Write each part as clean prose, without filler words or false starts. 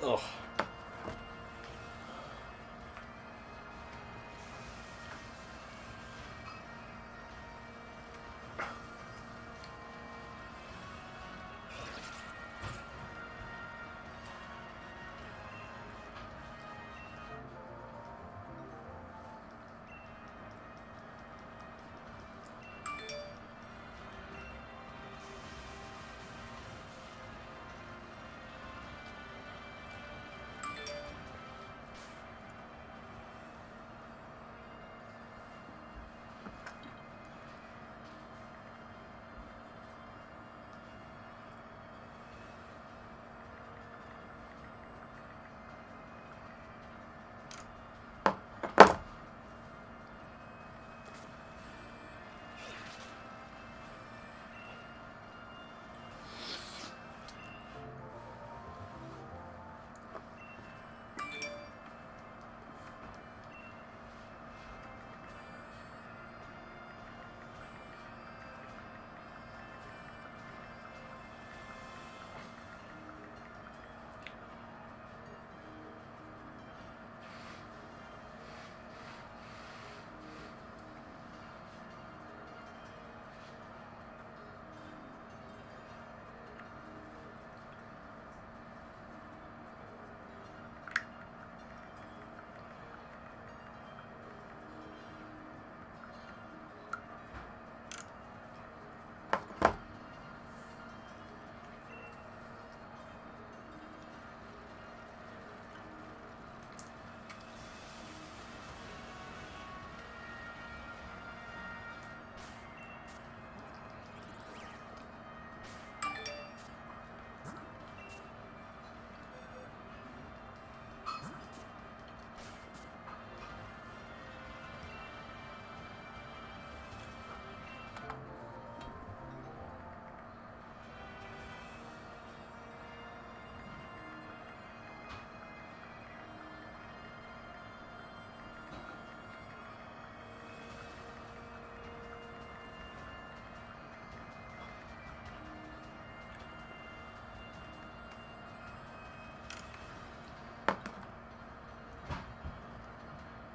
Ugh.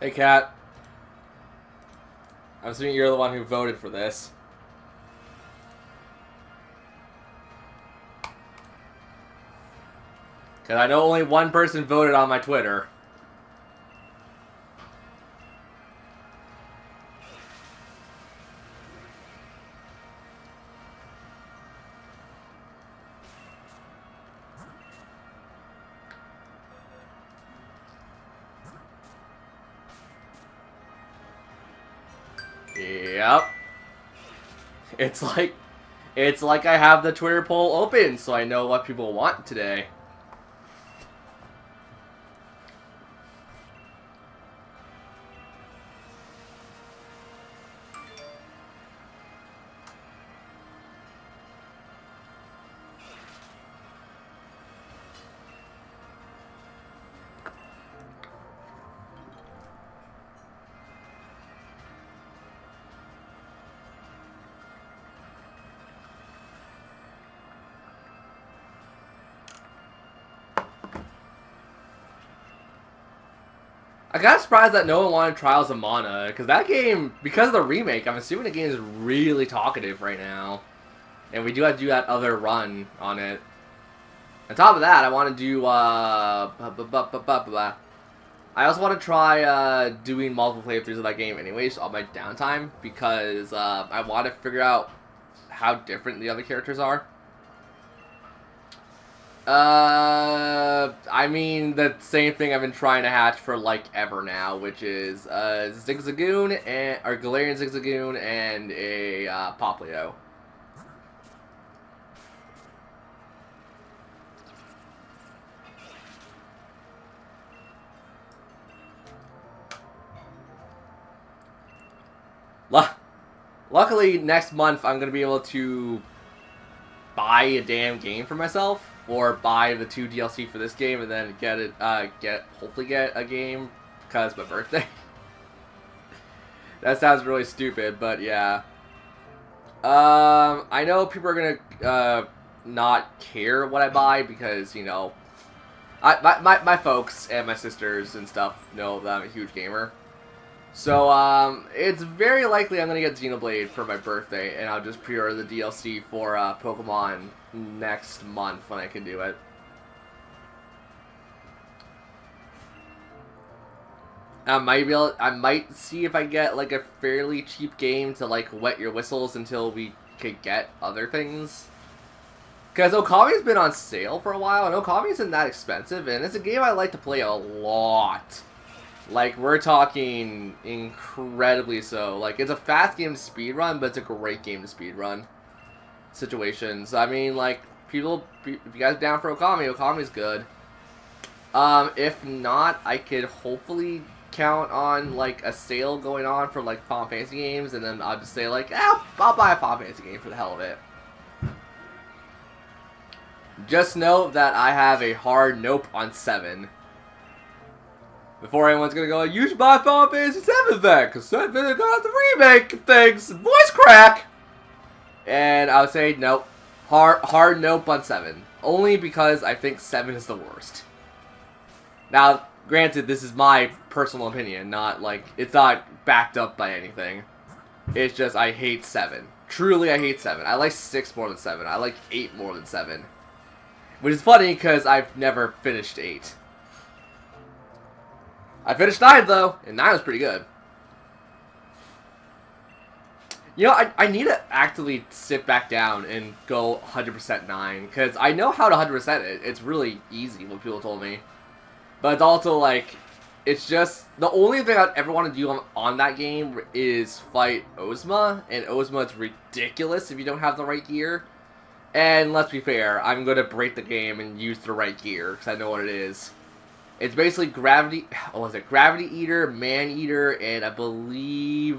Hey, Kat. I'm assuming you're the one who voted for this. Because I know only one person voted on my Twitter. Yep. It's like I have the Twitter poll open, so I know what people want today. I got surprised that no one wanted Trials of Mana, because that game, because of the remake, I'm assuming the game is really talkative right now. And we do have to do that other run on it. On top of that, I want to do, I also want to try doing multiple playthroughs of that game anyways on my downtime, because I want to figure out how different the other characters are. I mean the same thing I've been trying to hatch for like ever now, which is Zigzagoon and or Galarian Zigzagoon and a Poplio. Luckily, next month I'm gonna be able to buy a damn game for myself, or buy the 2 DLC for this game, and then hopefully get a game because it's my birthday. That sounds really stupid, but yeah. I know people are gonna not care what I buy because, you know, My folks and my sisters and stuff know that I'm a huge gamer. So, it's very likely I'm going to get Xenoblade for my birthday, and I'll just pre-order the DLC for Pokemon next month when I can do it. I might see if I get, like, a fairly cheap game to, like, wet your whistles until we could get other things. Because Okami's been on sale for a while, and Okami isn't that expensive, and it's a game I like to play a lot. Like, we're talking incredibly so. Like, it's a fast game to speedrun, but it's a great game to speedrun situations. I mean, like, if you guys are down for Okami, Okami's good. If not, I could hopefully count on, like, a sale going on for, like, Final Fantasy games, and then I'll just say, like, I'll buy a Final Fantasy game for the hell of it. Just know that I have a hard nope on 7. Before anyone's gonna go, you should buy Final Fantasy 7 then, because 7 got the remake things, voice crack! And I would say, nope. Hard nope on 7. Only because I think 7 is the worst. Now, granted, this is my personal opinion, not like, it's not backed up by anything. It's just, I hate 7. Truly, I hate 7. I like 6 more than 7. I like 8 more than 7. Which is funny, because I've never finished 8. I finished 9, though, and 9 was pretty good. You know, I need to actively sit back down and go 100% 9, because I know how to 100% it. It's really easy, what people told me. But it's also, like, it's just, the only thing I'd ever want to do on that game is fight Ozma, and Ozma is ridiculous if you don't have the right gear. And let's be fair, I'm going to break the game and use the right gear, because I know what it is. It's basically Gravity Eater, Man Eater, and I believe,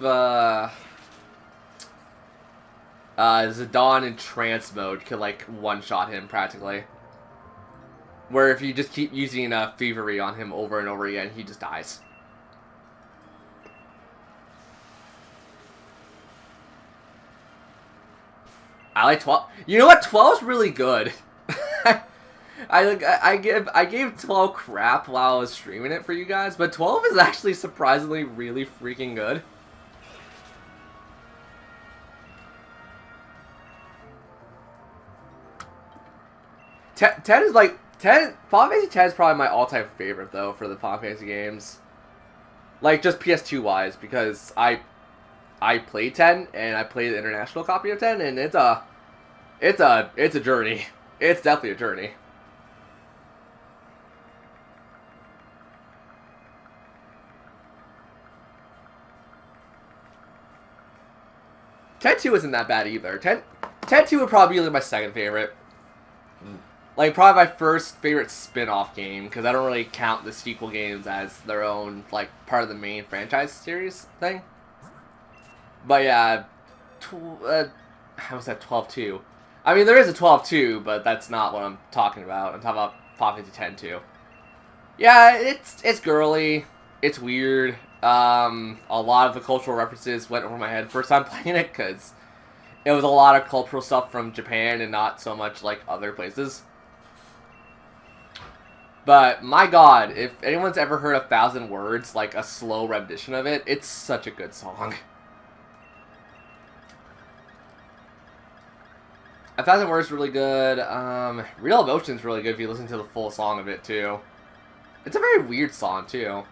Zidane in trance mode could, like, one-shot him, practically. Where if you just keep using Thievery on him over and over again, he just dies. I like 12. You know what? 12's really good. I gave 12 crap while I was streaming it for you guys, but 12 is actually surprisingly really freaking good. Ten is like Final Fantasy 10 is probably my all-time favorite though for the Final Fantasy games. Like just PS2 wise, because I played 10 and I played the international copy of 10, and it's a journey. It's definitely a journey. Ten 2 isn't that bad either. 10 2 would probably be like my second favorite. Like, probably my first favorite spin-off game, because I don't really count the sequel games as their own, like, part of the main franchise series thing. But yeah, how was that 12-2? I mean, there is a 12-2, but that's not what I'm talking about. I'm talking about Final Fantasy 10-2. Yeah, it's girly. It's weird. A lot of the cultural references went over my head first time playing it, because it was a lot of cultural stuff from Japan and not so much like other places. But my god, if anyone's ever heard 1,000 Words, like a slow rendition of it, it's such a good song. 1,000 Words is really good. Real Emotion's really good if you listen to the full song of it too. It's a very weird song too.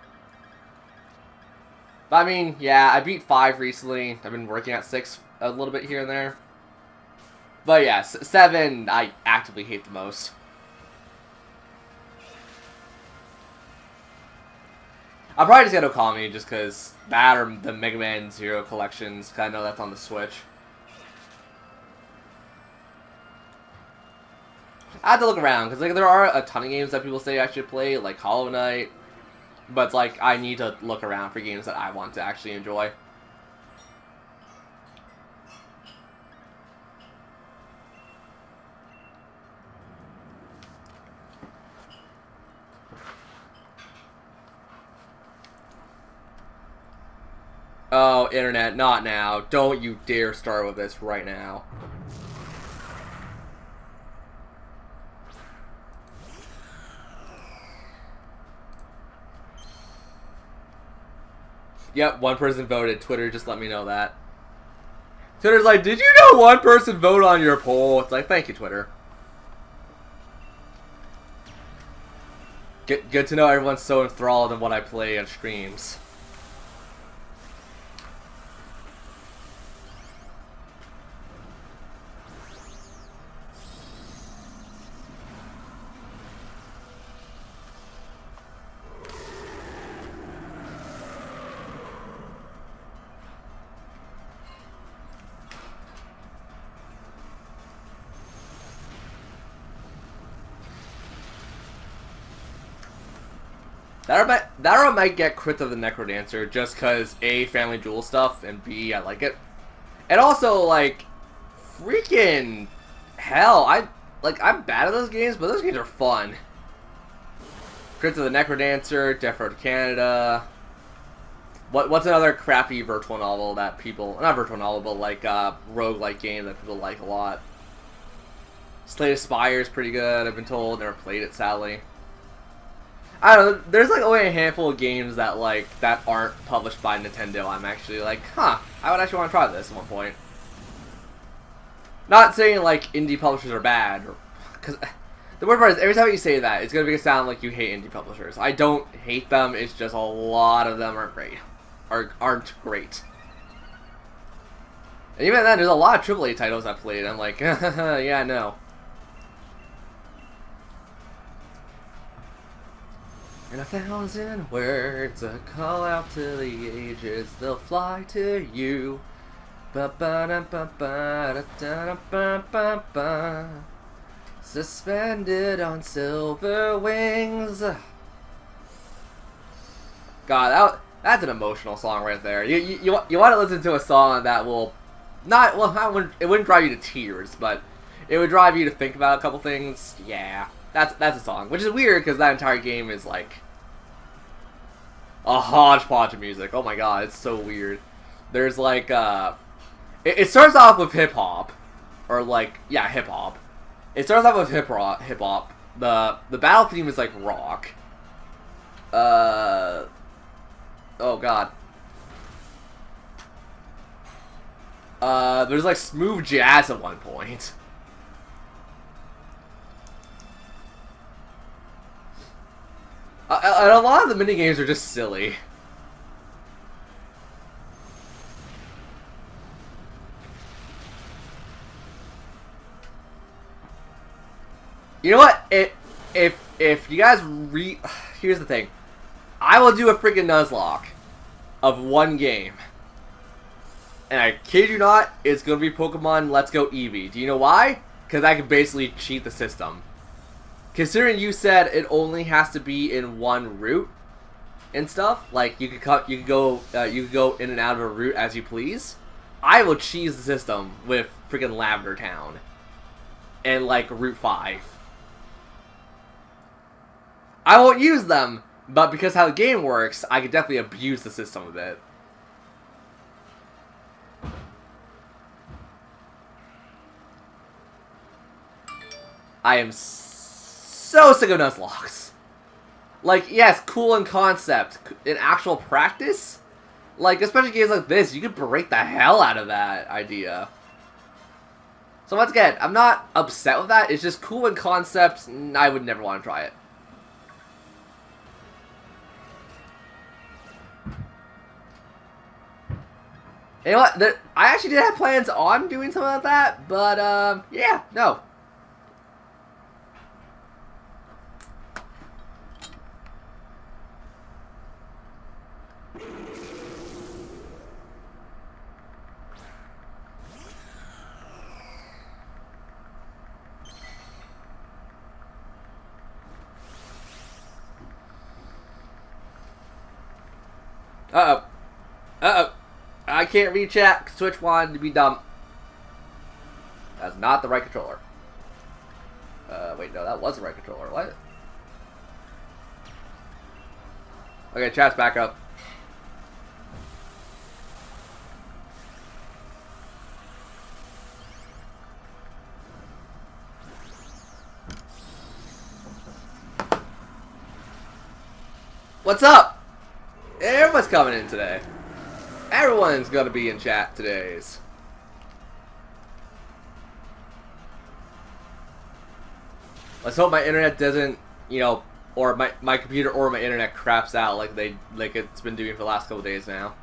But I mean, yeah, I beat 5 recently. I've been working at 6 a little bit here and there. But yeah, 7 I actively hate the most. I'll probably just get Okami just because that or the Mega Man Zero collections, because I know that's on the Switch. I have to look around, because like, there are a ton of games that people say I should play, like Hollow Knight. But it's like, I need to look around for games that I want to actually enjoy. Oh, internet, not now. Don't you dare start with this right now. Yep, one person voted. Twitter just let me know that. Twitter's like, did you know one person voted on your poll? It's like, thank you, Twitter. Good to know everyone's so enthralled in what I play on streams. That or I might get Crypt of the Necrodancer just because A, Family Jewel stuff, and B, I like it. And also, like, freaking hell, I'm bad at those games, but those games are fun. Crypt of the Necrodancer, Death Road to Canada. What's another crappy virtual novel that people, not virtual novel, but like roguelike game that people like a lot? Slay the Spire is pretty good, I've been told. Never played it, sadly. I don't know, there's like only a handful of games that aren't published by Nintendo I'm actually like, huh, I would actually want to try this at one point. Not saying like indie publishers are bad, because the weird part is every time you say that, it's going to make it sound like you hate indie publishers. I don't hate them, it's just a lot of them aren't great. Aren't great. And even then, there's a lot of AAA titles I played, I'm like, yeah, no. In 1,000 words, a call out to the ages, they'll fly to you. Suspended on silver wings. God, that's an emotional song right there. You want to listen to a song that will it wouldn't drive you to tears, but it would drive you to think about a couple things. Yeah, that's a song, which is weird because that entire game is like a hodgepodge of music. Oh my god, it's so weird. There's like it starts off with hip hop, or like hip hop. It starts off with hip hop. The battle theme is like rock. Oh god. There's like smooth jazz at one point. And a lot of the minigames are just silly. You know what? If you guys here's the thing. I will do a freaking Nuzlocke of one game. And I kid you not, it's gonna be Pokemon Let's Go Eevee. Do you know why? Because I can basically cheat the system. Considering you said it only has to be in one route and stuff, like you could go in and out of a route as you please. I will cheese the system with freaking Lavender Town and like Route 5. I won't use them, but because how the game works, I could definitely abuse the system a bit. I am so sick of Nuzlocks. Like, yes, cool in concept. In actual practice, like, especially games like this, you could break the hell out of that idea. So once again, I'm not upset with that. It's just cool in concept, and I would never want to try it. You know what? I actually did have plans on doing something like that, but, yeah, no. Uh-oh. Uh-oh. I can't read chat. Switch wanted to be dumb. That's not the right controller. Wait, no, that was the right controller. What? Okay, chat's back up. What's up? Everyone's coming in today. Everyone's gonna be in chat today's. Let's hope my internet doesn't, you know, or my computer or my internet craps out like it's been doing for the last couple days now.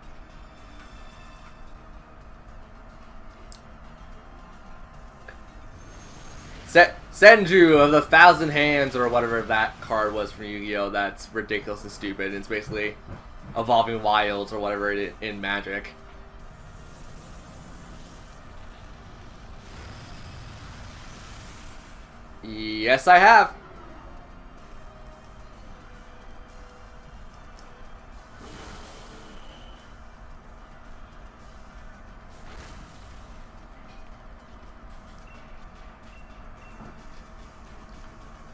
Senju of the 1,000 Hands, or whatever that card was from Yu-Gi-Oh! That's ridiculous and stupid. It's basically Evolving Wilds or whatever it is in Magic. Yes, I have.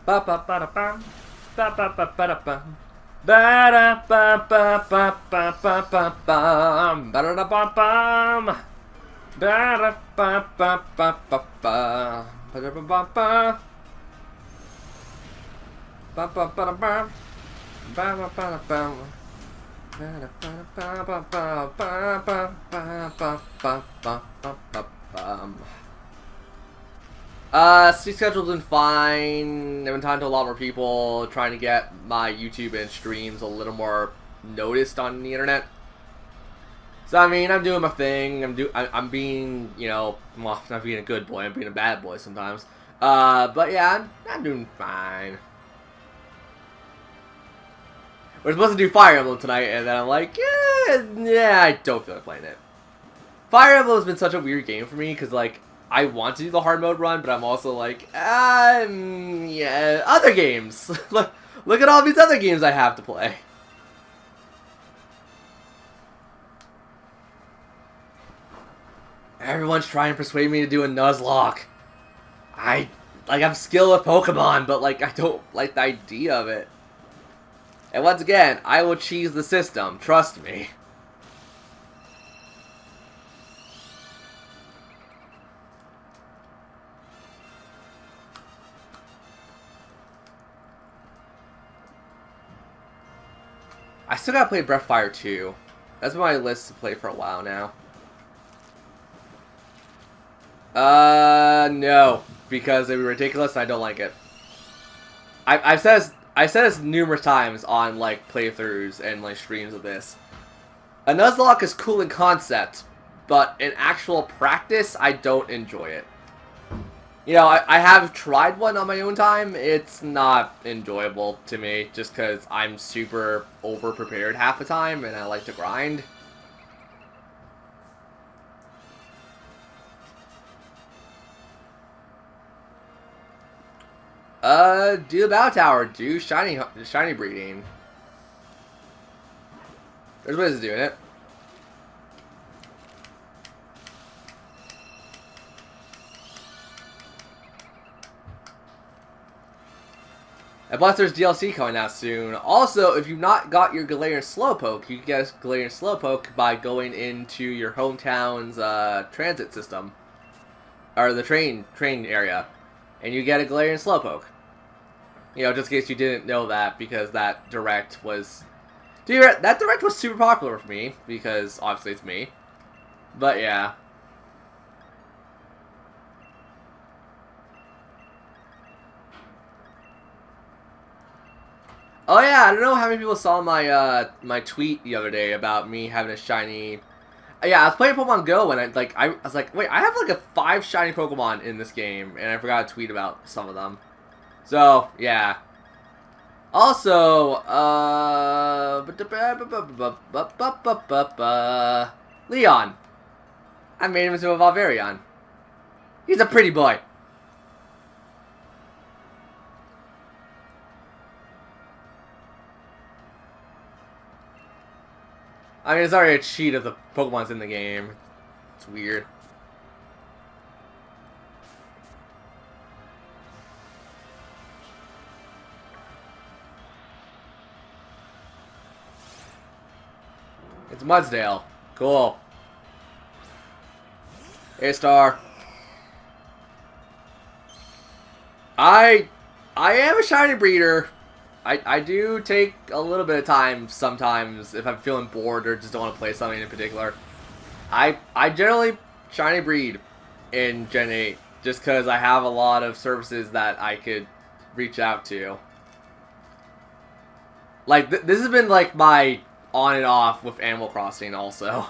Ba ba ba da bum, ba ba ba ba da bum, ba da ba ba ba ba ba ba bum, ba da da bum bum, ba da ba ba ba ba ba, ba da ba ba ba, ba ba ba da bum, ba ba ba da bum, ba da ba ba ba ba ba ba ba ba ba ba bum. Sleep schedule's been fine. I've been talking to a lot more people, trying to get my YouTube and streams a little more noticed on the internet. So I mean, I'm doing my thing. I'm being, you know, well, not being a good boy. I'm being a bad boy sometimes. But yeah, I'm doing fine. We're supposed to do Fire Emblem tonight, and then I'm like, yeah, I don't feel like playing it. Fire Emblem has been such a weird game for me because like, I want to do the hard mode run, but I'm also like, yeah, other games. Look at all these other games I have to play. Everyone's trying to persuade me to do a Nuzlocke. I'm skilled with Pokemon, but like, I don't like the idea of it. And once again, I will cheese the system, trust me. I still gotta play Breathfire 2. That's been on my list to play for a while now. No. Because it'd be ridiculous and I don't like it. I've said this numerous times on, like, playthroughs and, like, streams of this. A Nuzlocke is cool in concept, but in actual practice, I don't enjoy it. You know, I have tried one on my own time. It's not enjoyable to me, just because I'm super over-prepared half the time, and I like to grind. Do the Battle Tower, do shiny breeding. There's ways of doing it. And plus there's DLC coming out soon. Also, if you've not got your Galarian Slowpoke, you can get a Galarian Slowpoke by going into your hometown's transit system. Or the train area. And you get a Galarian Slowpoke. You know, just in case you didn't know that, because that direct was... that direct was super popular for me, because obviously it's me. But yeah. Oh yeah, I don't know how many people saw my my tweet the other day about me having a shiny... Yeah, I was playing Pokemon Go and I was like, wait, I have like 5 shiny Pokemon in this game, and I forgot to tweet about some of them. So, yeah. Also, Leon. I made him into a Valverion. He's a pretty boy. I mean, it's already a cheat of the Pokemon's in the game. It's weird. It's Mudsdale. Cool. A-Star. I am a shiny breeder. I do take a little bit of time sometimes if I'm feeling bored or just don't want to play something in particular. I generally shiny breed in Gen 8 just because I have a lot of services that I could reach out to. Like, this has been like my on and off with Animal Crossing also.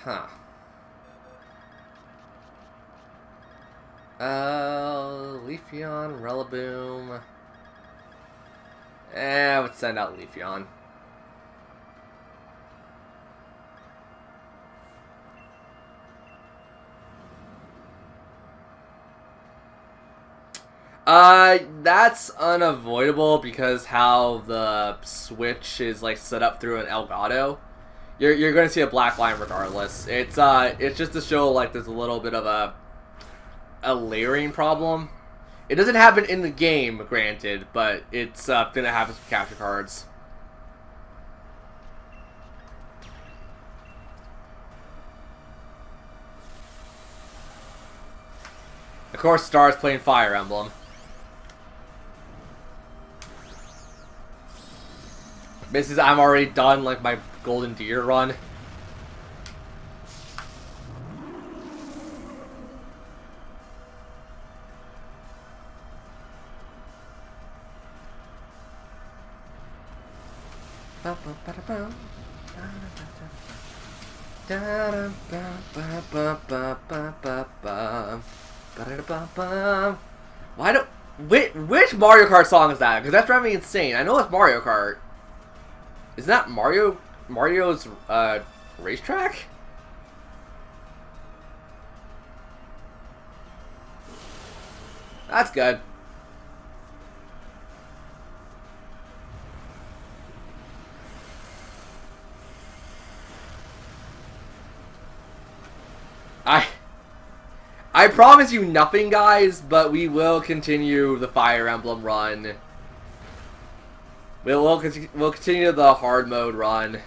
Huh. Leafeon, Rillaboom. I would send out Leafeon. That's unavoidable because how the Switch is like set up through an Elgato. You're going to see a black line regardless. It's just to show like there's a little bit of a layering problem. It doesn't happen in the game, granted, but it's gonna happen with capture cards. Of course, Star's playing Fire Emblem. Misses, I'm already done like my Golden Deer run. Why don't... Which Mario Kart song is that? Because that's driving me insane. I know it's Mario Kart. Is that Mario's racetrack? That's good. I promise you nothing, guys, but we will continue the Fire Emblem run. We'll continue the hard mode run.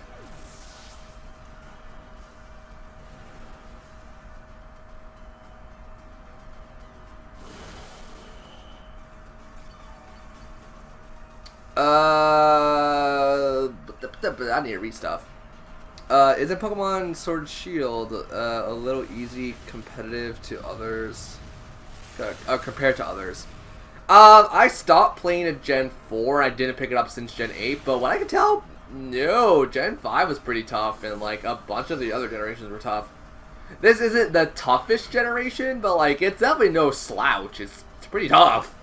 I need to read stuff. Isn't Pokemon Sword and Shield a little easy competitive to others? Compared to others. I stopped playing at Gen 4. I didn't pick it up since Gen 8, but what I can tell, no, Gen 5 was pretty tough, and like a bunch of the other generations were tough. This isn't the toughest generation, but like it's definitely no slouch. It's pretty tough.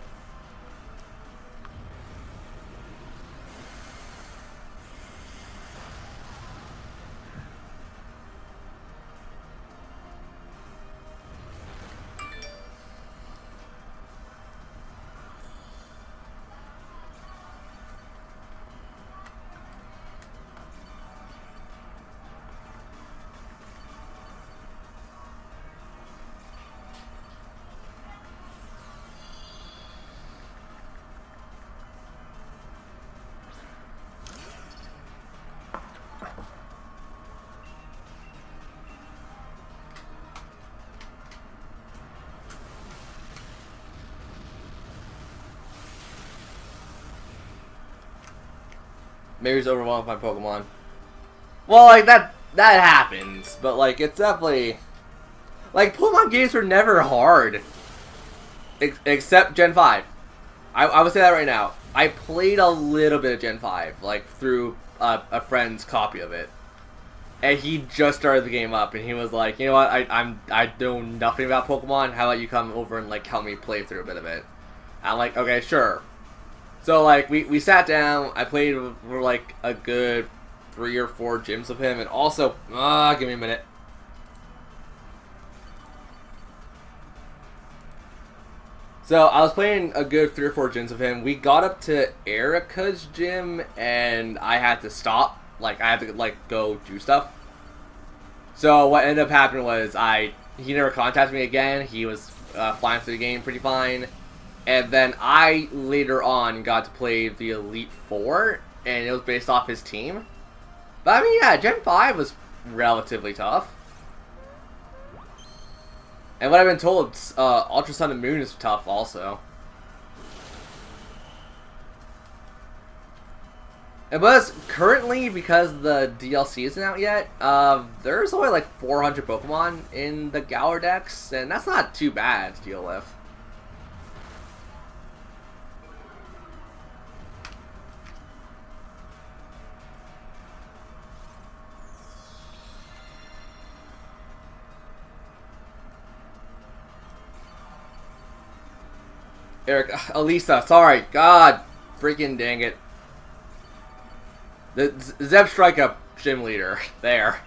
Maybe he's overwhelmed by Pokemon. Well, like, that happens, but, like, it's definitely... Like, Pokemon games were never hard. Except Gen 5. I would say that right now. I played a little bit of Gen 5, like, through a friend's copy of it. And he just started the game up, and he was like, you know what, I know nothing about Pokemon, how about you come over and, like, help me play through a bit of it? I'm like, okay, sure. So, like, we sat down, I played for, like, a good 3 or 4 gyms with him, and also, give me a minute. So, I was playing a good 3 or 4 gyms with him. We got up to Erica's gym, and I had to stop. Like, I had to, like, go do stuff. So, what ended up happening was, he never contacted me again. He was flying through the game pretty fine. And then I, later on, got to play the Elite Four, and it was based off his team. But I mean, yeah, Gen 5 was relatively tough. And what I've been told, Ultra Sun and Moon is tough also. But currently, because the DLC isn't out yet, there's only like 400 Pokemon in the Galar Dex, and that's not too bad to deal with. Eric, Elisa, sorry, God, freaking dang it. The Zebstrika gym leader, there.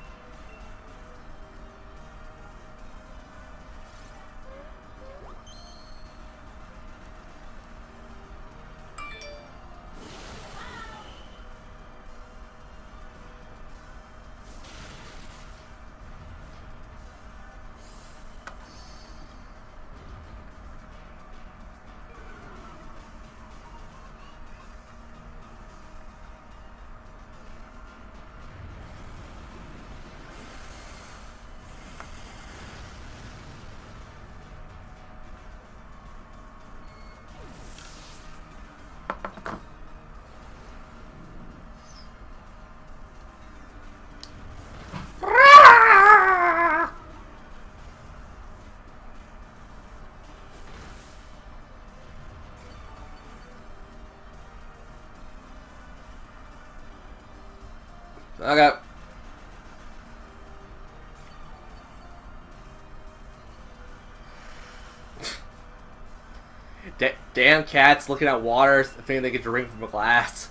Okay. Damn cats looking at water, thinking they could drink from a glass.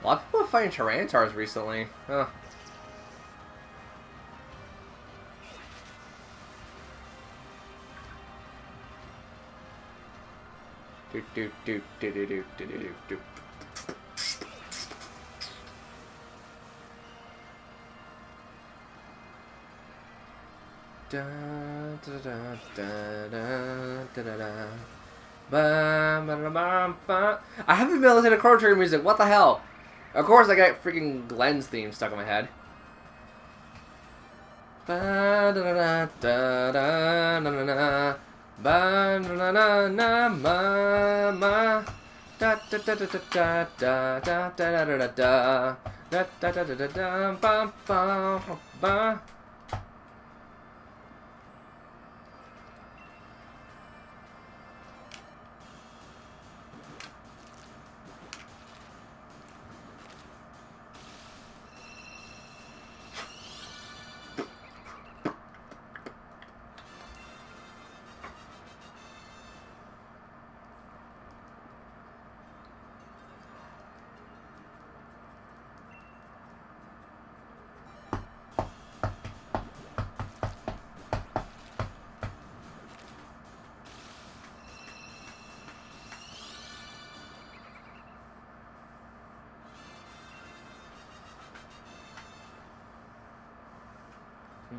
A lot of people are fighting Tyrantars recently. Huh. Do do do do do do do do do. Da da da da da da da da. Ba, ba, ba, ba. I haven't been listening to Chrono Trigger music. What the hell? Of course, I got freaking Glenn's theme stuck in my head. Ba da da da da da da da. Ba da da da ma ma. Da da da da da da da da da da da da. Da da da da da da ba ba ba.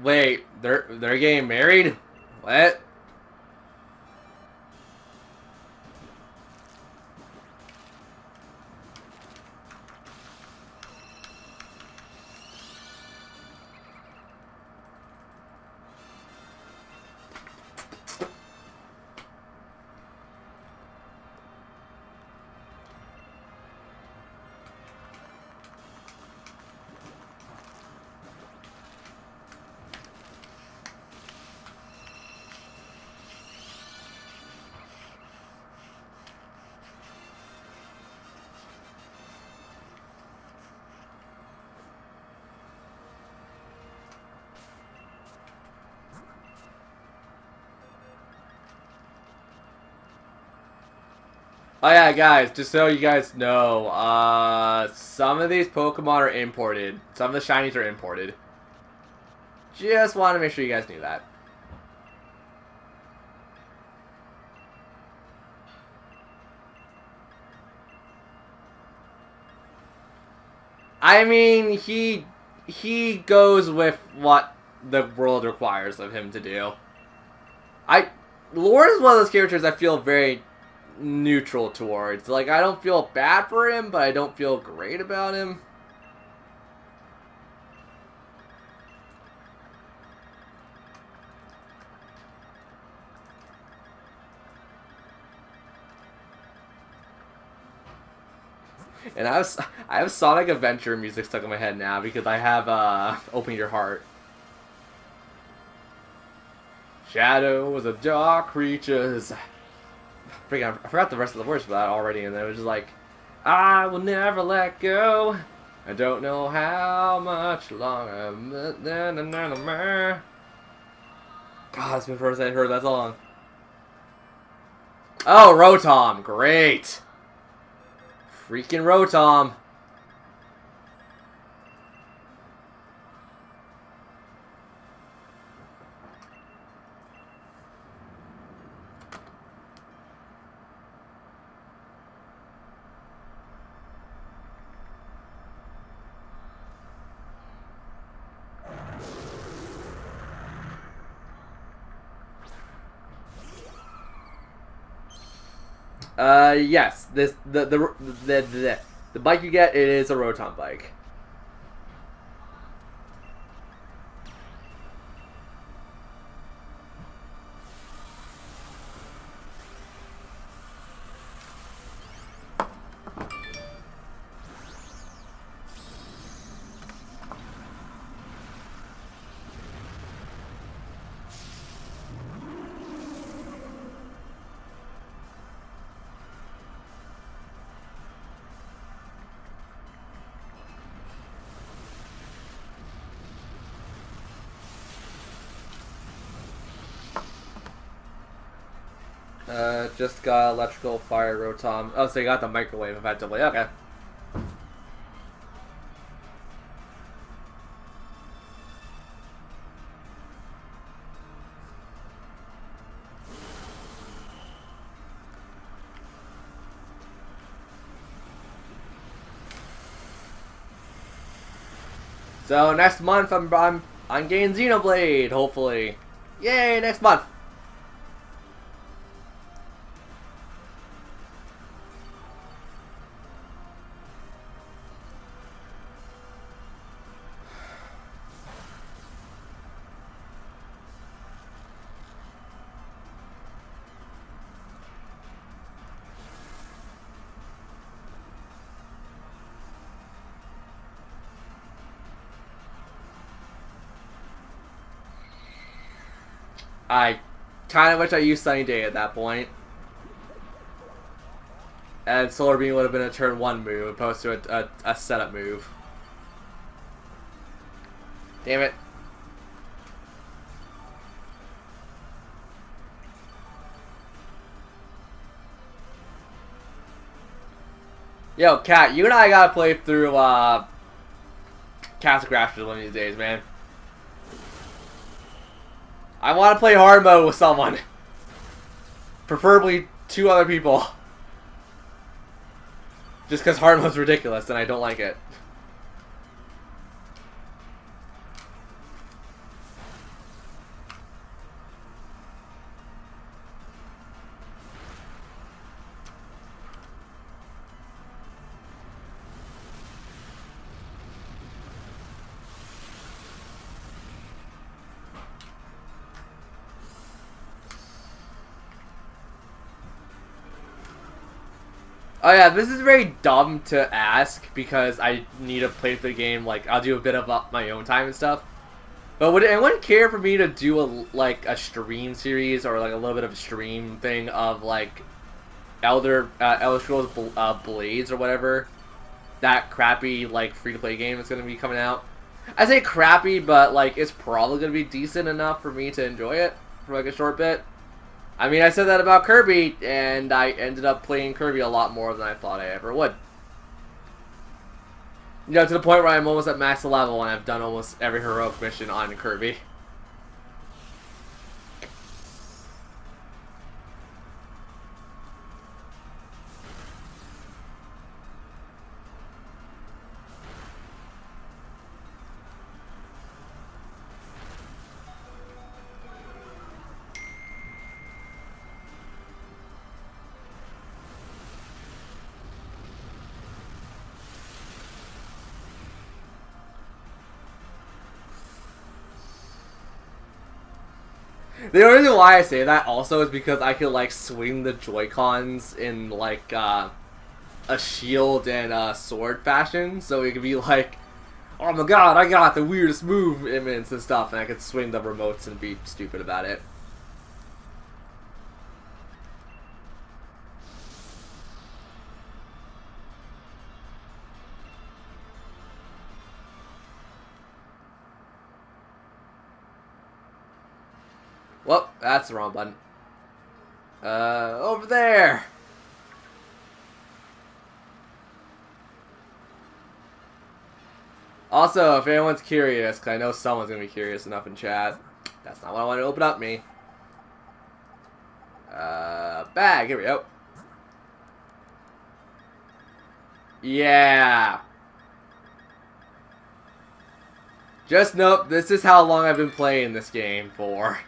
Wait, they're getting married? What? Oh yeah, guys, just so you guys know, some of these Pokemon are imported. Some of the shinies are imported. Just want to make sure you guys knew that. I mean, he goes with what the world requires of him to do. Lord is one of those characters I feel very neutral towards. Like, I don't feel bad for him, but I don't feel great about him. And I have Sonic Adventure music stuck in my head now because I have Open Your Heart. Shadows of dark creatures. I forgot the rest of the words for that already, and it was just like, I will never let go. I don't know how much longer. God, it's been first I heard that song. Oh, Rotom, great. Freaking Rotom. Yes. The bike you get, it is a Rotom bike. Just got electrical fire Rotom. Oh, so you got the microwave effectively. Okay. So next month I'm getting Xenoblade, hopefully. Yay, next month. I kind of wish I used Sunny Day at that point. And Solar Beam would have been a turn 1 move opposed to a setup move. Damn it. Yo, Kat, you and I gotta play through Castle Crashers one of these days, man. I want to play hard mode with someone. Preferably 2 other people. Just because hard mode's ridiculous and I don't like it. Oh yeah, this is very dumb to ask because I need to play through the game. Like, I'll do a bit of my own time and stuff. But would anyone care for me to do a stream series or like a little bit of a stream thing of like Elder Scrolls Blades or whatever? That crappy like free to play game that's gonna be coming out. I say crappy, but like it's probably gonna be decent enough for me to enjoy it for like a short bit. I mean, I said that about Kirby, and I ended up playing Kirby a lot more than I thought I ever would. You know, to the point where I'm almost at max level and I've done almost every heroic mission on Kirby. The only reason why I say that also is because I could like swing the Joy-Cons in like a shield and a sword fashion, so it could be like, oh my god, I got the weirdest movements and stuff, and I could swing the remotes and be stupid about it. Whoop, that's the wrong button. Over there! Also, if anyone's curious, because I know someone's going to be curious enough in chat, that's not what I wanted to open up me. Bag, here we go. Yeah. Just note, this is how long I've been playing this game for.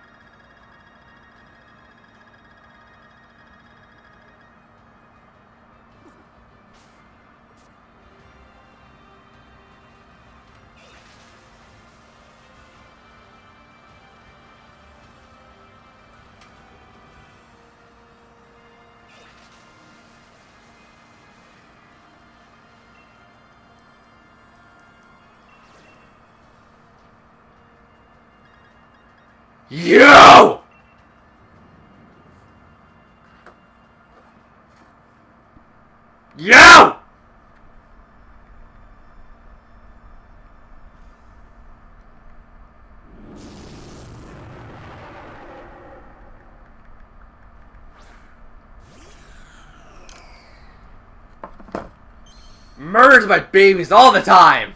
Yo! Yo! Murders my babies all the time!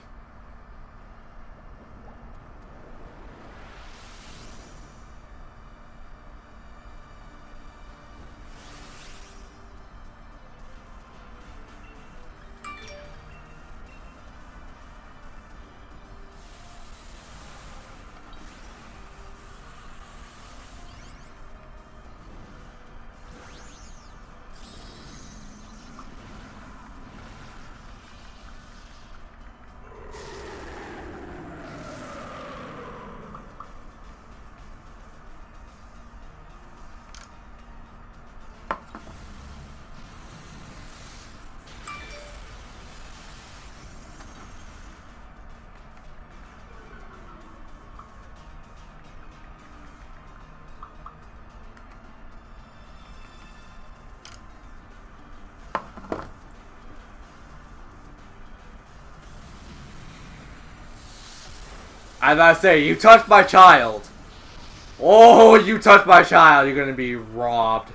I was about to say, you touched my child. Oh, you touched my child. You're gonna be robbed.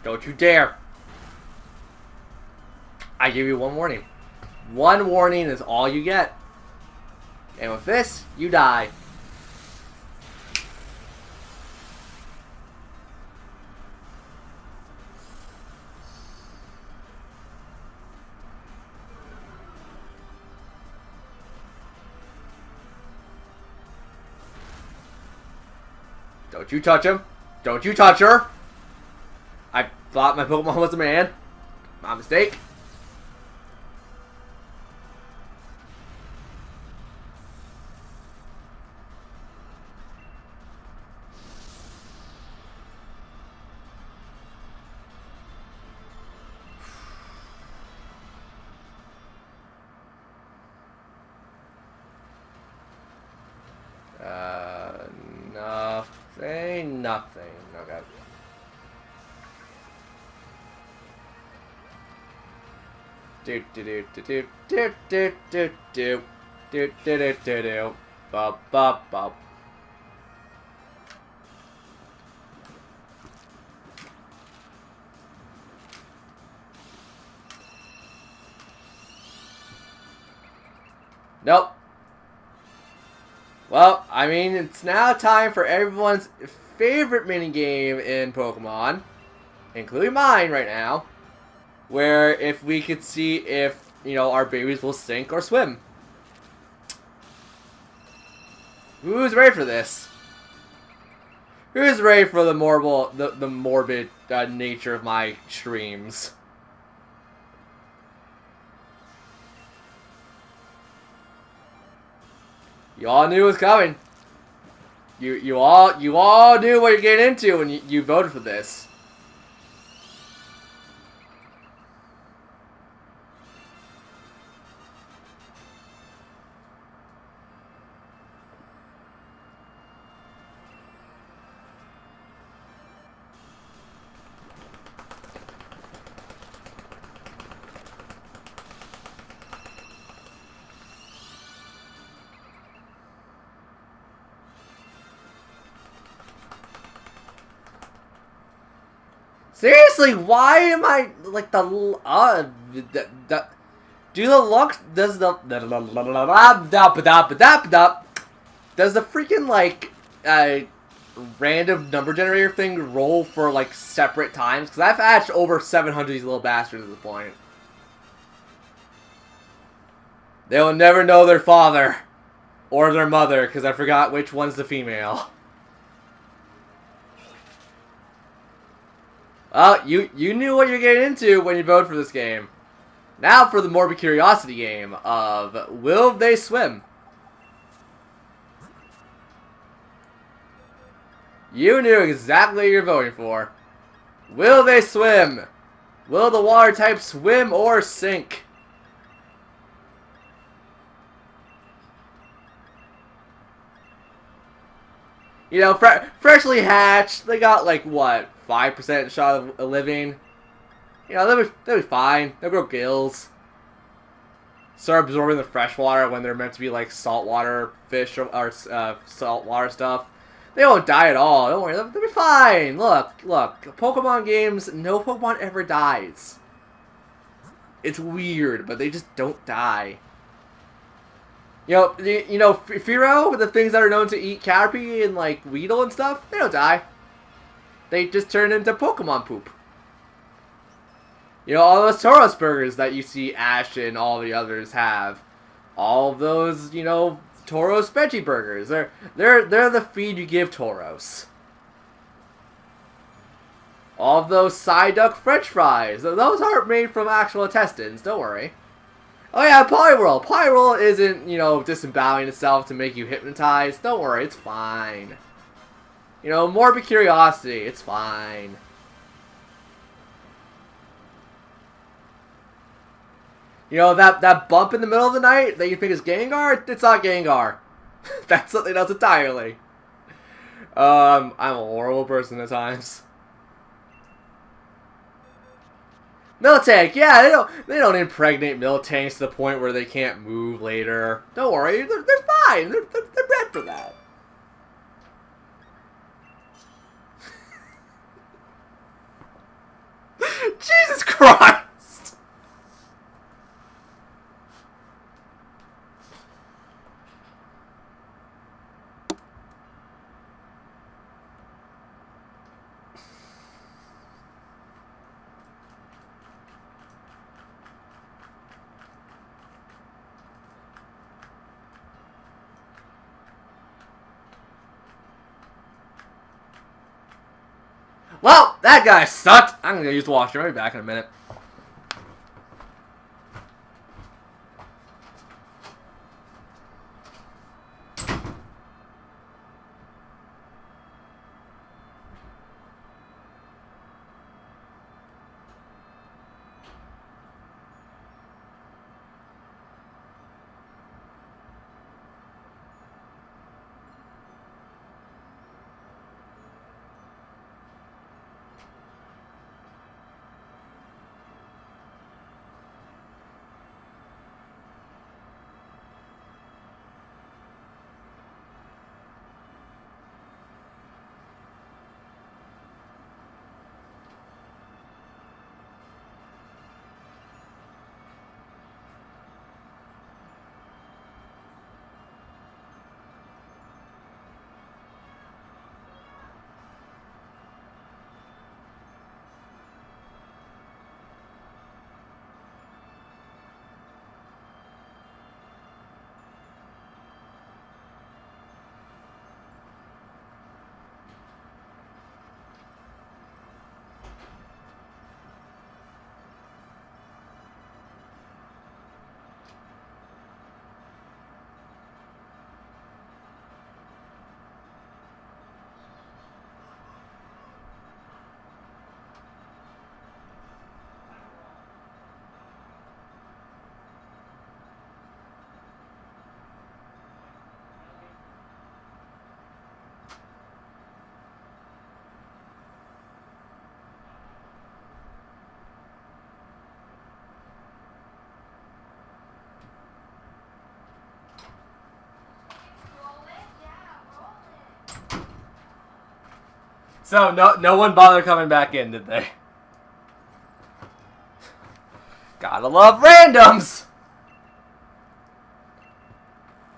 Don't you dare. I give you one warning. One warning is all you get. And with this, you die. Don't you touch him. Don't you touch her. I thought my Pokemon was a man. My mistake. Do do do do do do do do do do do do do. Bop bop bop. Nope. Well, I mean, it's now time for everyone's favorite minigame in Pokemon, including mine right now, where if we could see if, our babies will sink or swim. Who's ready for this? Who's ready for the morbid nature of my streams? You all knew it was coming. You all knew what you're getting into when you voted for this. Seriously, why am I like the do the looks does the freaking like random number generator thing roll for like separate times? Because I've hatched over 700 of these little bastards at this point. They will never know their father or their mother because I forgot which one's the female. Well, you knew what you're getting into when you voted for this game. Now for the morbid curiosity game of will they swim? You knew exactly what you're voting for. Will they swim? Will the water type swim or sink? Freshly hatched, they got like what? 5% shot of living. They'll be fine. They'll grow gills. Start absorbing the fresh water when they're meant to be like saltwater fish or saltwater stuff. They won't die at all. Don't worry. They'll be fine. Look. Pokemon games, no Pokemon ever dies. It's weird, but they just don't die. Fearow, the things that are known to eat Caterpie and like Weedle and stuff, they don't die. They just turn into Pokemon poop. All those Tauros burgers that you see Ash and all the others have. All of those, Tauros veggie burgers. They're the feed you give Tauros. All of those Psyduck French fries. Those aren't made from actual intestines, don't worry. Oh yeah, Poliwhirl. Poliwhirl isn't, disemboweling itself to make you hypnotized. Don't worry, it's fine. Morbid curiosity, it's fine. That bump in the middle of the night that you think is Gengar? It's not Gengar. That's something else entirely. I'm a horrible person at times. Miltank, yeah, they don't impregnate Miltanks to the point where they can't move later. Don't worry, they're fine. They're bred for that. Jesus Christ! Well, that guy sucked. I'm gonna use the washroom. I'll be back in a minute. So no one bothered coming back in, did they? Gotta love randoms!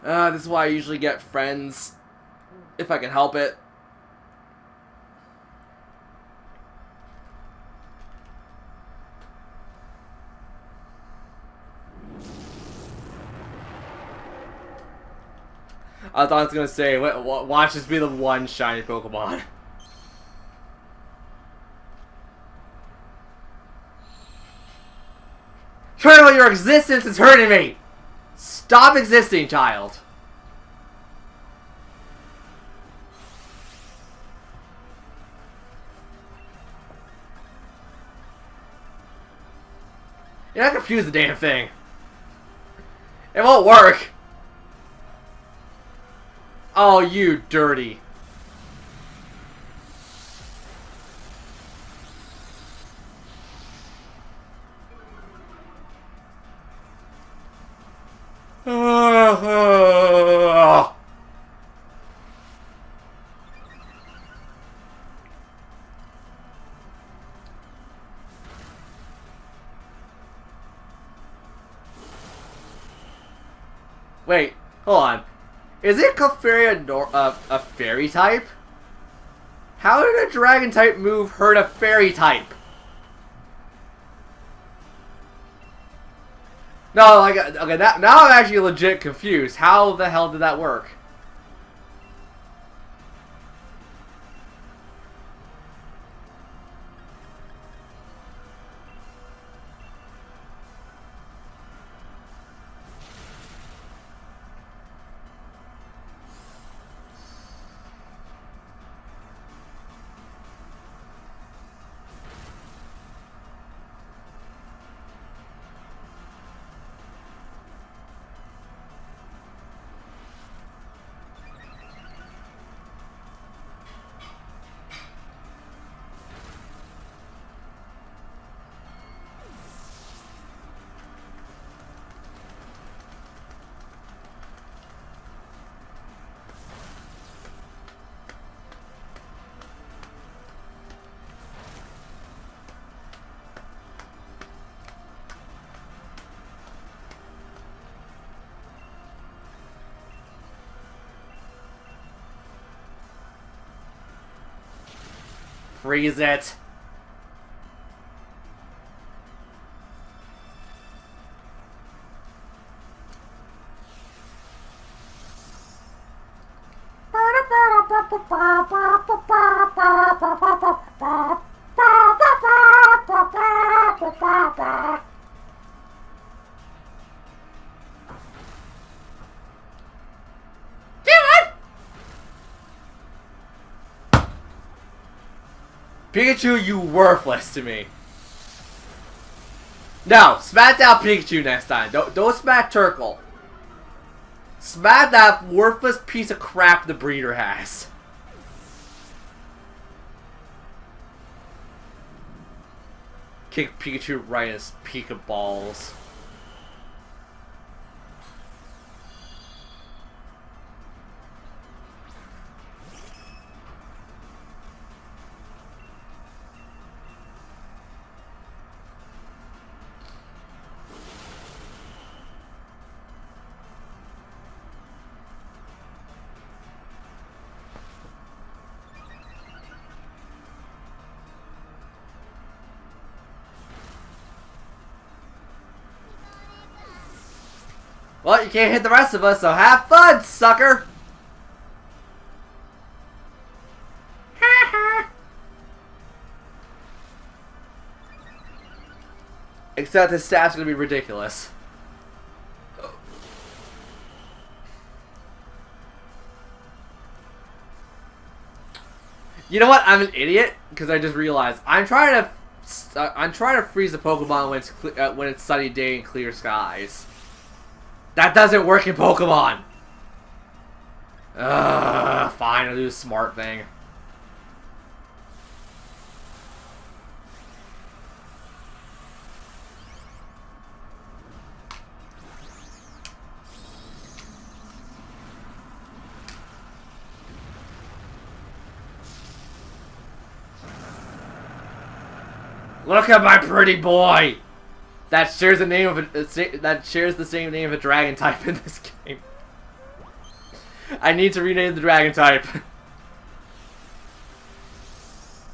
This is why I usually get friends, if I can help it. I thought I was gonna say, watch this be the one shiny Pokemon. Turtle, your existence is hurting me! Stop existing, child. You're not confuse the damn thing. It won't work. Oh, you dirty. Wait, hold on. Is it Clefairy a fairy type? How did a dragon type move hurt a fairy type? No, like, okay, now I'm actually legit confused. How the hell did that work? Freeze it. Pikachu, you worthless to me. No, smack down Pikachu next time. Don't smack Turkle. Smack that worthless piece of crap the breeder has. Kick Pikachu right in his Pika balls. Well, you can't hit the rest of us, so have fun, sucker! Except his stats are gonna be ridiculous. You know what? I'm an idiot because I just realized I'm trying to freeze the Pokemon when it's sunny day and clear skies. That doesn't work in Pokemon! Fine, I'll do the smart thing. Look at my pretty boy. That shares the name of that shares the same name of a dragon type in this game. I need to rename the dragon type.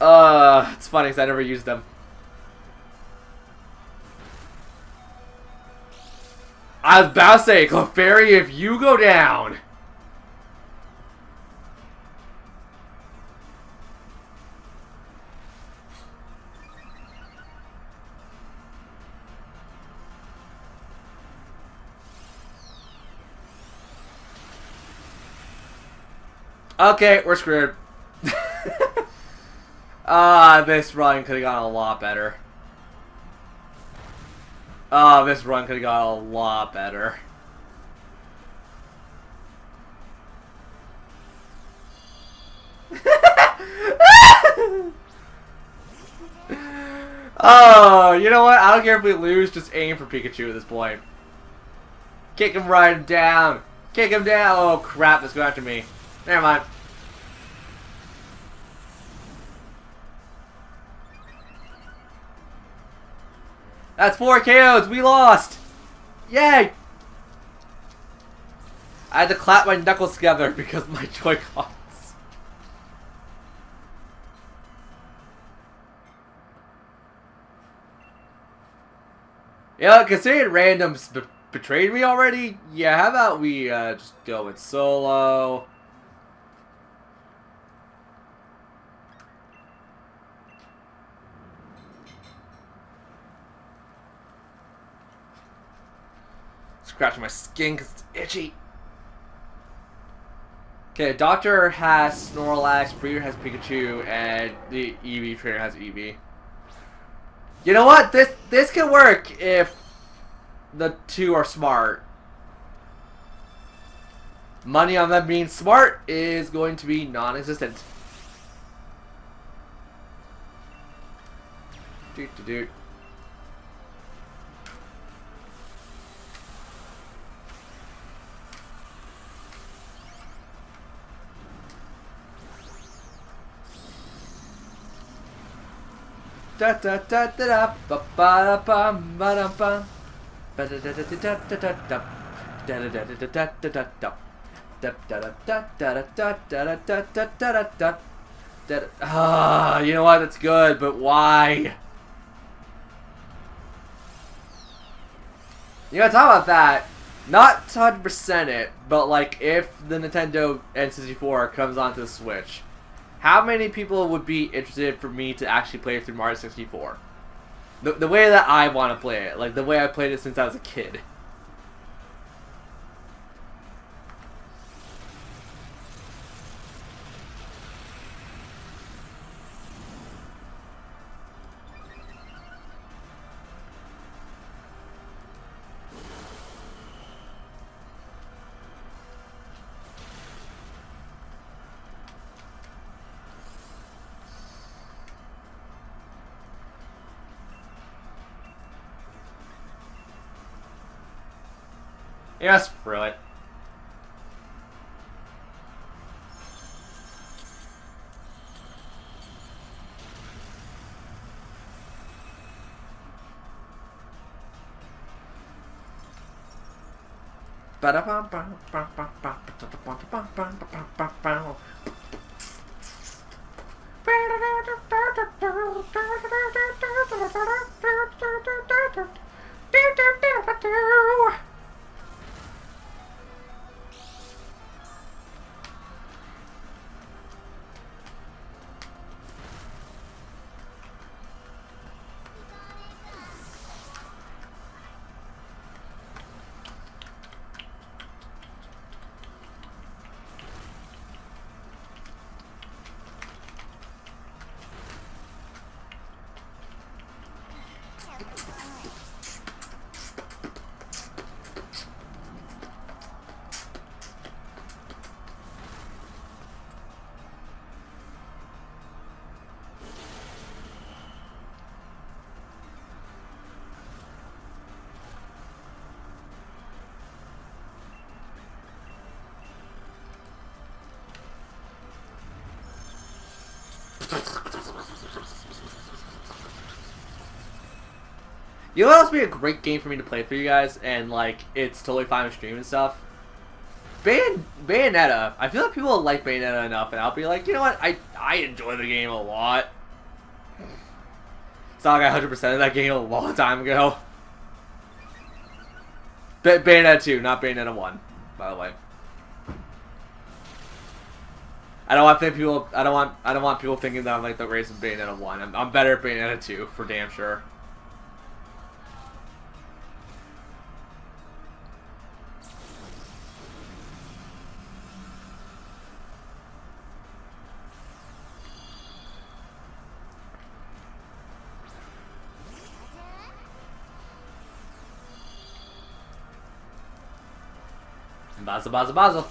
It's funny because I never used them. I was about to say, Clefairy, if you go down. Okay, we're screwed. This run could have gone a lot better. This run could have gone a lot better. Oh, you know what? I don't care if we lose, just aim for Pikachu at this point. Kick him right down. Kick him down. Oh crap, that's going after me. Never mind. That's 4 KOs. We lost. Yay! I had to clap my knuckles together because of my Joy-Cons. Yeah, considering randoms betrayed me already, yeah, how about we just go with solo? Scratching my skin because it's itchy. Okay, Doctor has Snorlax, Breeder has Pikachu, and the Eevee trainer has Eevee. You know what? This can work if the two are smart. Money on them being smart is going to be non-existent. Doot. Da da da da da ba ba da bum ba da bum ba da da da da da da da da da da da da da da da Ah, you know what? That's good, but why? You gotta talk about that. Not 100% it, but like if the Nintendo N64 comes onto the Switch, how many people would be interested for me to actually play through Mario 64? The way that I want to play it, like the way I played it since I was a kid. Yeah, screw it. You know what else would be a great game for me to play for you guys, and like it's totally fine with stream and stuff? Bayonetta. I feel like people like Bayonetta enough, and I'll be like, you know what? I enjoy the game a lot. It's not like I 100% of that game a long time ago. Bayonetta 2, not Bayonetta 1, by the way. I don't want people thinking that I'm like the greatest of Bayonetta 1. I'm better at Bayonetta 2 for damn sure. Basil.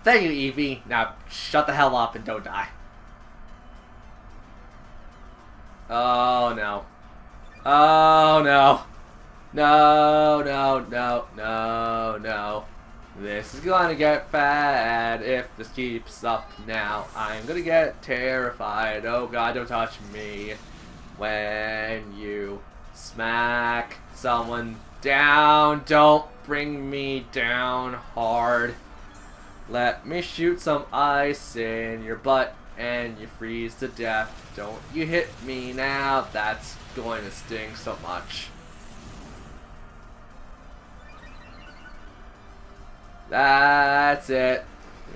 Thank you, Eevee. Now, shut the hell up and don't die. Oh, no. Oh, no. No. This is gonna get bad if this keeps up now. I'm gonna get terrified. Oh god, don't touch me. When you smack someone down, don't bring me down hard. Let me shoot some ice in your butt and you freeze to death. Don't you hit me now, that's going to sting so much. That's it.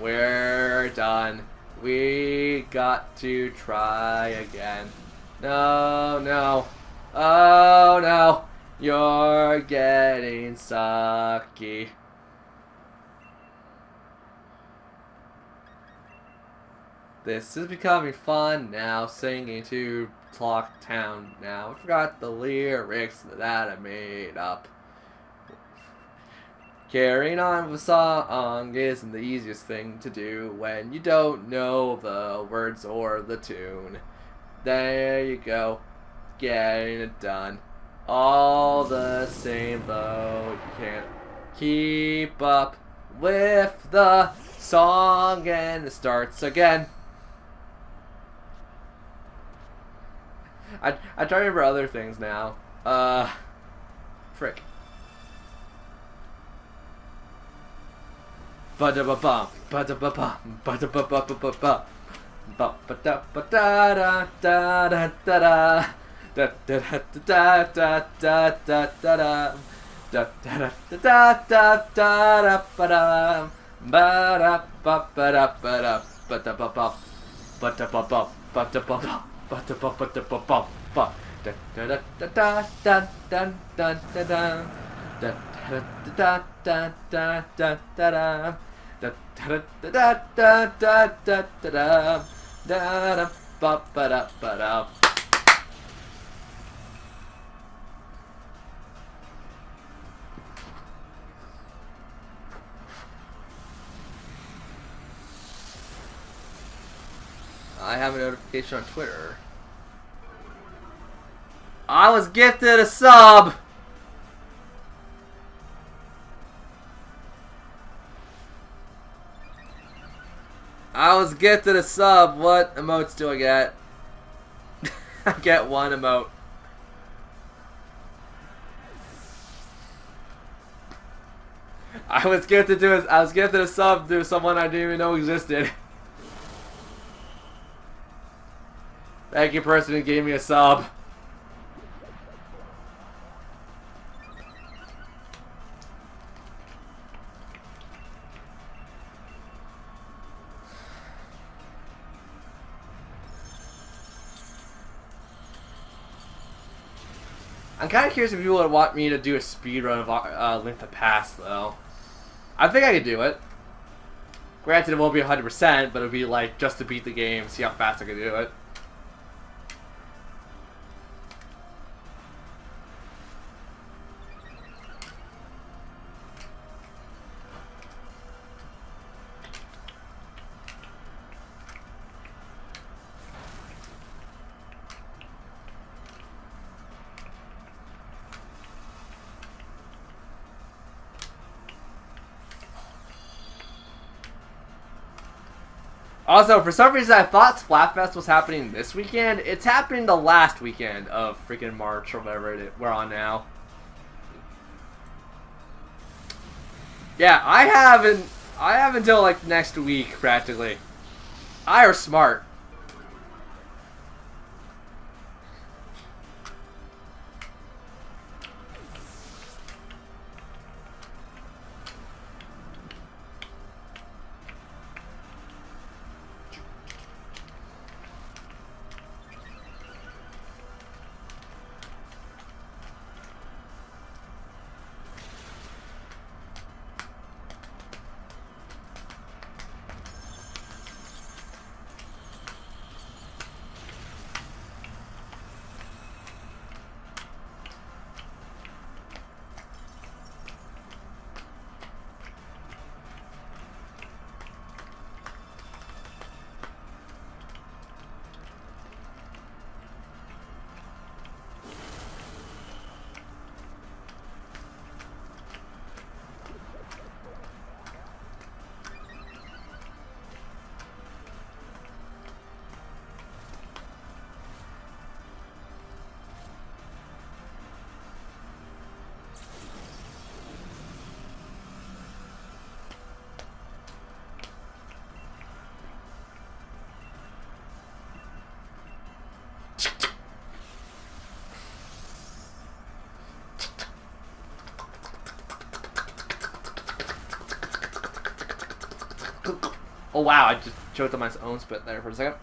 We're done. We got to try again. No. Oh no. You're getting sucky. This is becoming fun now, singing to Clock Town now. I forgot the lyrics that I made up. Carrying on with a song isn't the easiest thing to do when you don't know the words or the tune. There you go, getting it done. All the same though, you can't keep up with the song and it starts again. I try to remember other things now. Frick. Ba-da-ba-bum, ba-da-ba-bum, ba-da-ba-ba-ba-ba-ba, ba-ba-da-ba-da-da-da-da-da, da-da-da-da-da-da-da-da-da, da-da-da-da-da-da-da-da, ba-da-ba-ba-da-ba-da, ba-da-ba-bum, ba-da-ba-bum, ba-da-ba-bum, ba-da-ba-ba-da-ba-bum, ba, da-da-da-da-da-da-da-da-da-da, da-da-da-da-da-da-da-da-da. Da da da da da da da da da ba ba da ba da. I have a notification on Twitter. I was gifted a sub. I was gifted a sub. What emotes do I get? I get one emote. I was gifted a sub to someone I didn't even know existed. Thank you, person who gave me a sub. I'm kind of curious if people would want me to do a speedrun of Link to the Past, though. I think I could do it. Granted, it won't be 100%, but it'll be like just to beat the game, see how fast I can do it. Also, for some reason, I thought Splatfest was happening this weekend. It's happening the last weekend of freaking March or whatever we're on now. Yeah, I have until like next week practically. I are smart. Oh wow, I just choked on my own spit there for a second.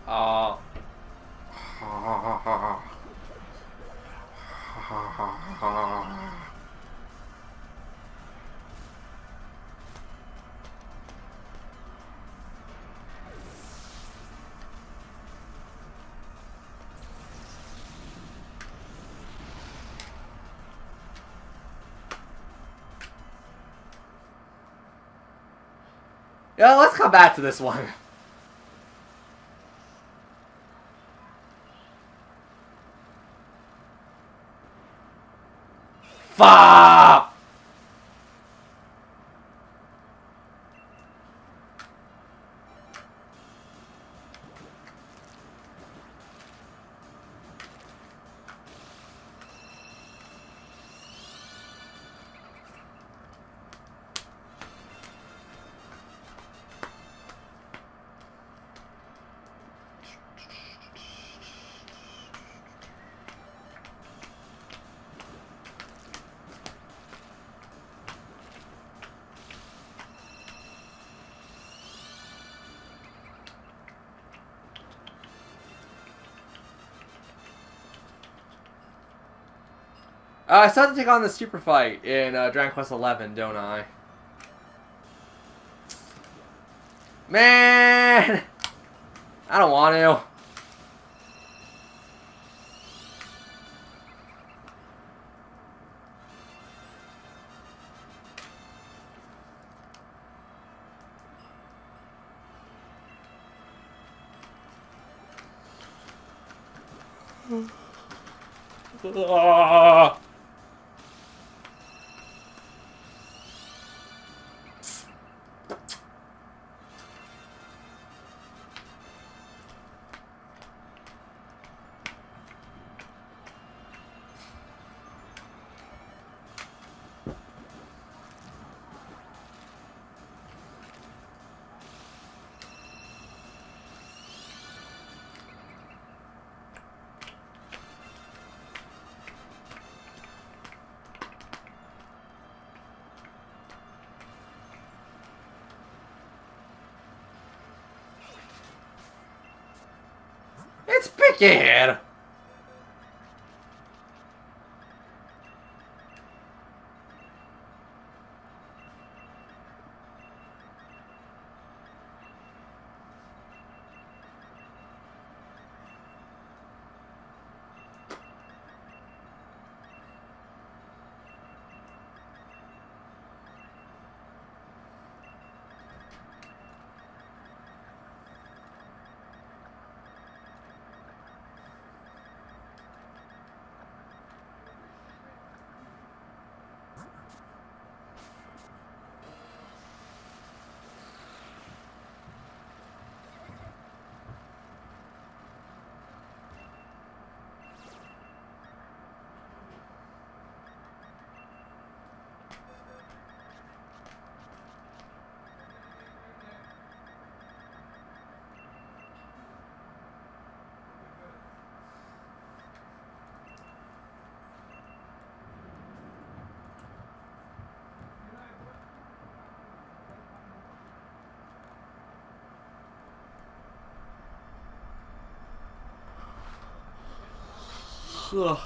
Oh. Yeah, let's come back to this one. Fuck! I still have to take on the super fight in Dragon Quest XI, don't I? Man! I don't want to. It's Pickhead! Ugh.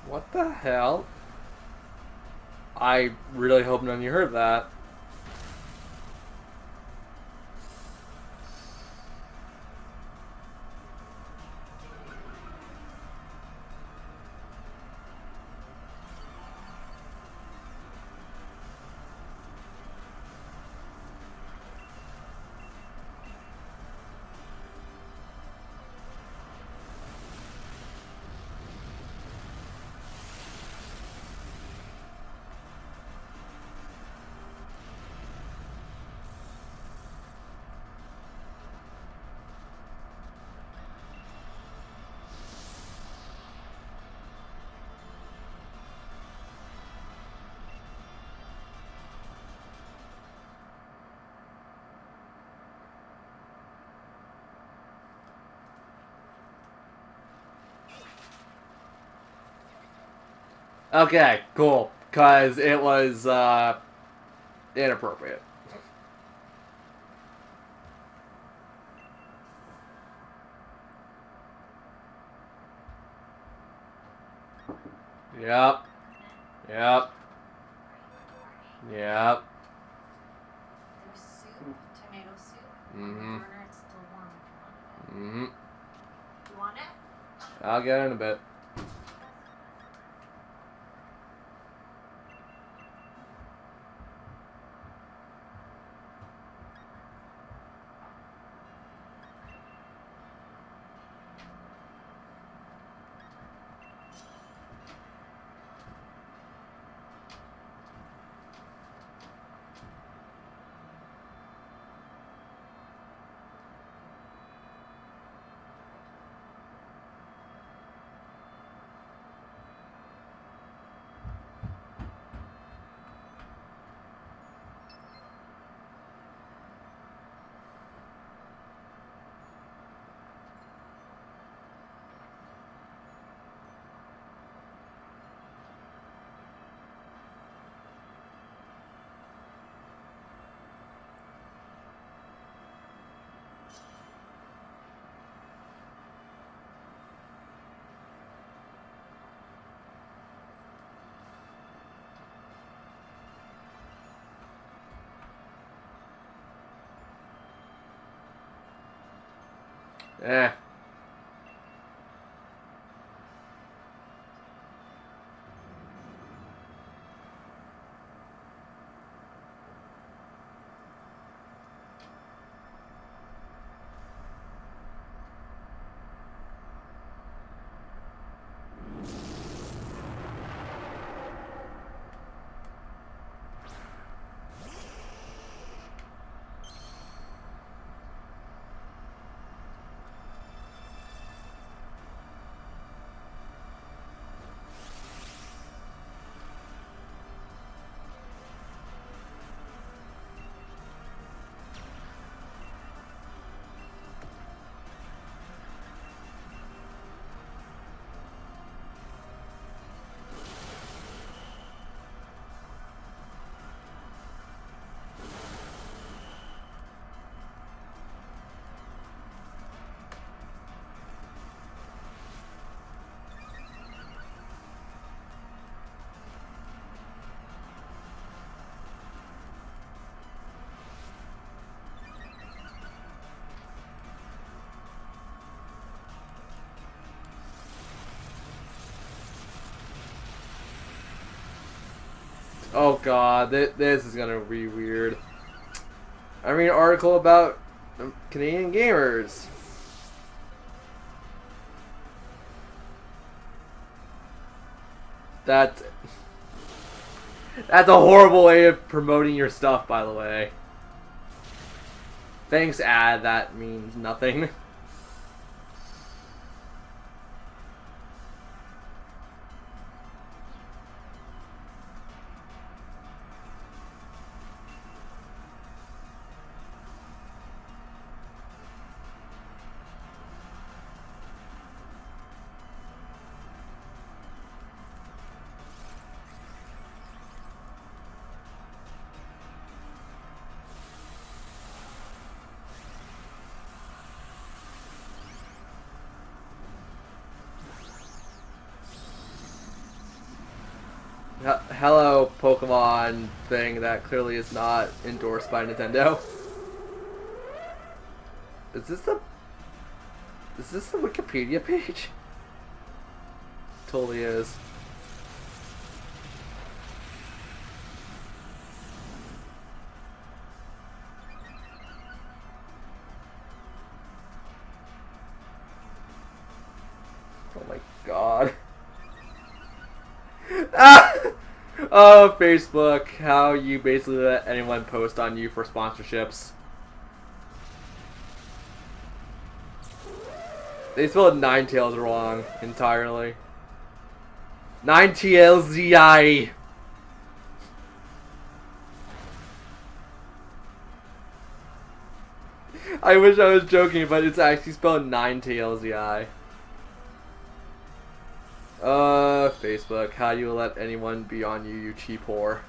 What the hell? I really hope none of you heard that. Okay, cool. Because it was inappropriate. Yep. Yep. Yep. There's soup, tomato soup. On the Mm-hmm. burner, it's still warm if you want it. Mm-hmm. You want it? I'll get it in a bit. Eh. Oh god, this is gonna be weird. I read an article about Canadian gamers. That's a horrible way of promoting your stuff, by the way. Thanks, ad. That means nothing. Hello, Pokemon thing that clearly is not endorsed by Nintendo. Is this the Wikipedia page? Totally is. Oh my god. Ah! Oh, Facebook, how you basically let anyone post on you for sponsorships. They spelled Ninetales wrong entirely. Ninetales. I wish I was joking, but it's actually spelled Ninetales. Facebook, how do you let anyone be on you, you cheap whore?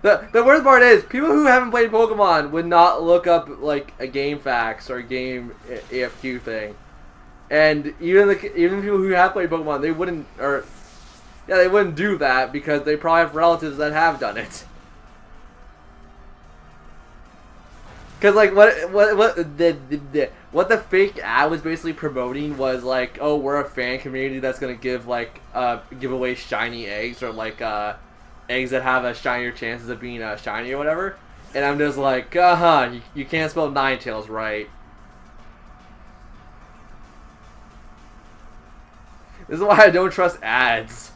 The worst part is, people who haven't played Pokemon would not look up, like, a game facts or a game AFQ thing. And even people who have played Pokemon, they wouldn't do that because they probably have relatives that have done it. Because, like, what the fake ad was basically promoting was, like, oh, we're a fan community that's gonna give away shiny eggs, or like eggs that have a shinier chances of being shiny or whatever. And I'm just like, you can't spell Ninetales right. This is why I don't trust ads.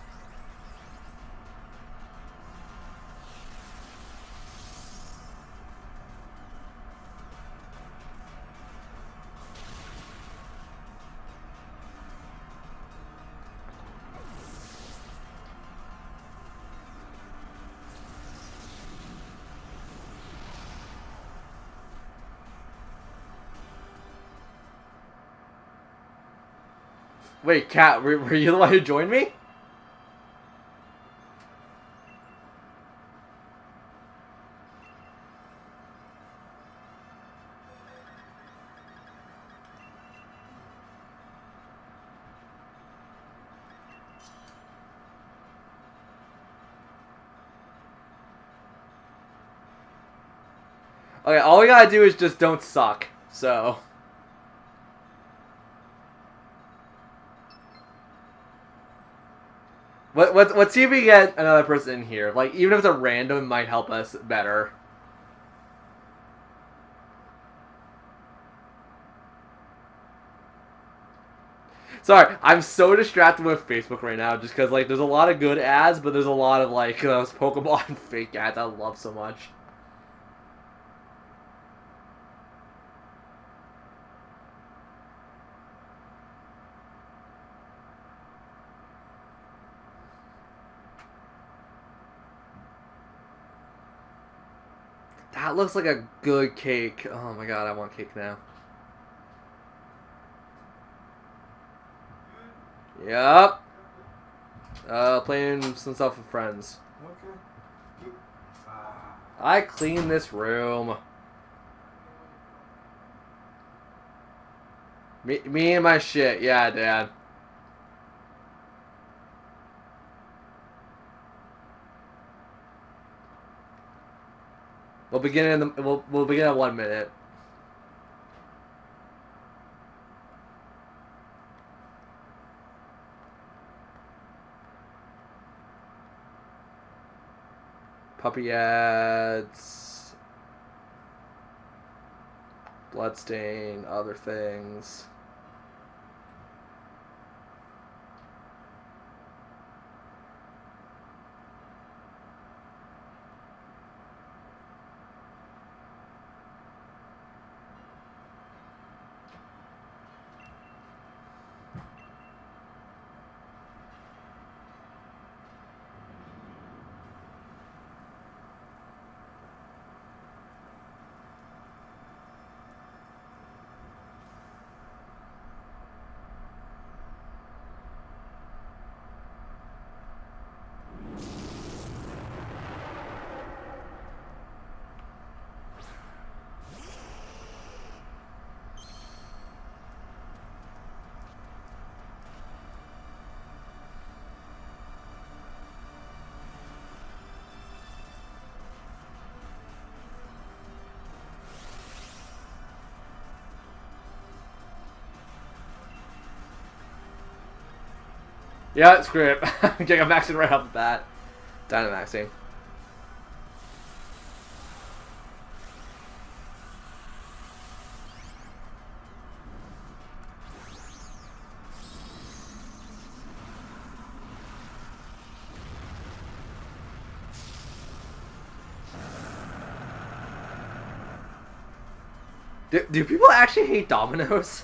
Wait, Kat, were you the one who joined me? Okay, all we gotta do is just don't suck, so... Let's see if we get another person in here. Like, even if it's a random, it might help us better. Sorry, I'm so distracted with Facebook right now just because, like, there's a lot of good ads, but there's a lot of, like, those Pokemon fake ads I love so much. That looks like a good cake. Oh my god, I want cake now. Yep. Playing some stuff with friends. Okay. I clean this room. Me and my shit. Yeah, Dad. We'll begin in the we'll begin in 1 minute. Puppy ads, bloodstain, other things. Yeah, screw it. I'm maxing right off the bat. Dynamaxing. Do people actually hate dominoes?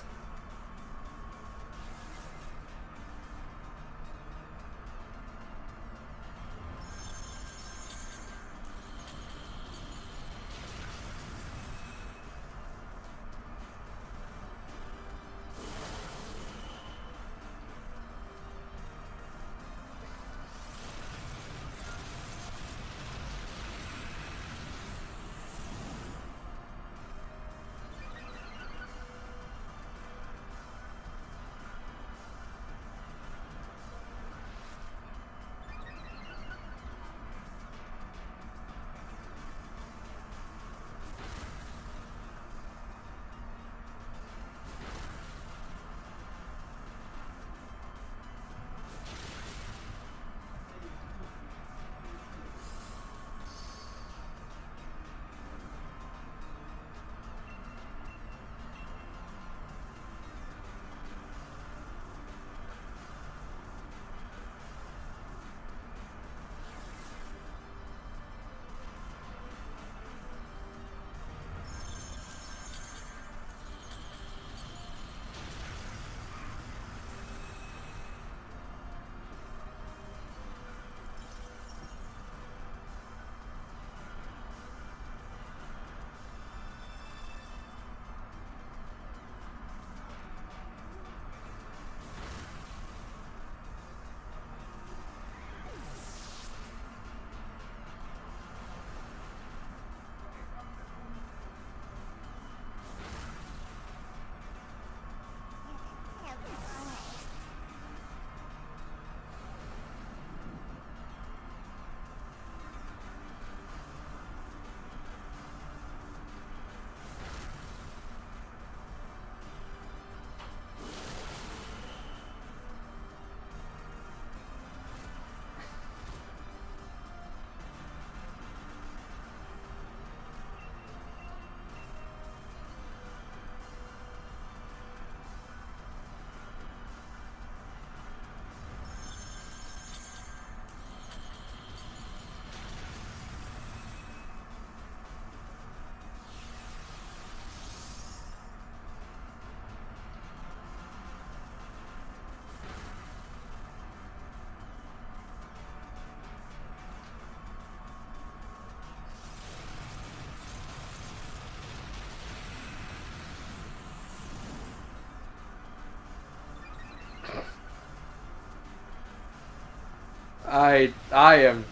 I am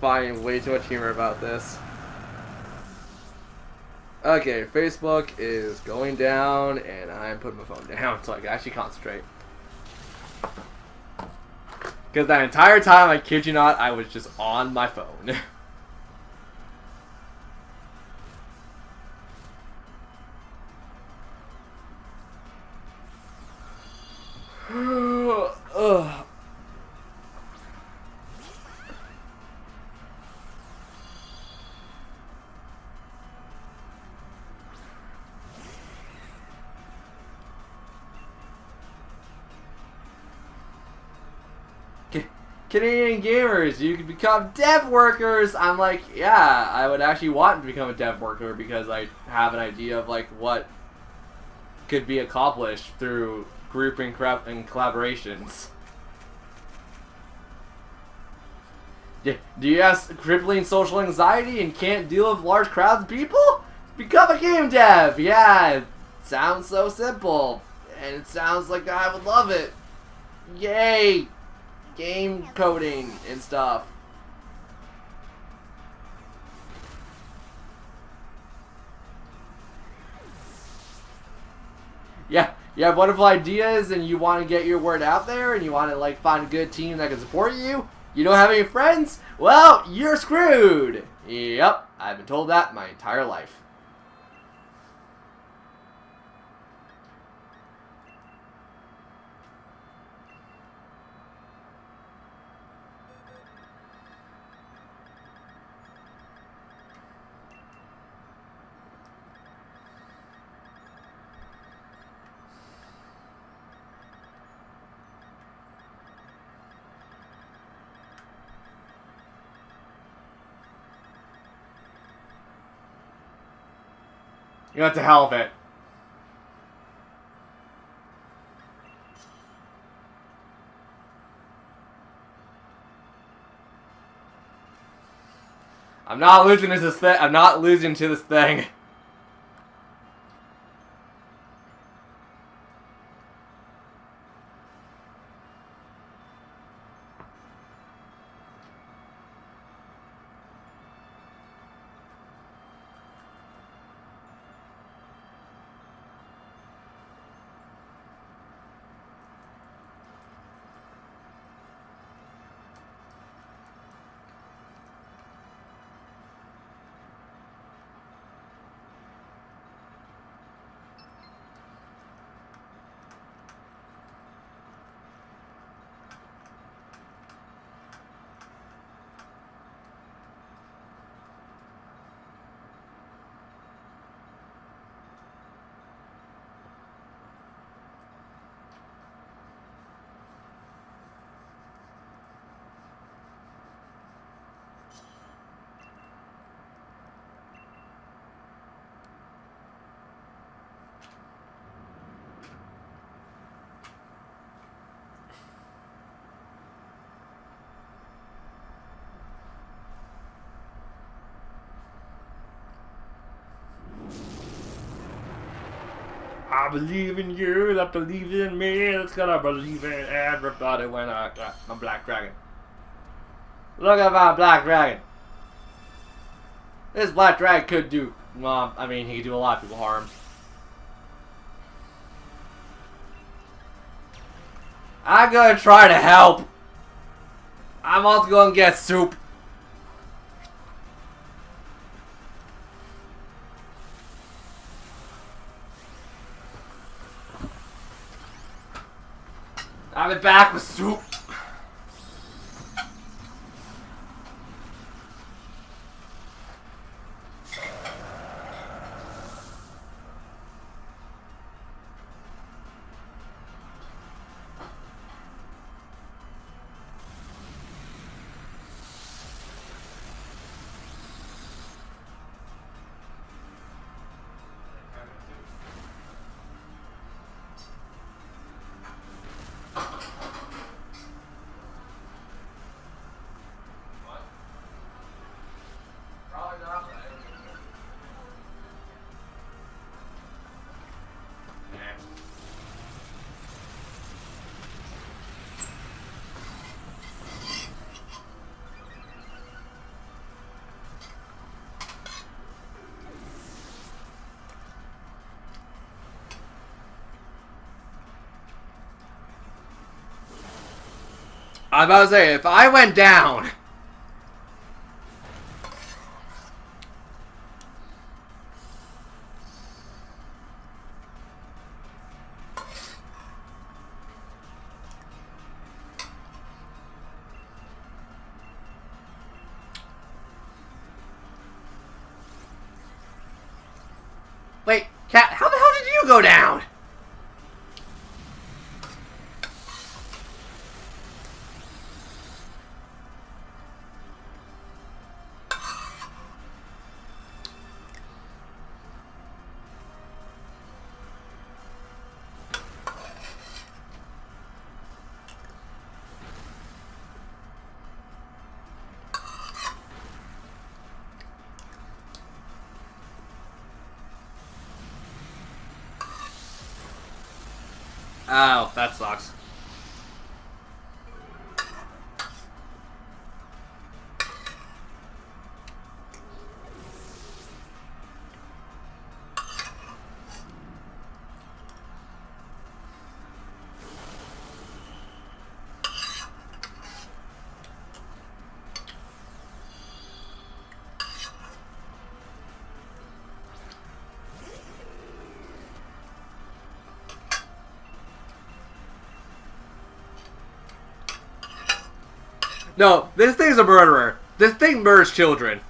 finding way too much humor about this. Okay, Facebook is going down, and I'm putting my phone down so I can actually concentrate. Because that entire time, I kid you not, I was just on my phone. Ugh. Canadian gamers, you can become dev workers. I'm like, yeah, I would actually want to become a dev worker because I have an idea of like what could be accomplished through group and collaborations. Do you have crippling social anxiety and can't deal with large crowds of people? Become a game dev. Yeah, it sounds so simple, and it sounds like I would love it. Yay! Game coding and stuff. Yeah, you have wonderful ideas and you want to get your word out there and you want to like find a good team that can support you. You don't have any friends? Well, you're screwed. Yep, I've been told that my entire life. You know, to hell with it. I'm not losing to this thing. I'm not losing to this thing. I believe in you, that believe in me, that's gonna believe in everybody when I got my black dragon. Look at my black dragon. This black dragon could do, well, I mean, he could do a lot of people harm. I'm gonna try to help. I'm also gonna get soup. I'll be back with soup. I was about to say, if I went down... Wait, Cat, how the hell did you go down? Oh, that sucks. No, this thing's a murderer. This thing murders children.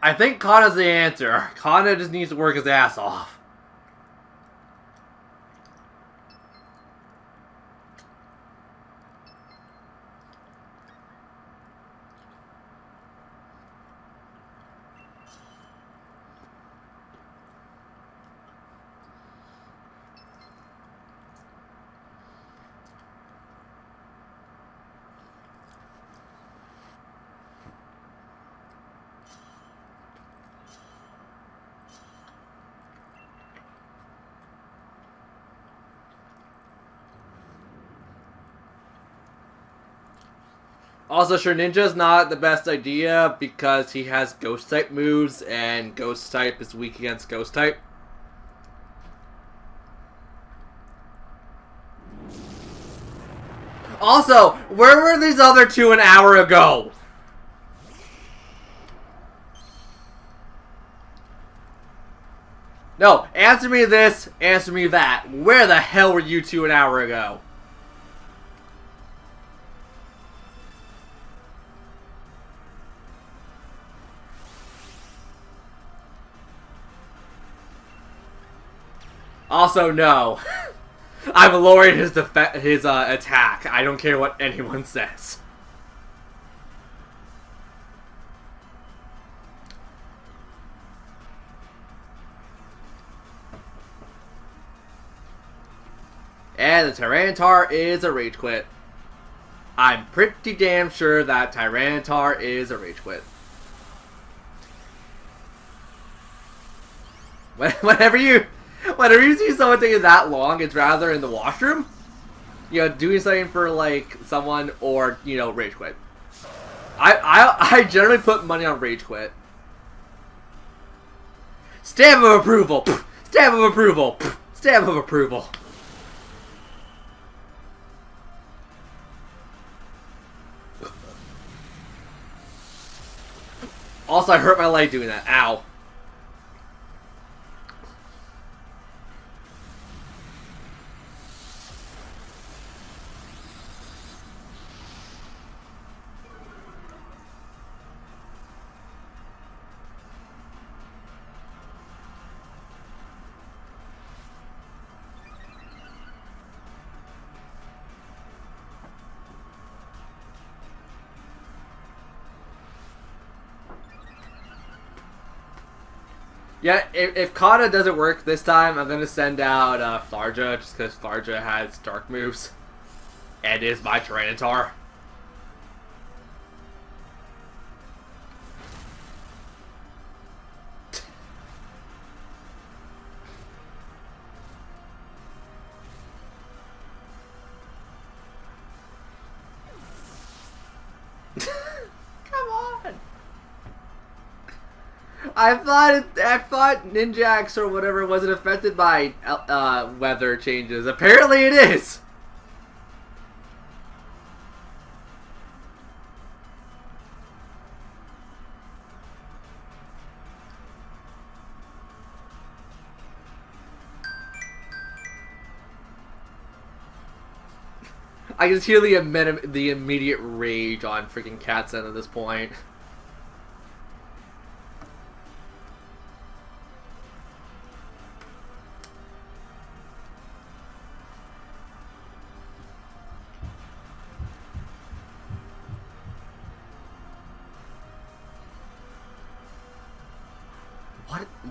I think Kana's the answer. Kana just needs to work his ass off. Also, Shurininja's not the best idea because he has Ghost type moves, and Ghost type is weak against Ghost type. Also, where were these other two an hour ago? No, answer me this, answer me that. Where the hell were you two an hour ago? Also, no. I'm lowering his attack. I don't care what anyone says. And the Tyranitar is a Rage Quit. I'm pretty damn sure that Tyranitar is a Rage Quit. Whenever you see someone taking that long, it's rather in the washroom, you know, doing something for like someone, or you know, Rage Quit. I generally put money on Rage Quit. Stamp of approval. Stamp of approval. Stamp of approval. Also, I hurt my leg doing that. Ow. Yeah, if Kata doesn't work this time, I'm going to send out Flarja, just because Flarja has dark moves. And is my Tyranitar. Come on! I thought Ninjax or whatever wasn't affected by weather changes. Apparently it is. I just hear the immediate rage on freaking Katzen at this point.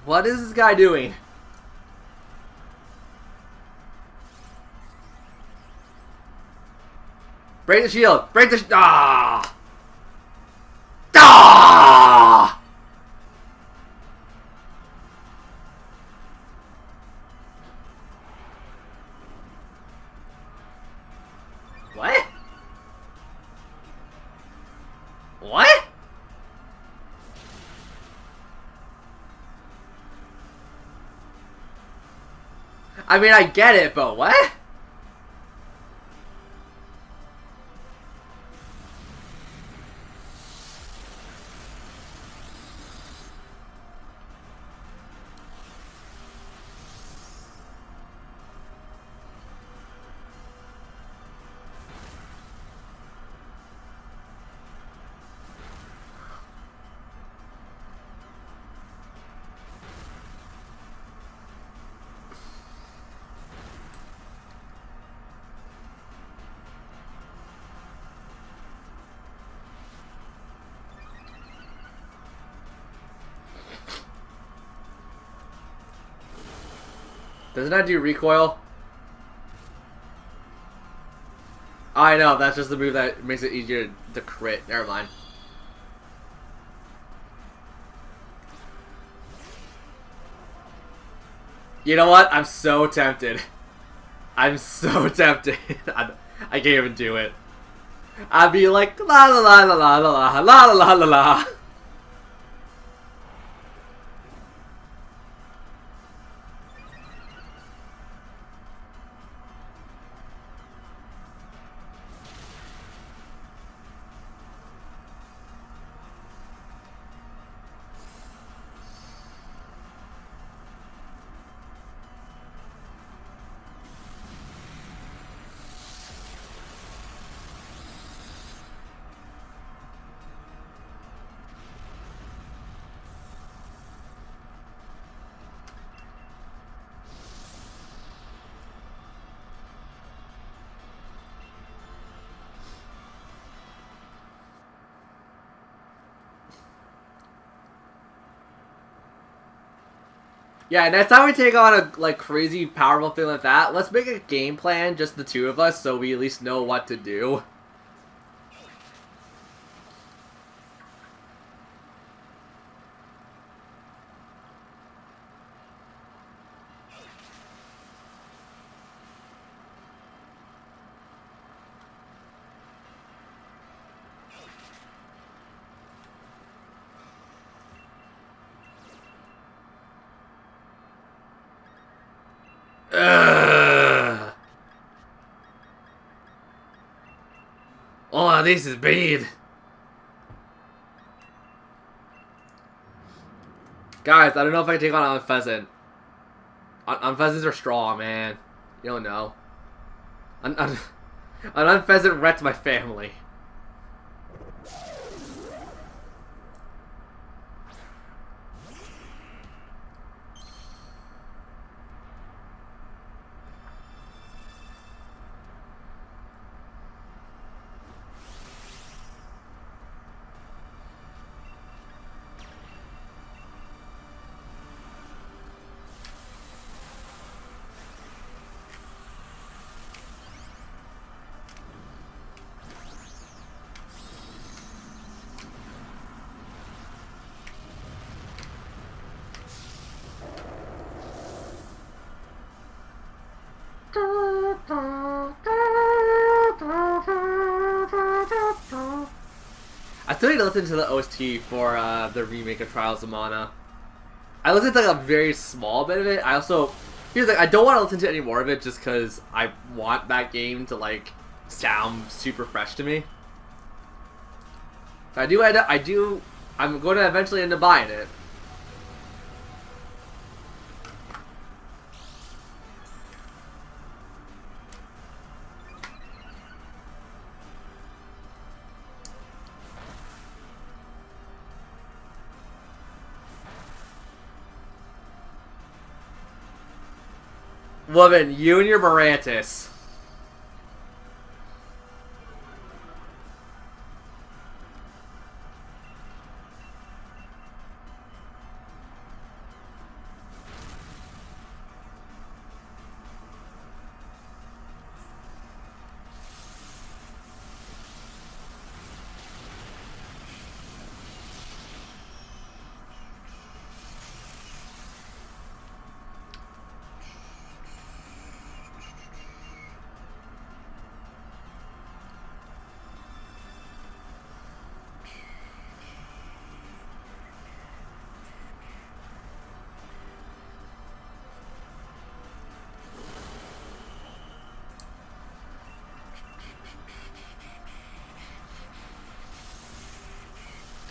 What is this guy doing? Break the shield! Break the ah! Ah! What? What? I mean, I get it, but what? Doesn't that do recoil? I know, that's just the move that makes it easier to crit. Never mind. You know what? I'm so tempted. I'm so tempted. I can't even do it. I'd be like, la la la la la la la la la la la. Yeah, next time we take on a like crazy powerful thing like that, let's make a game plan, just the two of us, so we at least know what to do. Ugh. Oh, this is bad. Guys, I don't know if I can take on Unpheasant. Unpheasants are strong, man. You don't know. An Unpheasant wrecked my family. I still need to listen to the OST for the remake of Trials of Mana. I listened to like a very small bit of it. I also, here's like, I don't want to listen to any more of it just because I want that game to like sound super fresh to me. So I'm going to eventually end up buying it. Woman, you and your Barantis.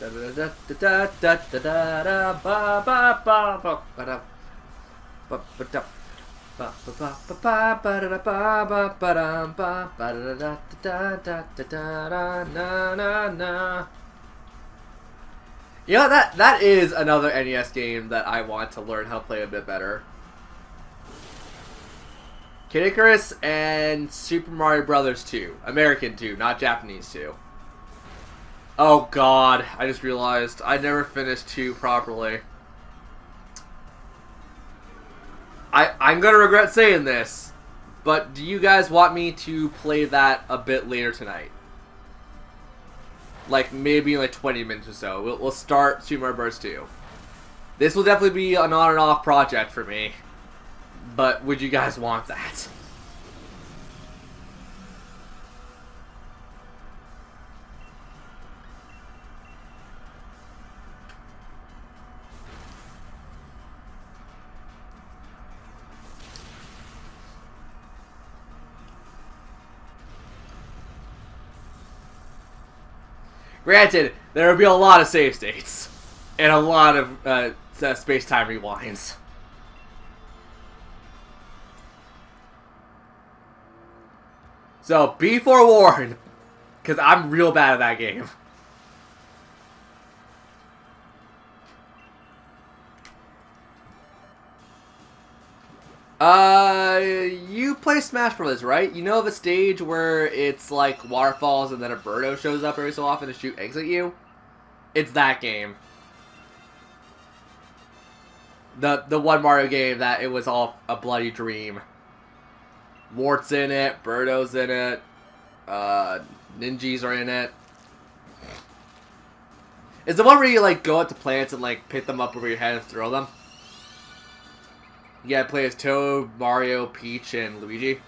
You know, that is another NES game that I want to learn how to play a bit better. Kid Icarus and Super Mario Brothers 2. American 2, not Japanese 2. Oh god, I just realized I never finished 2 properly. I'm gonna regret saying this, but do you guys want me to play that a bit later tonight? Like, maybe in like 20 minutes or so. We'll start Super Mario Bros. 2. This will definitely be an on and off project for me, but would you guys want that? Granted, there will be a lot of save states and a lot of space-time rewinds. So be forewarned, because I'm real bad at that game. You play Smash Bros, right? You know the stage where it's like waterfalls and then a Birdo shows up every so often to shoot eggs at you? It's that game. The one Mario game that it was all a bloody dream. Wart's in it, Birdo's in it, Ninjas are in it. It's the one where you like go out to plants and like pick them up over your head and throw them. Yeah, play as Toad, Mario, Peach, and Luigi.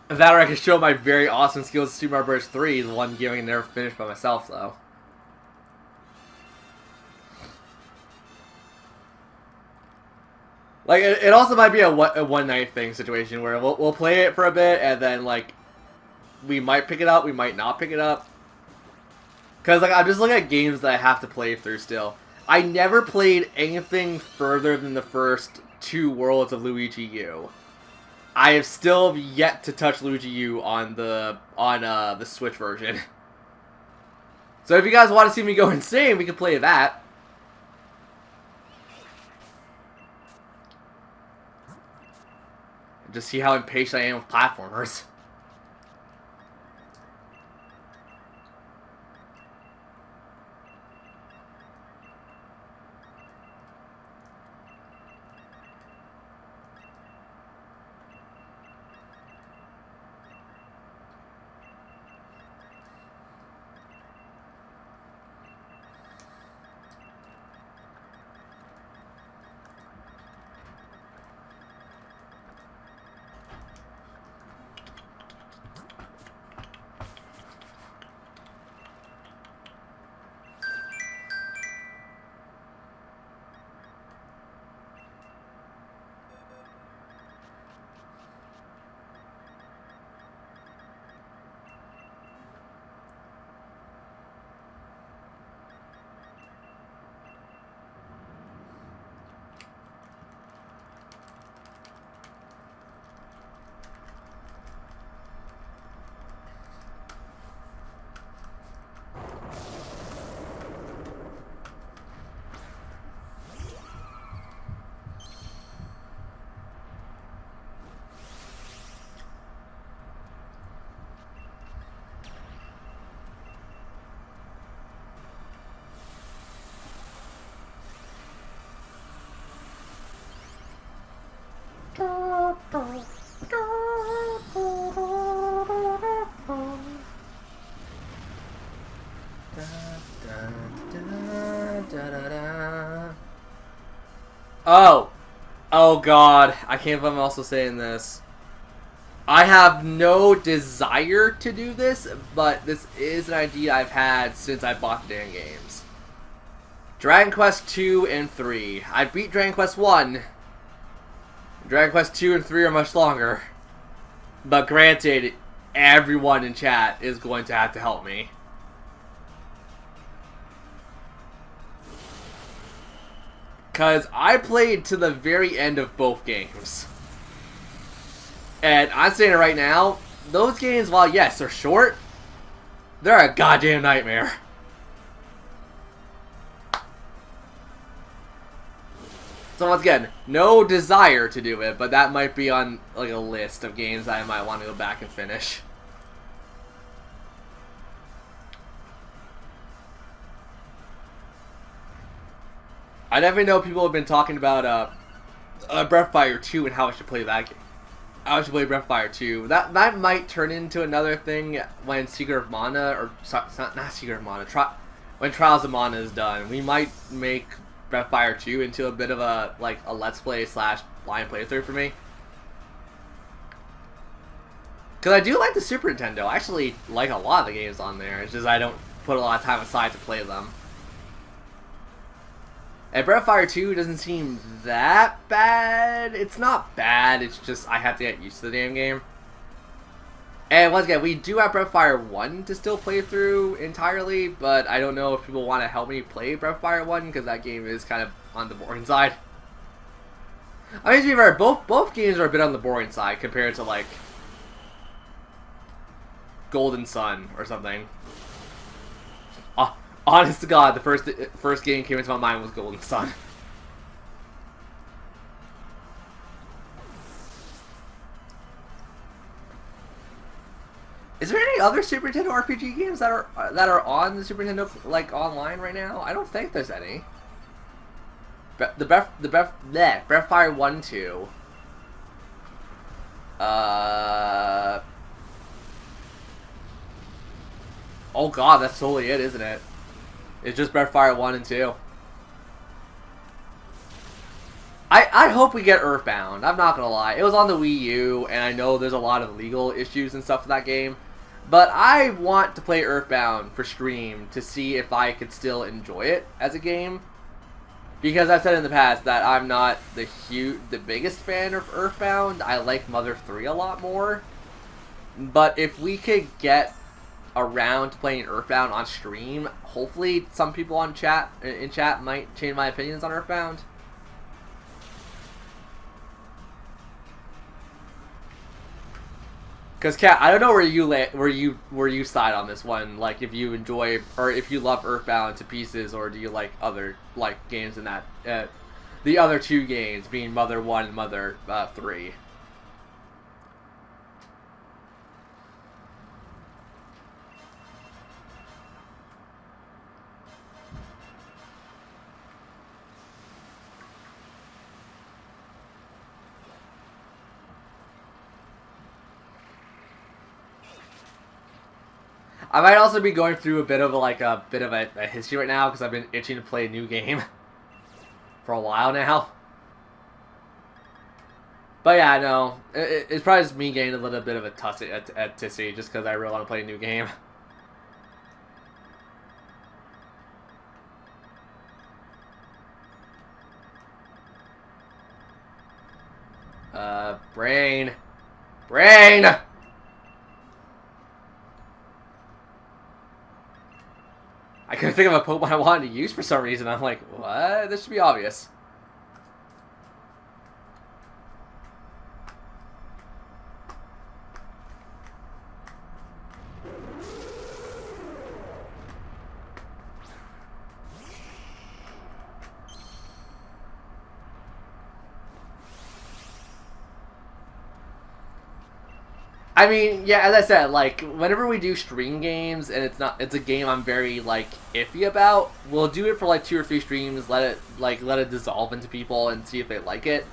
That or I could show my very awesome skills in Super Mario Bros. 3, the one game I never finished by myself, though. Like, it also might be a one-night thing situation where we'll play it for a bit, and then, like, we might pick it up, we might not pick it up. Because, like, I'm just looking at games that I have to play through still. I never played anything further than the first 2 worlds of Luigi U. I have still yet to touch Luigi U on the Switch version. So if you guys want to see me go insane, we can play that. Just see how impatient I am with platformers. Oh god, I can't believe I'm also saying this. I have no desire to do this, but this is an idea I've had since I bought the damn games. Dragon Quest 2 and 3. I beat Dragon Quest 1. Dragon Quest 2 and 3 are much longer. But granted, everyone in chat is going to have to help me. Because I played to the very end of both games. And I'm saying it right now, those games, while yes, they're short, they're a goddamn nightmare. So once again, no desire to do it, but that might be on like a list of games I might want to go back and finish. I definitely know people have been talking about Breath of Fire 2 and how I should play that game. How I should play Breath of Fire 2. That might turn into another thing when Secret of Mana, or not Secret of Mana, when Trials of Mana is done. We might make Breath of Fire 2 into a bit of a Let's Play / blind playthrough for me. Because I do like the Super Nintendo. I actually like a lot of the games on there. It's just I don't put a lot of time aside to play them. And Breath of Fire 2 doesn't seem that bad. It's not bad, it's just I have to get used to the damn game. And once again, we do have Breath of Fire 1 to still play through entirely, but I don't know if people want to help me play Breath of Fire 1 because that game is kind of on the boring side. I mean, to be fair, both games are a bit on the boring side compared to, like, Golden Sun or something. Honest to God, the first game came into my mind was Golden Sun. Is there any other Super Nintendo RPG games that are on the Super Nintendo, like, online right now? I don't think there's any. Breath of Fire 1, 2. Oh god, that's totally it, isn't it? It's just Breath of Fire 1 and 2. I hope we get Earthbound. I'm not gonna lie. It was on the Wii U, and I know there's a lot of legal issues and stuff with that game. But I want to play Earthbound for stream to see if I could still enjoy it as a game. Because I've said in the past that I'm not the biggest fan of Earthbound. I like Mother 3 a lot more. But if we could get around to playing Earthbound on stream, hopefully some people in chat might change my opinions on Earthbound. Because Kat, I don't know where you side on this one. Like, if you enjoy or if you love Earthbound to pieces, or do you like other games in that the other two games being Mother 1 and Mother 3. I might also be going through a bit of a history right now because I've been itching to play a new game for a while now. But yeah, no, it's probably just me getting a little bit of a tissy just because I really want to play a new game. Brain! I couldn't think of a Pokemon I wanted to use for some reason. I'm like, what? This should be obvious. I mean, yeah, as I said, like, whenever we do stream games and it's a game I'm very, like, iffy about, we'll do it for, like, 2 or 3 streams, let it dissolve into people and see if they like it.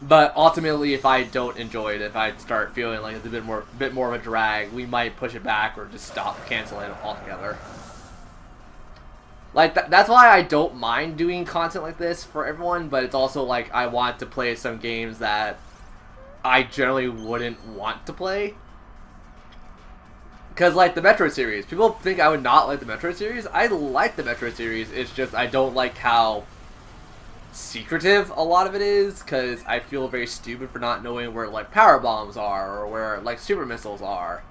But ultimately, if I don't enjoy it, if I start feeling like it's a bit more of a drag, we might push it back or just cancel it altogether. Like, that's why I don't mind doing content like this for everyone, but it's also, like, I want to play some games that I generally wouldn't want to play. Because, like, the Metroid series. People think I would not like the Metroid series. I like the Metroid series. It's just I don't like how secretive a lot of it is. Because I feel very stupid for not knowing where, like, power bombs are. Or where, like, super missiles are.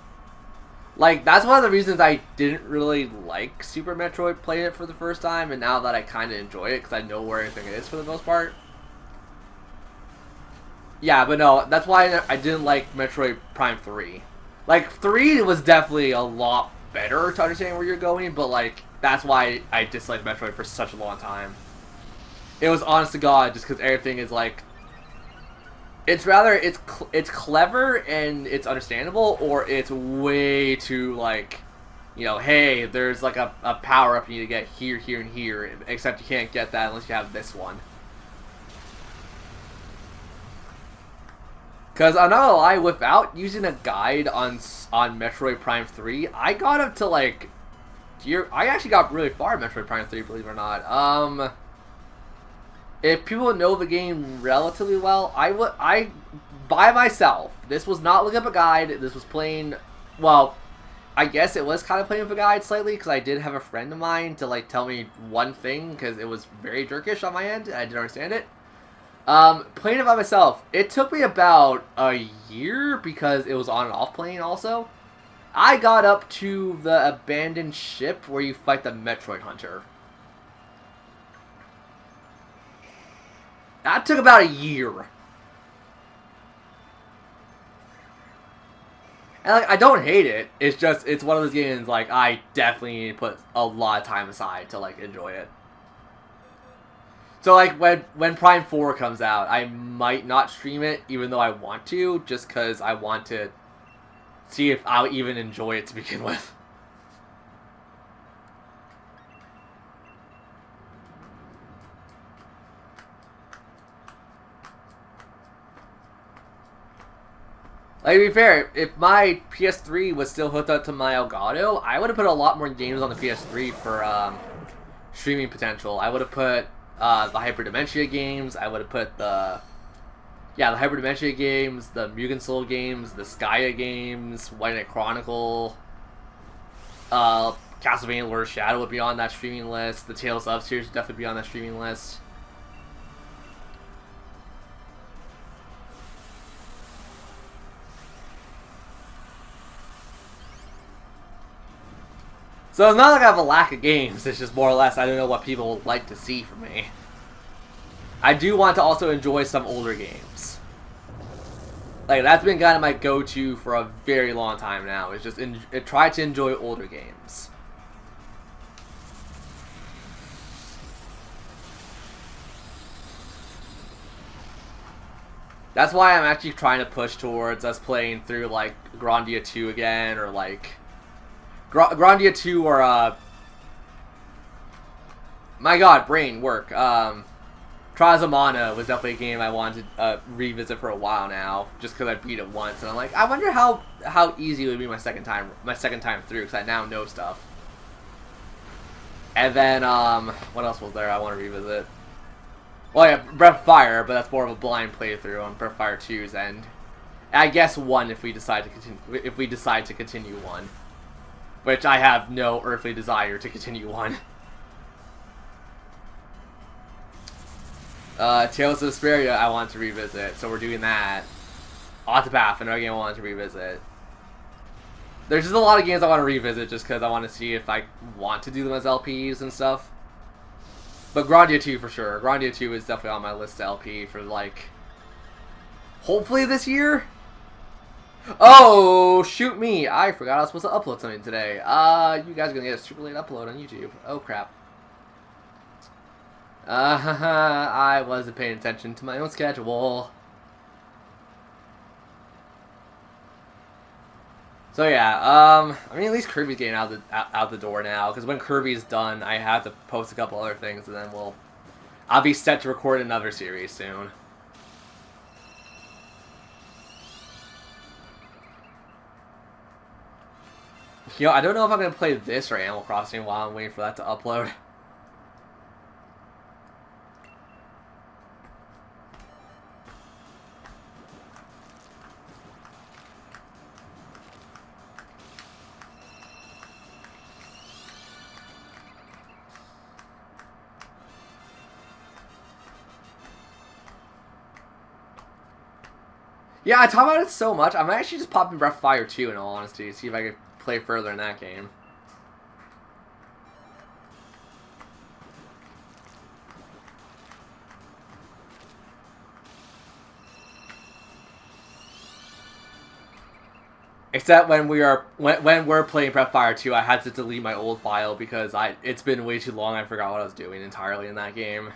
Like, that's one of the reasons I didn't really like Super Metroid playing it for the first time. And now that I kind of enjoy it. Because I know where everything is for the most part. Yeah, but no, that's why I didn't like Metroid Prime 3. Like, 3 was definitely a lot better to understand where you're going, but, like, that's why I disliked Metroid for such a long time. It was honest to God, just because everything is, like, it's clever and it's understandable, or it's way too, like, you know, hey, there's, like, a power-up you need to get here, here, and here, except you can't get that unless you have this one. Because I'm not gonna lie, without using a guide on Metroid Prime 3, I got up to, like, I actually got really far in Metroid Prime 3, believe it or not. If people know the game relatively well, I by myself, this was not looking up a guide, this was playing, well, I guess it was kind of playing with a guide slightly, because I did have a friend of mine to, like, tell me one thing, because it was very jerkish on my end, and I didn't understand it. Playing it by myself, it took me about a year because it was on and off playing also. I got up to the abandoned ship where you fight the Metroid Hunter. That took about a year. And like, I don't hate it. It's just, it's one of those games like I definitely need to put a lot of time aside to like enjoy it. So like when Prime 4 comes out, I might not stream it even though I want to, just because I want to see if I'll even enjoy it to begin with. Like, to be fair, if my PS3 was still hooked up to my Elgato, I would have put a lot more games on the PS3 for streaming potential. I would have put the Hyperdementia games. I would have put the Hyperdementia games, the Mugen Soul games, the Skya games, White Knight Chronicle, Castlevania Lord of Shadow would be on that streaming list. The Tales of series would definitely be on that streaming list. So it's not like I have a lack of games, it's just more or less I don't know what people would like to see from me. I do want to also enjoy some older games. Like, that's been kind of my go-to for a very long time now, is just try to enjoy older games. That's why I'm actually trying to push towards us playing through, like, Grandia 2 again, or, like, Grandia 2 or, my god, brain, work. Trials of Mana was definitely a game I wanted to revisit for a while now, just because I beat it once, and I'm like, I wonder how easy it would be my second time through, because I now know stuff. And then, what else was there I want to revisit? Well, yeah, Breath of Fire, but that's more of a blind playthrough on Breath of Fire 2's end. And I guess 1 if we decide to continue 1. Which I have no earthly desire to continue on. Tales of Vesperia I want to revisit, so we're doing that. Octopath, another game I want to revisit. There's just a lot of games I want to revisit just because I want to see if I want to do them as LPs and stuff. But Grandia 2 for sure. Grandia 2 is definitely on my list to LP for, like, hopefully this year? Oh, shoot me. I forgot I was supposed to upload something today. You guys are going to get a super late upload on YouTube. Oh, crap. I wasn't paying attention to my own schedule. So, yeah, I mean, at least Kirby's getting out the door now, because when Kirby's done, I have to post a couple other things, and then I'll be set to record another series soon. You know, I don't know if I'm going to play this or Animal Crossing while I'm waiting for that to upload. Yeah, I talk about it so much, I'm actually just popping Breath of Fire 2 in all honesty, to see if I can play further in that game. Except when we're playing Breath of Fire 2, I had to delete my old file because it's been way too long, I forgot what I was doing entirely in that game.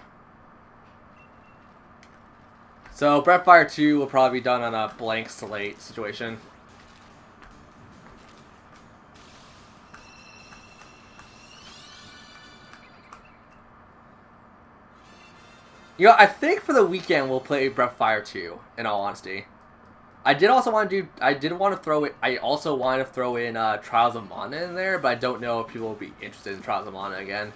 So, Breath of Fire 2 will probably be done on a blank slate situation. You know, I think for the weekend we'll play Breath of Fire 2, in all honesty. I also want to throw in Trials of Mana in there, but I don't know if people will be interested in Trials of Mana again.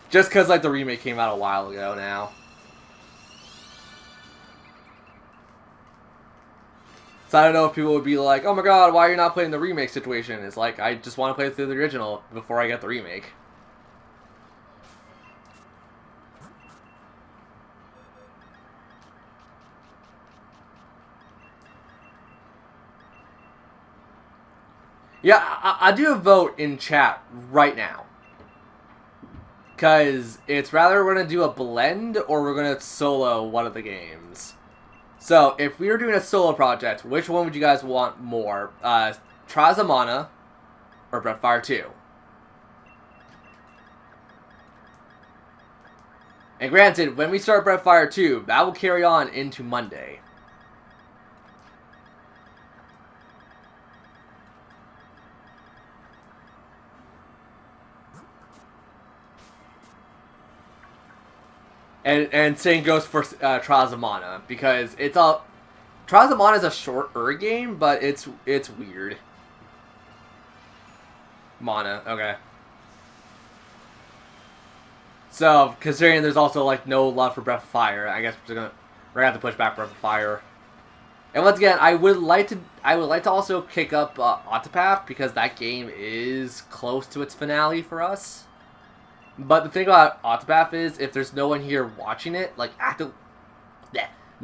Just because, like, the remake came out a while ago now. So I don't know if people would be like, oh my god, why are you not playing the remake situation? It's like, I just want to play through the original before I get the remake. Yeah, I'll do a vote in chat right now. Because it's rather we're going to do a blend or we're going to solo one of the games. So, if we were doing a solo project, which one would you guys want more? Trials of Mana or Breath of Fire 2? And granted, when we start Breath of Fire 2, that will carry on into Monday. And same goes for Trials of Mana, because it's a Trials of Mana is a shorter game, but it's weird. Mana, okay. So considering there's also like no love for Breath of Fire, I guess we're gonna have to push back Breath of Fire. And once again, I would like to also kick up Octopath, because that game is close to its finale for us. But the thing about Octopath is, if there's no one here watching it, like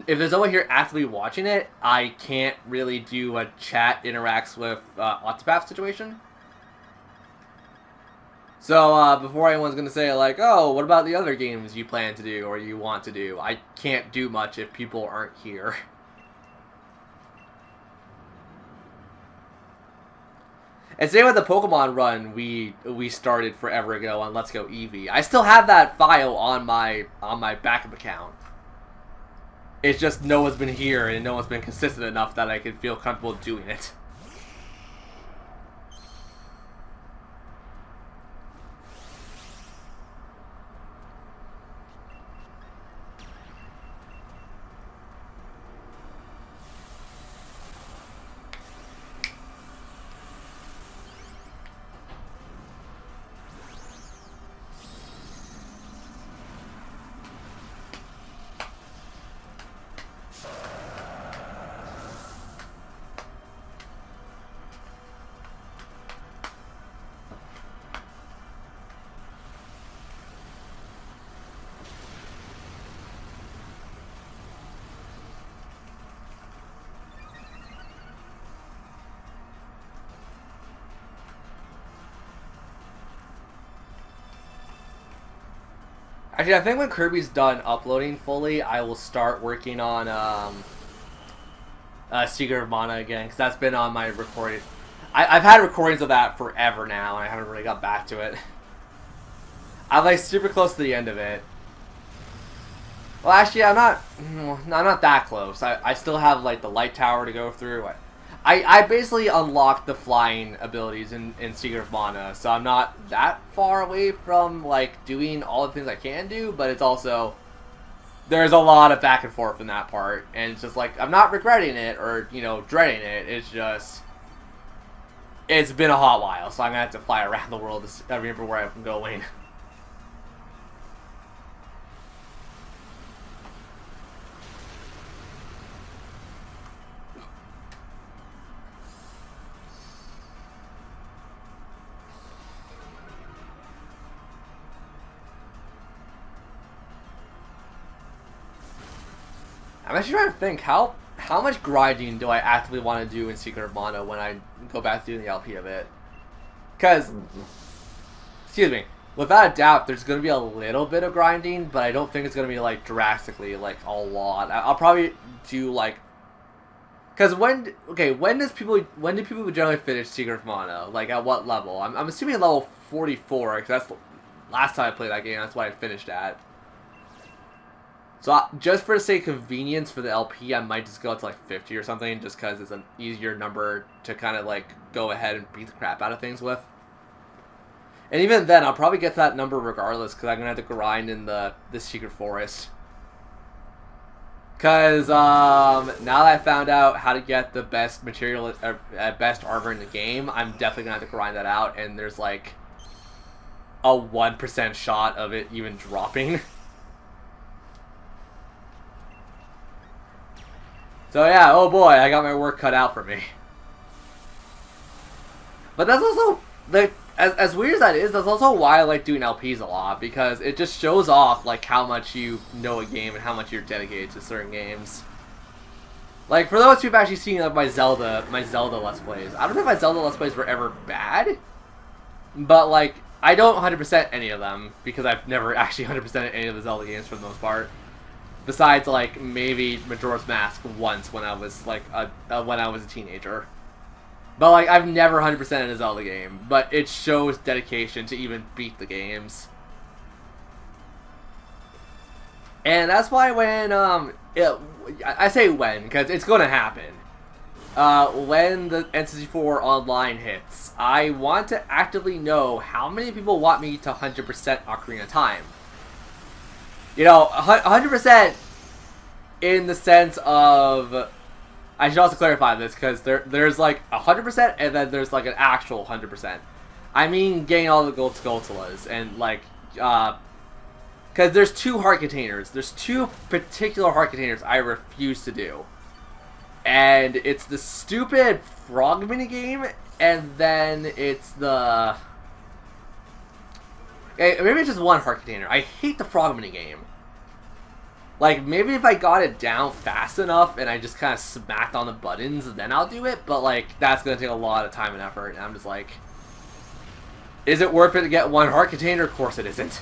if there's no one here actively watching it, I can't really do a chat interacts with Octopath situation. So before anyone's gonna say like, oh, what about the other games you plan to do or you want to do? I can't do much if people aren't here. And same with the Pokemon run we started forever ago on Let's Go Eevee. I still have that file on my backup account. It's just no one's been here and no one's been consistent enough that I can feel comfortable doing it. Actually, I think when Kirby's done uploading fully, I will start working on Secret of Mana again, because that's been on my recording. I've had recordings of that forever now, and I haven't really got back to it. I'm like super close to the end of it. Well, actually, I'm not that close. I still have like the light tower to go through. I basically unlocked the flying abilities in Secret of Mana, so I'm not that far away from like doing all the things I can do, but it's also there's a lot of back and forth in that part, and it's just like I'm not regretting it or dreading it. It's just it's been a hot while, so I'm gonna have to fly around the world to remember where I'm going. I'm actually trying to think, how much grinding do I actively want to do in Secret of Mana when I go back to doing the LP of it? Because, excuse me, without a doubt, there's going to be a little bit of grinding, but I don't think it's going to be, like, drastically, like, a lot. I'll probably do, like, because when do people generally finish Secret of Mana? Like, at what level? I'm assuming at level 44, because that's the last time I played that game, that's what I finished at. So just for the sake of convenience for the LP, I might just go up to like 50 or something, just because it's an easier number to kind of like go ahead and beat the crap out of things with. And even then, I'll probably get to that number regardless, because I'm going to have to grind in the Secret Forest. Because now that I found out how to get the best material, best armor in the game, I'm definitely going to have to grind that out, and there's like a 1% shot of it even dropping. So yeah, oh boy, I got my work cut out for me. But that's also, as weird as that is, that's also why I like doing LPs a lot, because it just shows off like how much you know a game and how much you're dedicated to certain games. Like, for those who've actually seen like, my Zelda Let's Plays, I don't know if my Zelda Let's Plays were ever bad, but like, I don't 100% any of them because I've never actually 100% any of the Zelda games for the most part. Besides, like, maybe Majora's Mask once when I was like when I was a teenager. But like, I've never 100% in a Zelda game, but it shows dedication to even beat the games. And that's why when I say when because it's going to happen. When the N64 Online hits, I want to actively know how many people want me to 100% Ocarina of Time. You know, 100% in the sense of... I should also clarify this, because there's like 100% and then there's like an actual 100%. I mean getting all the gold Skulltulas and like... because there's 2 heart containers. There's 2 particular heart containers I refuse to do. And it's the stupid frog minigame, and then it's the... maybe it's just 1 heart container. I hate the frog minigame. Like, maybe if I got it down fast enough and I just kind of smacked on the buttons, then I'll do it. But, like, that's going to take a lot of time and effort. And I'm just like, is it worth it to get 1 heart container? Of course it isn't.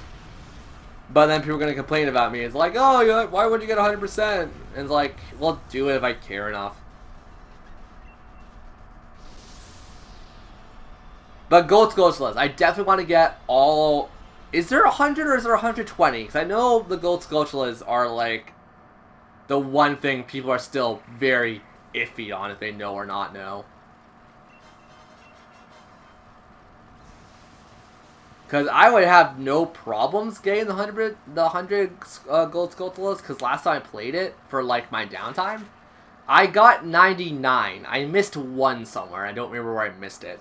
But then people are going to complain about me. It's like, oh, why would you get 100%? And it's like, well, do it if I care enough. But Gold Skulltulas, I definitely want to get all... Is there 100 or is there 120? Because I know the Gold Skulltulas are like the one thing people are still very iffy on if they know or not know. Because I would have no problems getting the 100 Gold Skulltulas, because last time I played it for like my downtime, I got 99. I missed 1 somewhere. I don't remember where I missed it.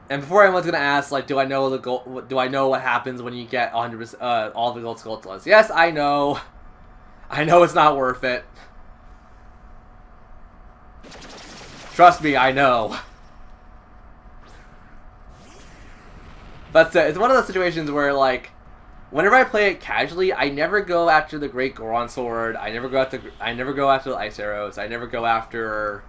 And before anyone's gonna ask, like, do I know what happens when you get 100% all the Gold Skulltulas? Yes, I know. I know it's not worth it. Trust me, I know. But it's one of those situations where, like, whenever I play it casually, I never go after the Great Goron Sword. I never go after the Ice Arrows. I never go after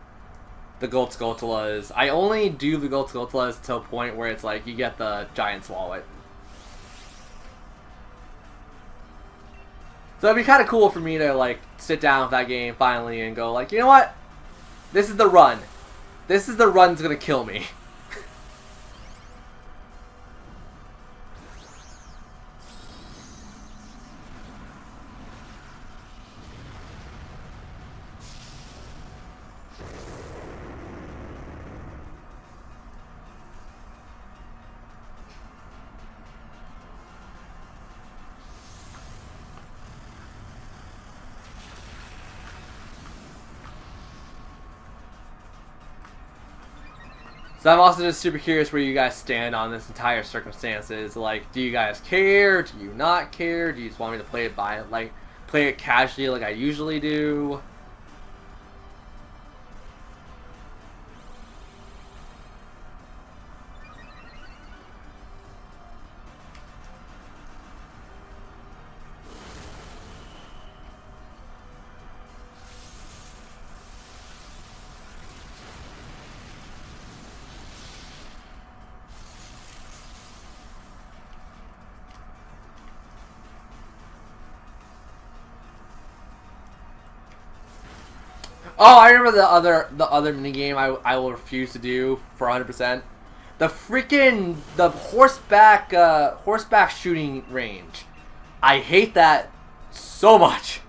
the Gold Skulltulas. I only do the Gold Skulltulas to a point where it's like you get the Giant Swallow. So it'd be kind of cool for me to like sit down with that game finally and go like, you know what? This is the run. This is the run that's gonna kill me. So I'm also just super curious where you guys stand on this entire circumstances. Like, do you guys care? Do you not care? Do you just want me to play it casually like I usually do? Oh, I remember the other minigame I will refuse to do for 100%. The horseback shooting range. I hate that so much.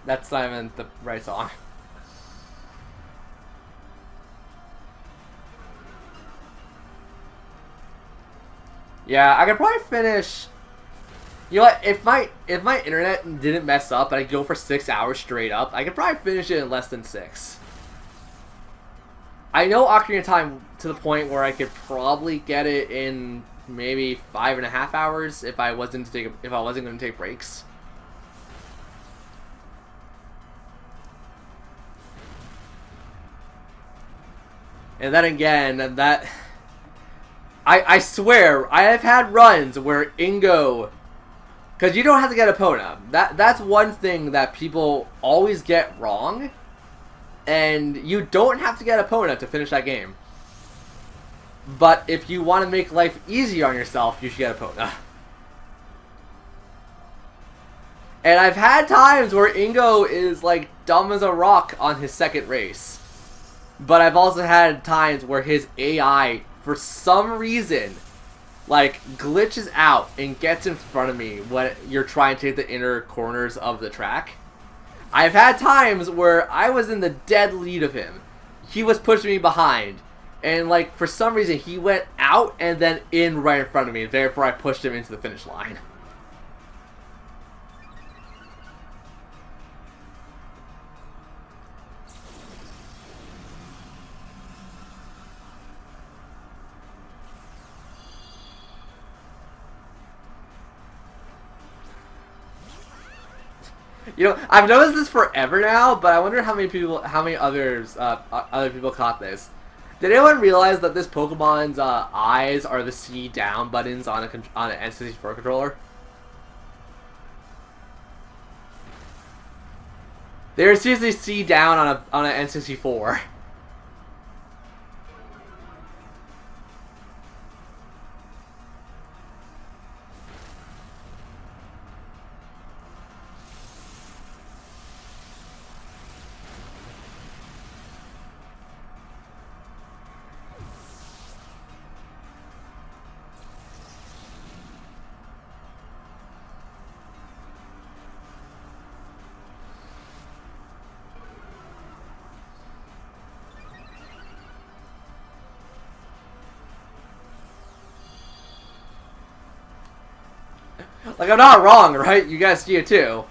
That's not even the right song. Yeah, I could probably finish You know what? If my internet didn't mess up and I go for 6 hours straight up, I could probably finish it in less than 6. I know Ocarina of Time to the point where I could probably get it in maybe 5.5 hours if I wasn't going to take breaks. And then again, that I swear I have had runs where Ingo, because you don't have to get Epona. That's one thing that people always get wrong. And you don't have to get Epona to finish that game. But if you want to make life easier on yourself, you should get Epona. And I've had times where Ingo is like dumb as a rock on his second race. But I've also had times where his AI, for some reason, like glitches out and gets in front of me when you're trying to take the inner corners of the track. I've had times where I was in the dead lead of him. He was pushing me behind. And like for some reason he went out and then in right in front of me. Therefore I pushed him into the finish line. You know, I've noticed this forever now, but I wonder how many other people caught this. Did anyone realize that this Pokemon's eyes are the C down buttons on an N64 controller? They're seriously C down on an N64. Like, I'm not wrong, right? You guys see it too.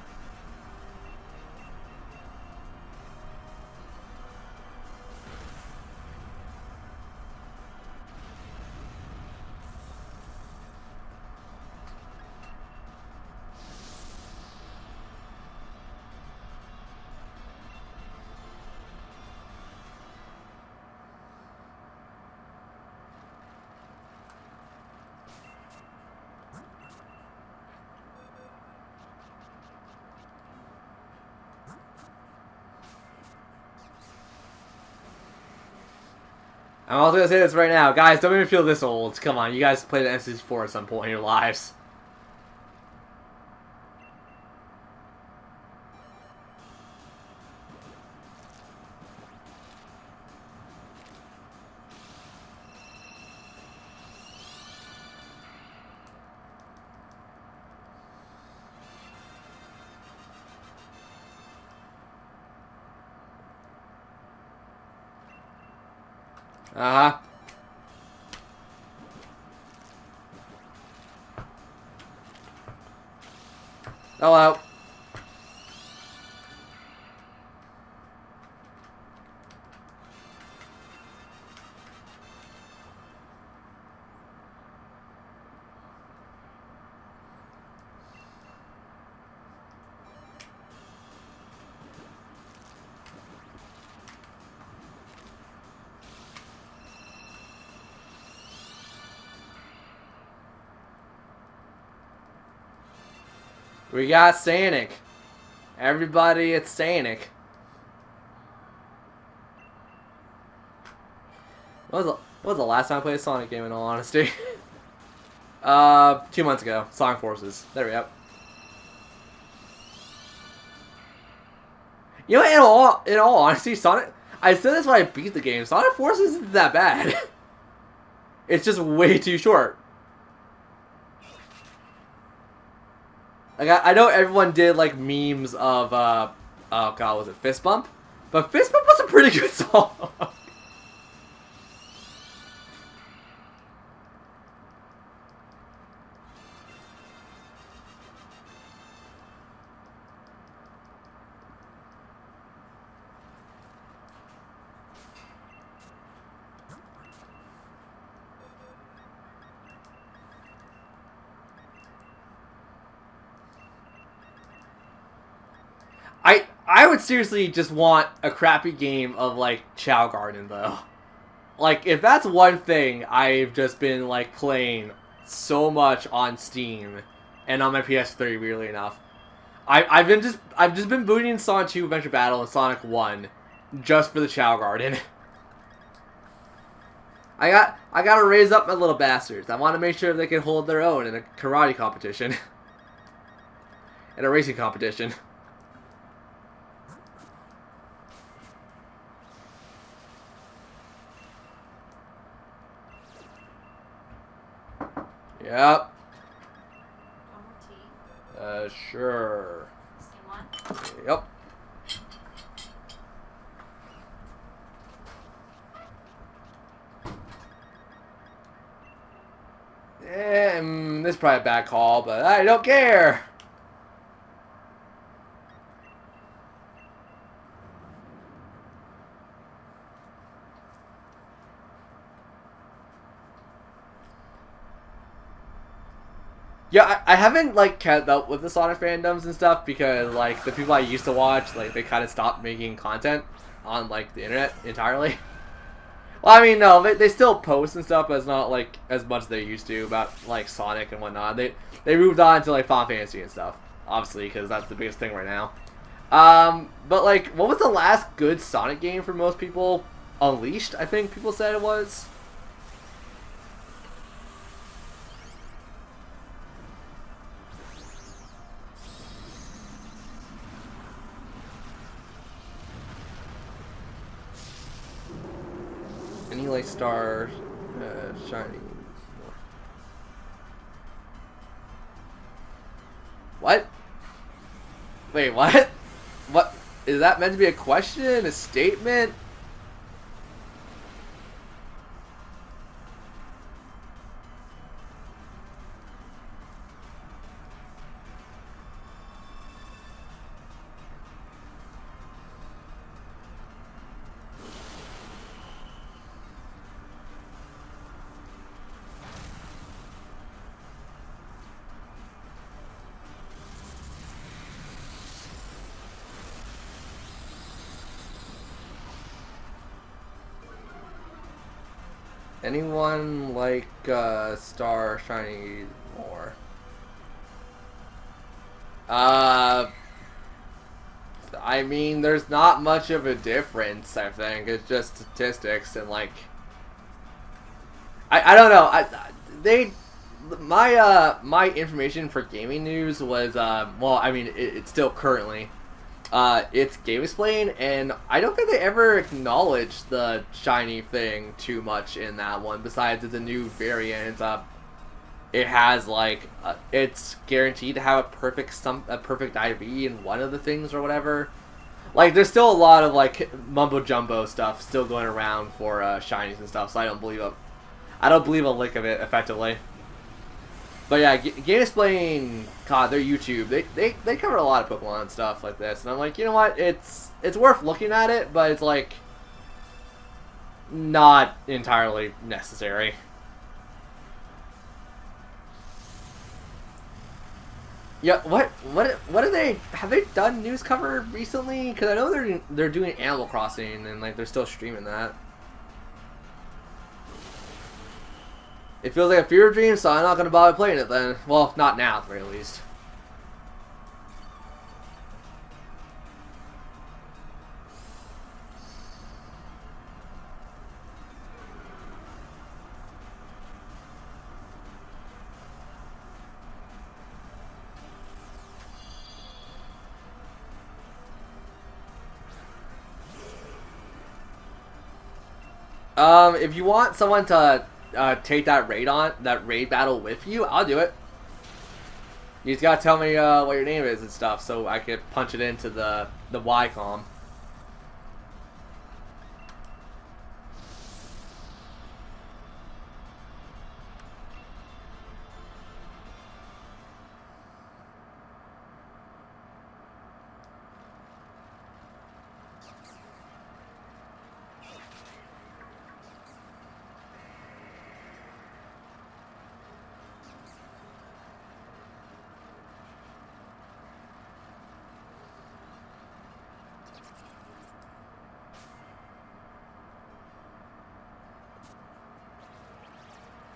I'm also gonna say this right now, guys. Don't make me feel this old. Come on, you guys played an N64 at some point in your lives. Uh-huh. Hello. We got Sonic. Everybody, it's Sonic. What was the last time I played a Sonic game, in all honesty? 2 months ago. Sonic Forces. There we go. You know, in all honesty, Sonic... I said this when I beat the game. Sonic Forces isn't that bad. It's just way too short. Like, I know everyone did, like, memes of, oh god, was it Fist Bump? But Fist Bump was a pretty good song. I would seriously just want a crappy game of like Chow Garden though. Like if that's one thing I've just been like playing so much on Steam and on my PS3, weirdly enough. I've just been booting Sonic 2 Adventure Battle and Sonic 1 just for the Chow Garden. I gotta raise up my little bastards. I want to make sure they can hold their own in a karate competition. In a racing competition. Yep. Sure. Same one. Yep. This is probably a bad call, but I don't care. Yeah, I haven't like kept up with the Sonic fandoms and stuff because like the people I used to watch, like they kind of stopped making content on like the internet entirely. Well, I mean, no, they still post and stuff, but it's not like as much as they used to about like Sonic and whatnot. They moved on to like Final Fantasy and stuff, obviously, because that's the biggest thing right now. But like, what was the last good Sonic game for most people? Unleashed, I think people said it was. Any like star shining. What? Wait, what? What is that meant to be a question? A statement? Anyone like star shining more? I mean, there's not much of a difference, I think. It's just statistics and, like... I don't know. My information for gaming news was, well, I mean, it's still currently... it's Game Explain, and I don't think they ever acknowledged the shiny thing too much in that one, besides it's a new variant. It has like it's guaranteed to have a perfect IV in one of the things or whatever. Like there's still a lot of like mumbo jumbo stuff still going around for shinies and stuff, so I don't believe a lick of it effectively. But yeah, Game Explain, God, their YouTube, they cover a lot of Pokemon and stuff like this, and I'm like, you know what, it's worth looking at it, but it's like not entirely necessary. Yeah, what are they? Have they done news cover recently? Because I know they're doing Animal Crossing and like they're still streaming that. It feels like a fever dream, so I'm not gonna bother playing it then. Well, not now, at the very least. If you want someone to take that raid battle with you, I'll do it. You just gotta tell me what your name is and stuff, so I can punch it into the YCOM.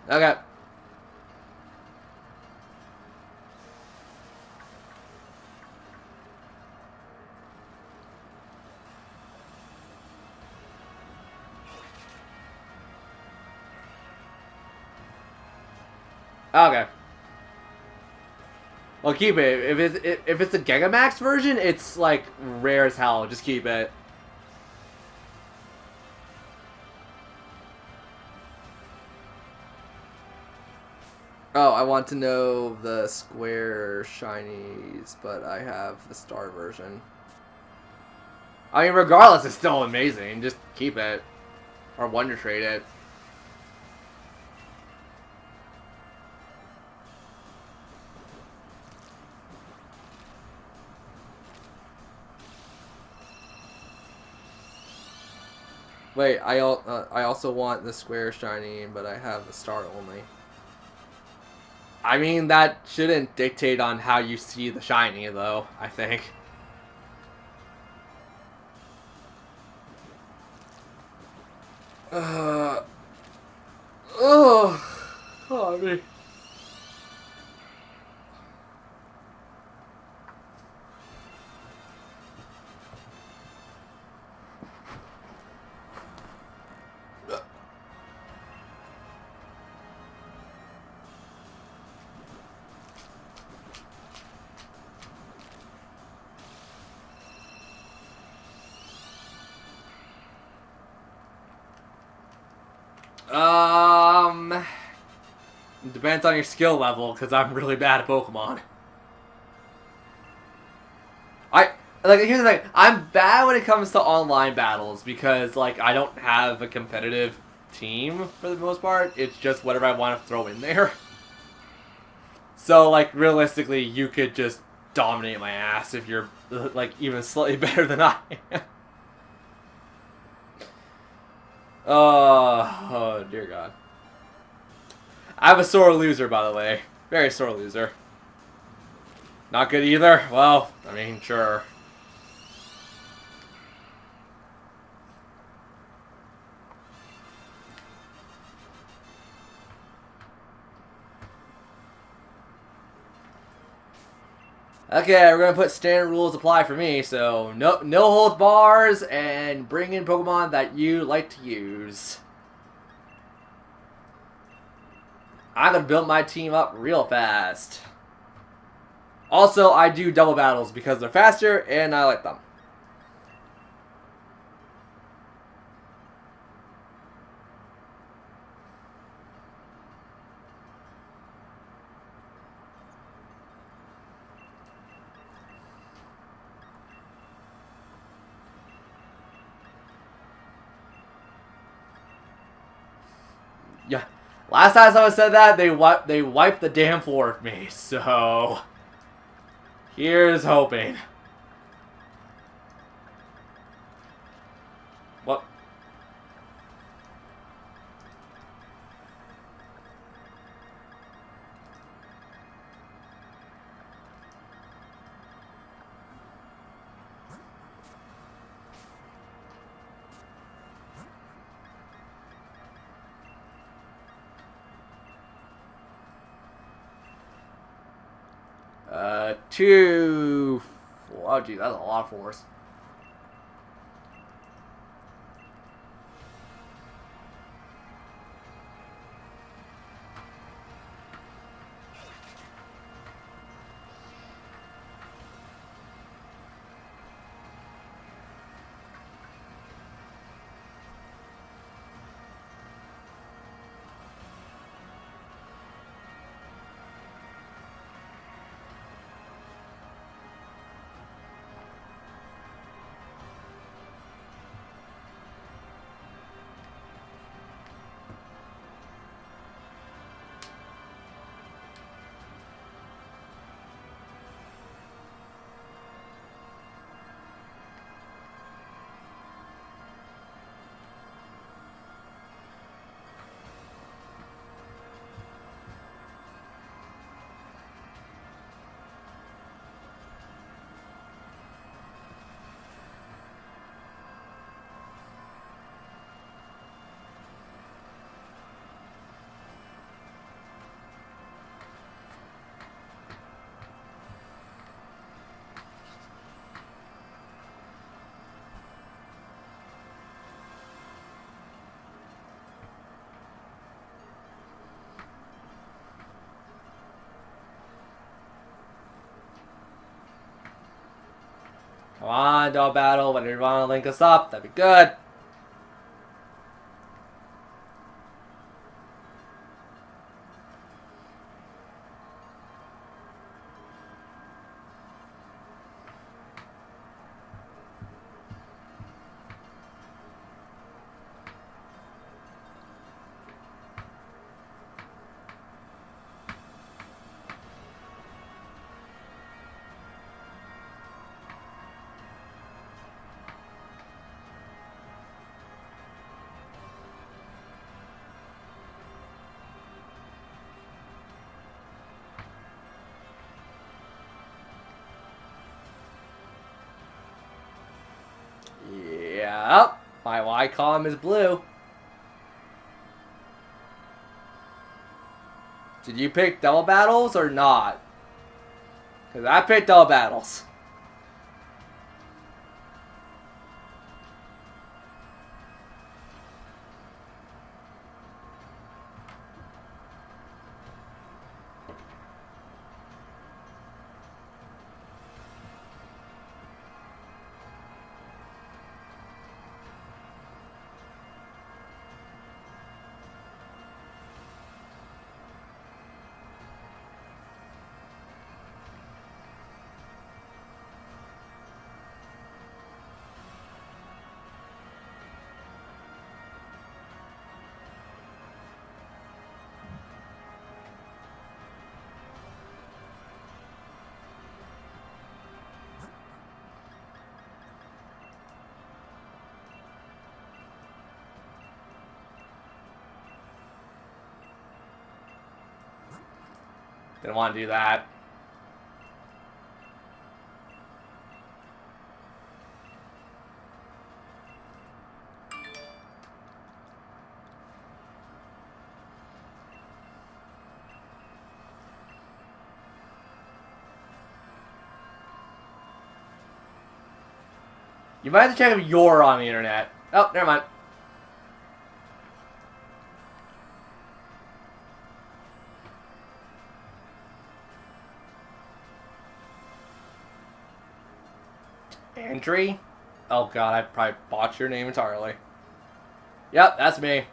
Okay. Okay. Well, keep it. If it's a Gigamax version, it's like rare as hell. Just keep it. Oh, I want to know the square shinies, but I have the star version. I mean, regardless, it's still amazing. Just keep it. Or Wonder Trade it. Wait, I also want the square shiny, but I have the star only. I mean, that shouldn't dictate on how you see the shiny, though, I think. Oh, me. Depends on your skill level, because I'm really bad at Pokemon. Here's the thing, I'm bad when it comes to online battles, because, like, I don't have a competitive team, for the most part. It's just whatever I want to throw in there. So, like, realistically, you could just dominate my ass if you're, like, even slightly better than I am. Oh, dear God. I'm a sore loser, by the way. Very sore loser. Not good either? Well, I mean, sure. Okay, we're gonna put standard rules apply for me, so no holds bars and bring in Pokemon that you like to use. I'm gonna build my team up real fast. Also, I do double battles because they're faster and I like them. Yeah. Last time someone said that, they wiped the damn floor with me, so here's hoping. What? Two. Oh, gee, that's a lot of force. Come on, Double Battle. When you want to link us up, that'd be good. Yep, my Y column is blue. Did you pick Double Battles or not? Because I picked Double Battles. Didn't want to do that. You might have to check if you're on the internet. Oh, never mind. Entry? Oh god, I probably botched your name entirely. Yep, that's me.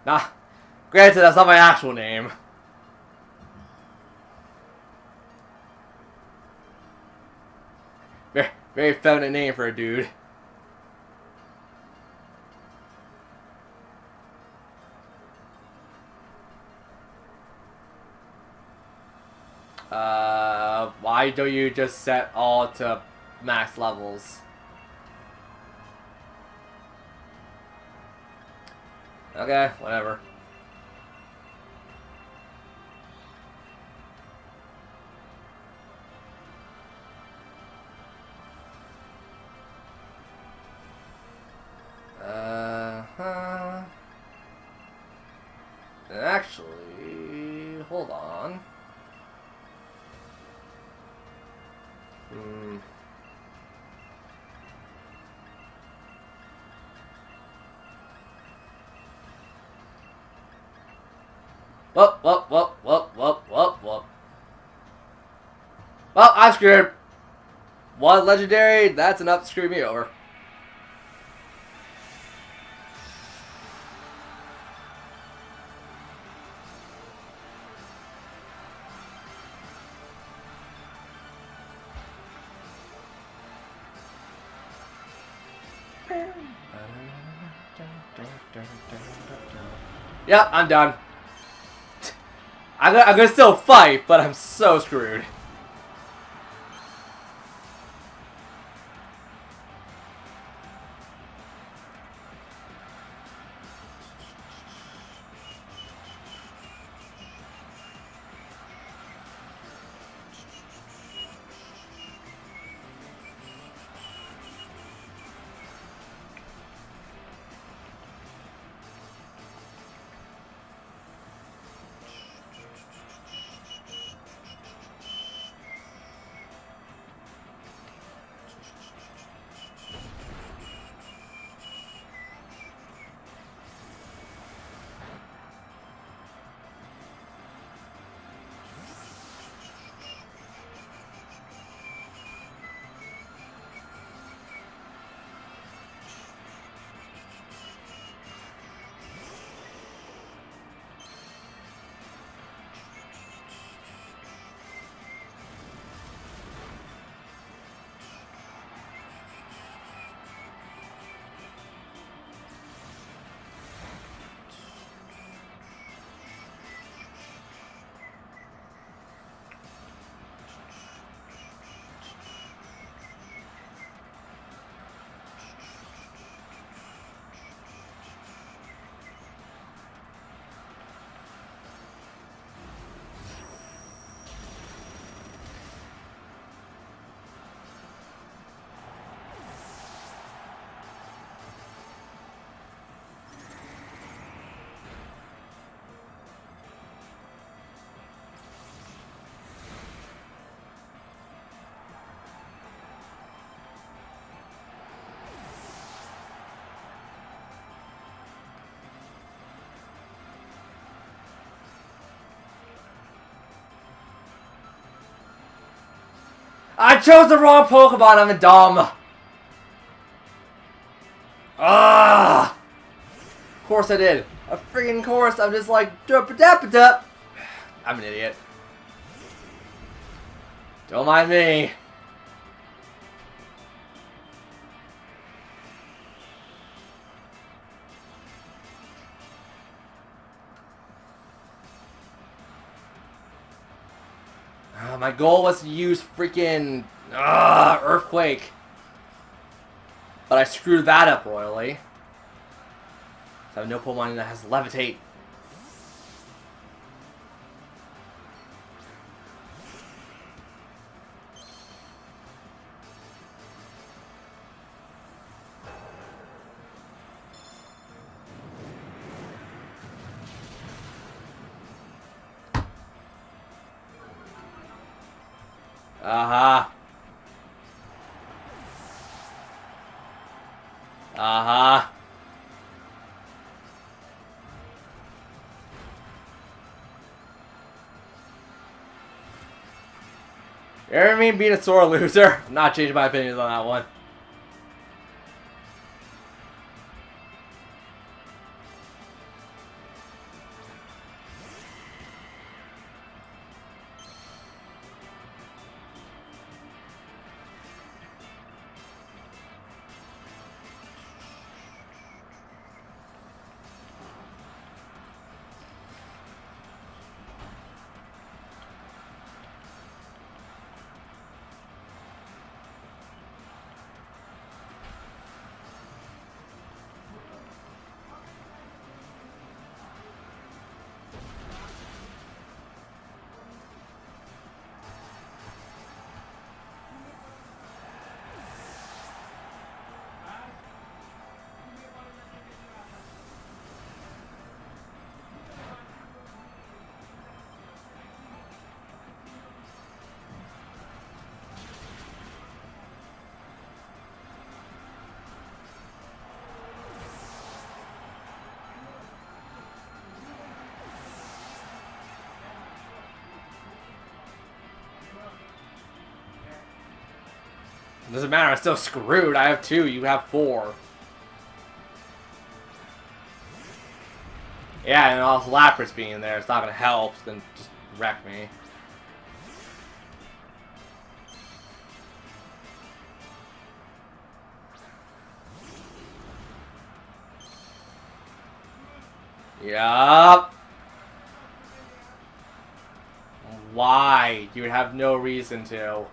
Nah, granted, that's not my actual name. Very, very feminine name for a dude. Why don't you just set all to max levels? Okay, whatever. Actually, hold on. Whoop, whoop, whoop, whoop, whoop, whoop, whoop. Well, I'm screwed. One legendary, that's enough to screw me over. Yep, I'm done. I'm gonna still fight, but I'm so screwed. I chose the wrong Pokemon, I'm dumb. Ah! Of course I did. A freaking course, I'm just like, dup-a-dup-a-dup. I'm an idiot. Don't mind me. My goal was to use freaking Earthquake. But I screwed that up royally. So I have no Pokemon that has Levitate. Uh-huh. Uh-huh. You ever mean being a sore loser? I'm not changing my opinions on that one. Doesn't matter, I'm still screwed. I have 2, you have 4. Yeah, and also Lapras being there, it's not gonna help, then just wreck me. Yup. Why? You would have no reason to.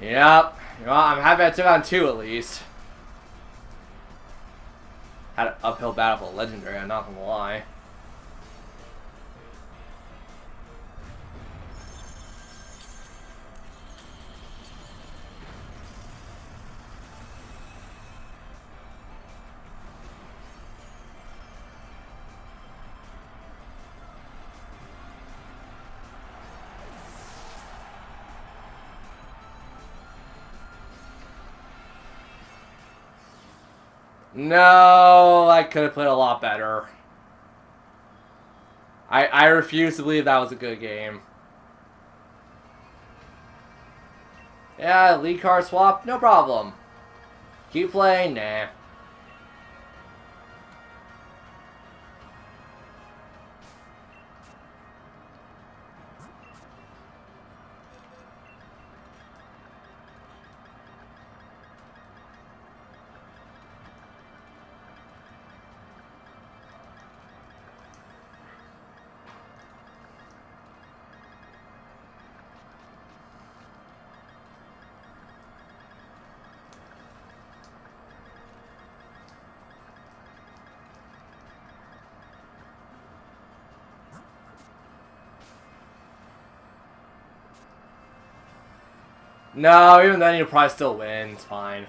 Yep. Well, I'm happy I took on 2 at least. Had an uphill battle for Legendary, I'm not gonna lie. No, I could have played a lot better. I refuse to believe that was a good game. Yeah, lead card swap, no problem. Keep playing, nah. No, even then you'll probably still win. It's fine.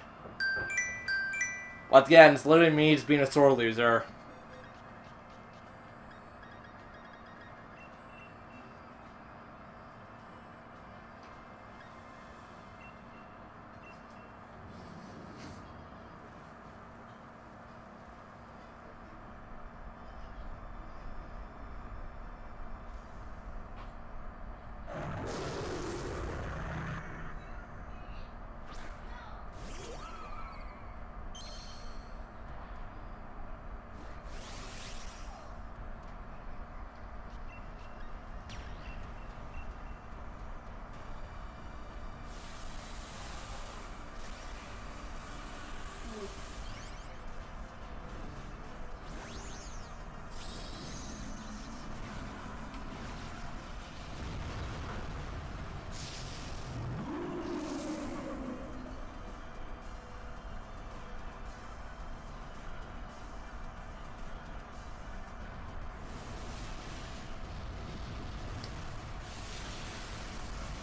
Once again, it's literally me just being a sore loser.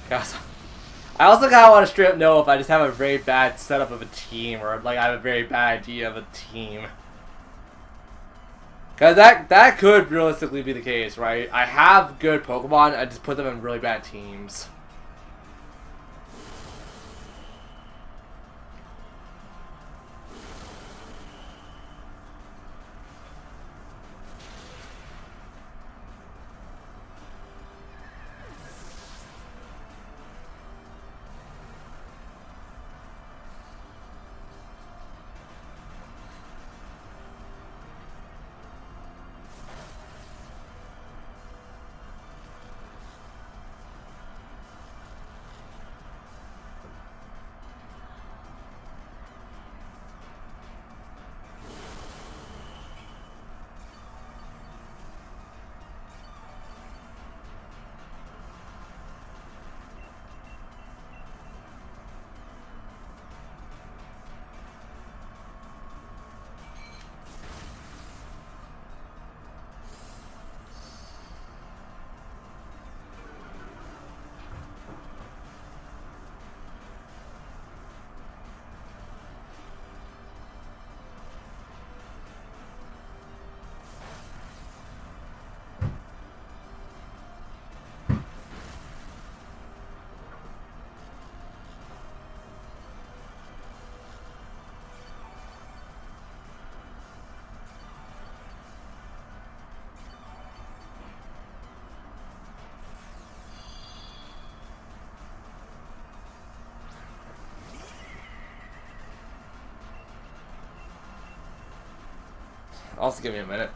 Guys, I also kind of want to straight up know if I just have a very bad setup of a team, or like I have a very bad idea of a team. Because that could realistically be the case, right? I have good Pokemon, I just put them in really bad teams. Also, give me a minute.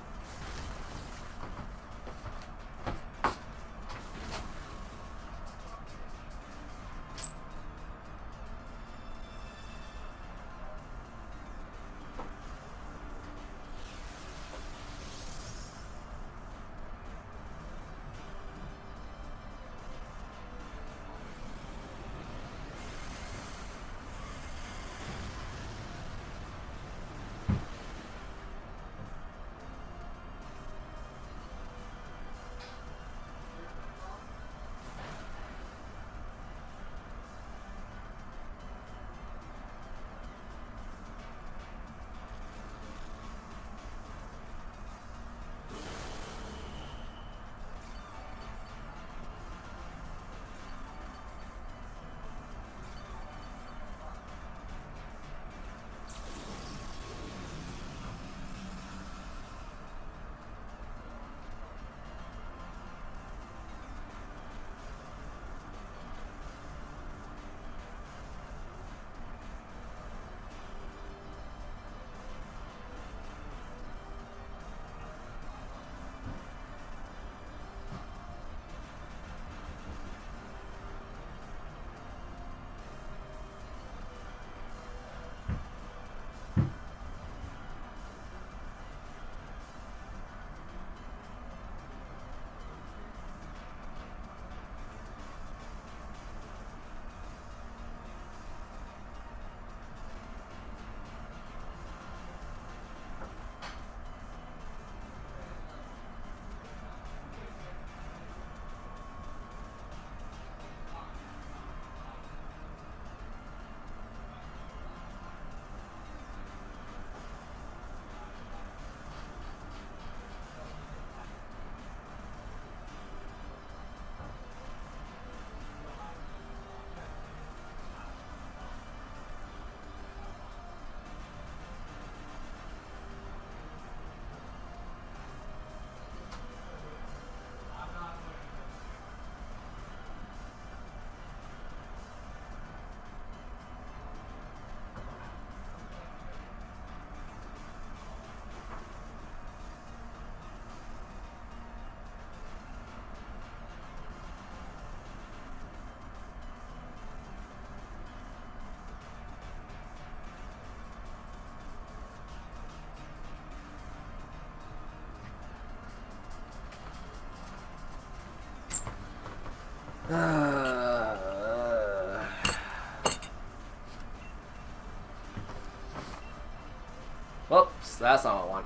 Whoops, that's not what I want.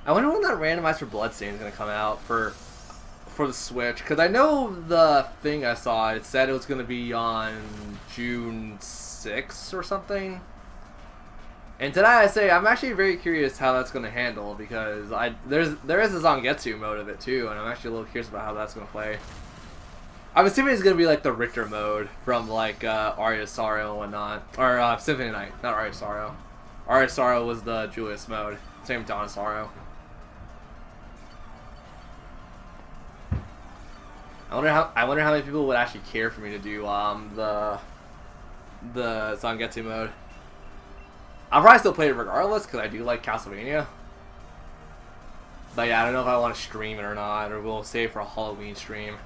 I wonder when that randomizer for Bloodstain is gonna come out for the Switch, because I know the thing I saw, it said it was gonna be on June 6th or something. And today I say I'm actually very curious how that's gonna handle, because there is a Zangetsu mode of it too, and I'm actually a little curious about how that's gonna play. I'm assuming it's gonna be like the Richter mode from like Aria Sorrow and whatnot, or Symphony Night, not Aria Sorrow. Aria Sorrow was the Julius mode. Same with Dawn of Sorrow. I wonder how many people would actually care for me to do the Zangetsu mode. I'll probably still play it regardless because I do like Castlevania. But yeah, I don't know if I want to stream it or not, or we'll save for a Halloween stream.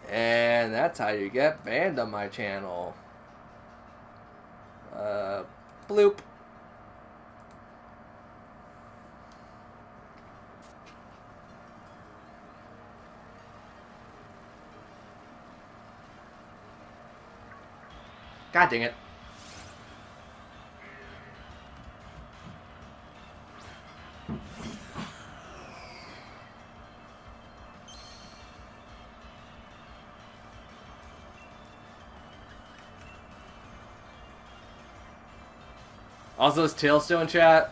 And that's how you get banned on my channel. Bloop. God dang it. Also, is Tail still in chat?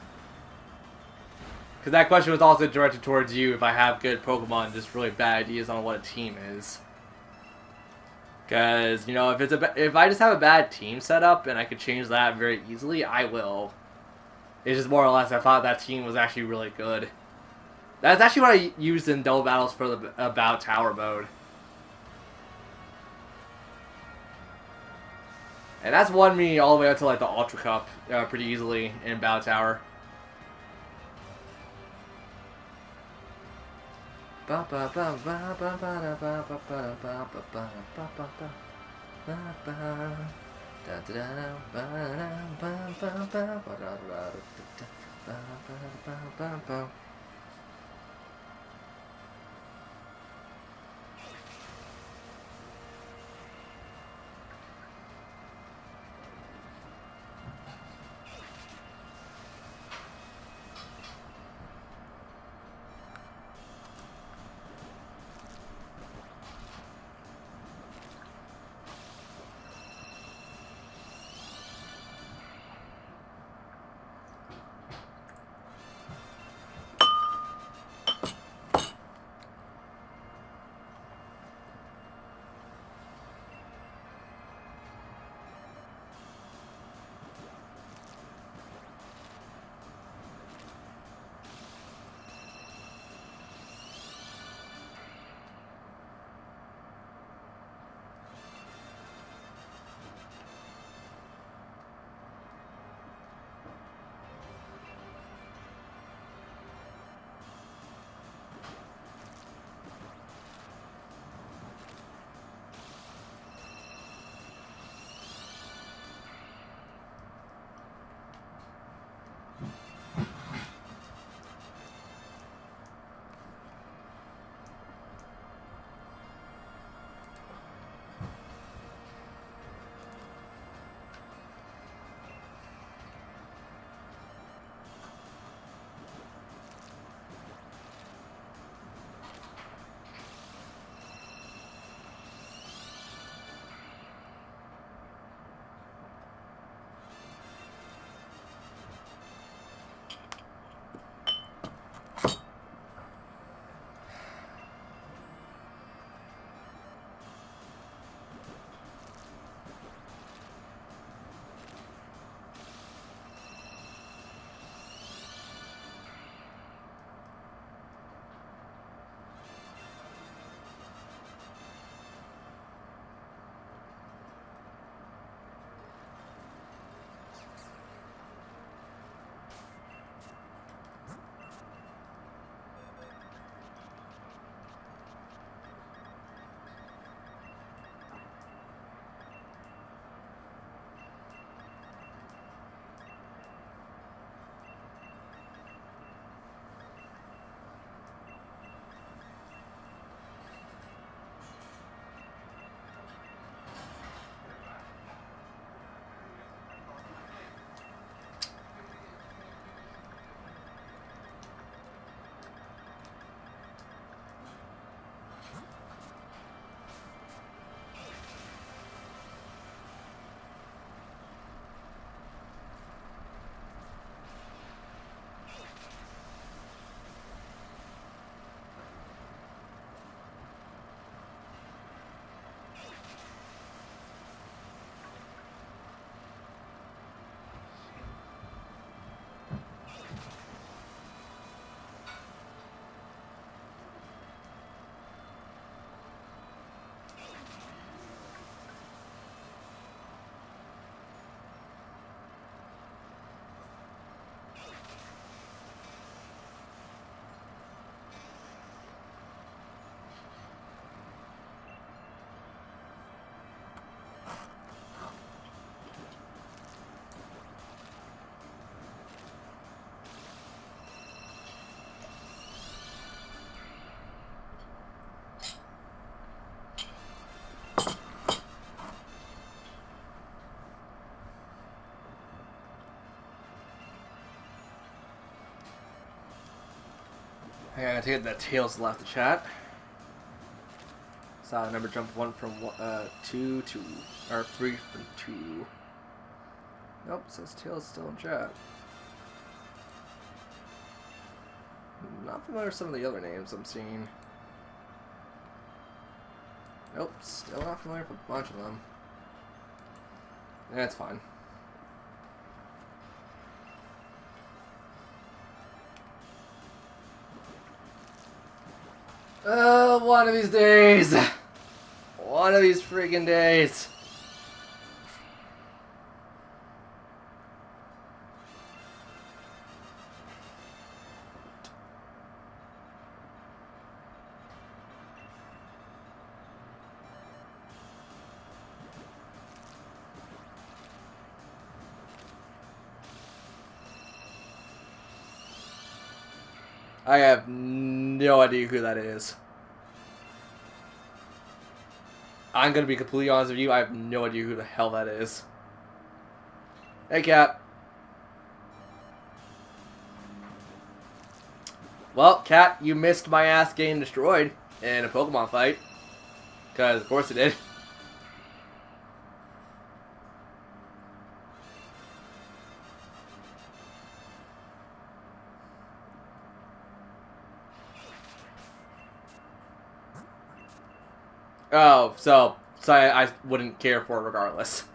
Because that question was also directed towards you if I have good Pokemon, just really bad ideas on what a team is. Because, you know, if I just have a bad team setup and I could change that very easily, I will. It's just more or less I thought that team was actually really good. That's actually what I used in Double Battles for the Battle Tower mode. And that's won me all the way up to like the Ultra Cup pretty easily in Battle Tower. I gotta take that Tails left the chat. Saw the number jump 1 from 2 to, or 3 from 2. Nope, it says Tails still in chat. Not familiar with some of the other names I'm seeing. Nope, still not familiar with a bunch of them. That's fine. One of these days. One of these freaking days. I have no idea who that is. I'm gonna be completely honest with you, I have no idea who the hell that is. Hey, Cat. Well, Cat, you missed my ass getting destroyed in a Pokemon fight. Because, of course it did. Oh, so I wouldn't care for it regardless.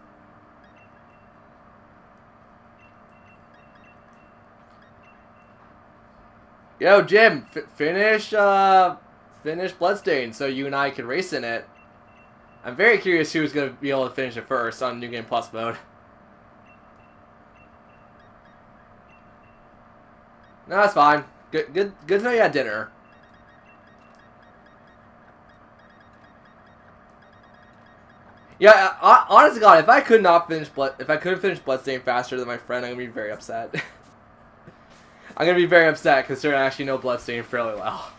Yo, Jim, finish Bloodstain so you and I can race in it. I'm very curious who's gonna be able to finish it first on New Game Plus mode. No, that's fine. Good to know you had dinner. Yeah, honest to God, if I couldn't finish Bloodstain faster than my friend, I'm gonna be very upset. I'm gonna be very upset considering I actually know Bloodstain fairly well.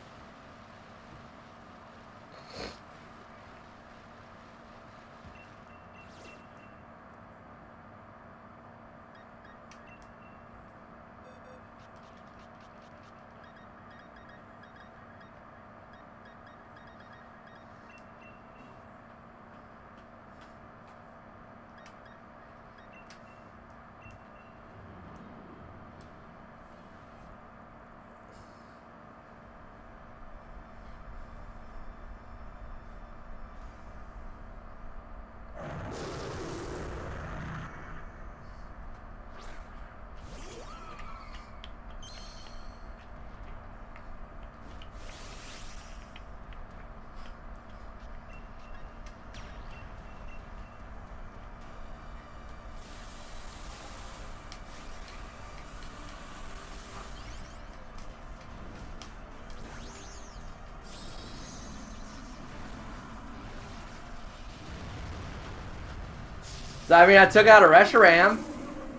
So, I mean, I took out a Reshiram.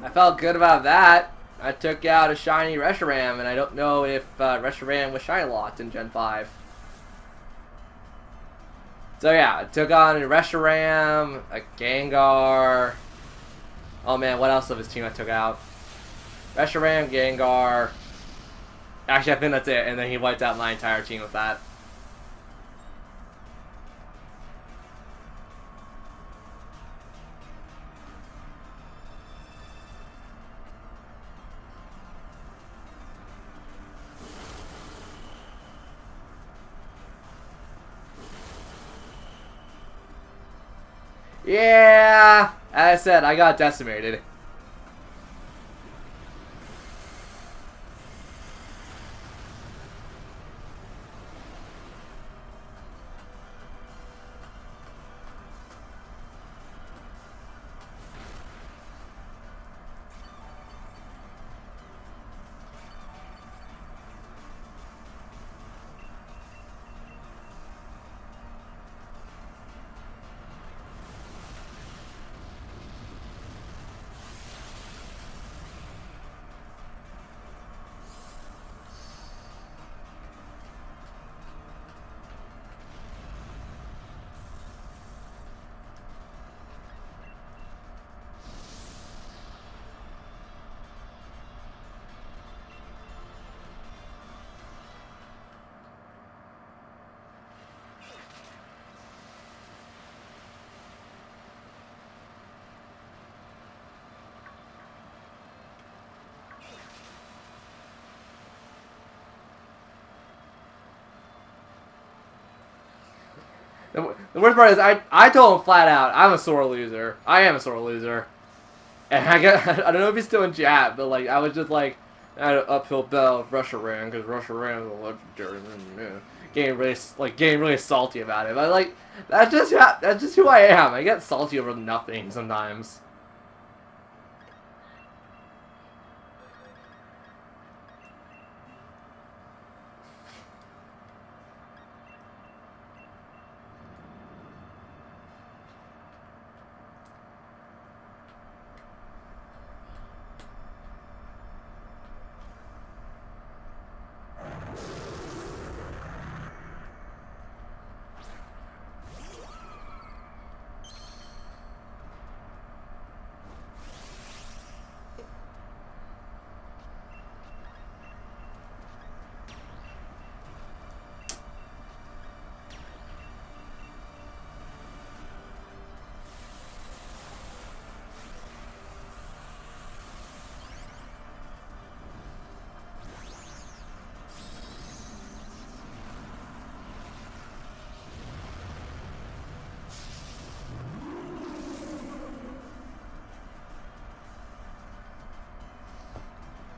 I felt good about that. I took out a shiny Reshiram, and I don't know if Reshiram was shiny locked in Gen 5. So yeah, I took on a Reshiram, a Gengar. Oh man, what else of his team I took out? Reshiram, Gengar. Actually, I think that's it, and then he wiped out my entire team with that. Yeah, as I said, I got decimated. The worst part is I told him flat out, I'm a sore loser. I am a sore loser. And I don't know if he's still in chat, but like I was just like, I had an uphill battle if Russia ran because Russia ran was a legendary. Getting really salty about it. But like that's just who I am. I get salty over nothing sometimes.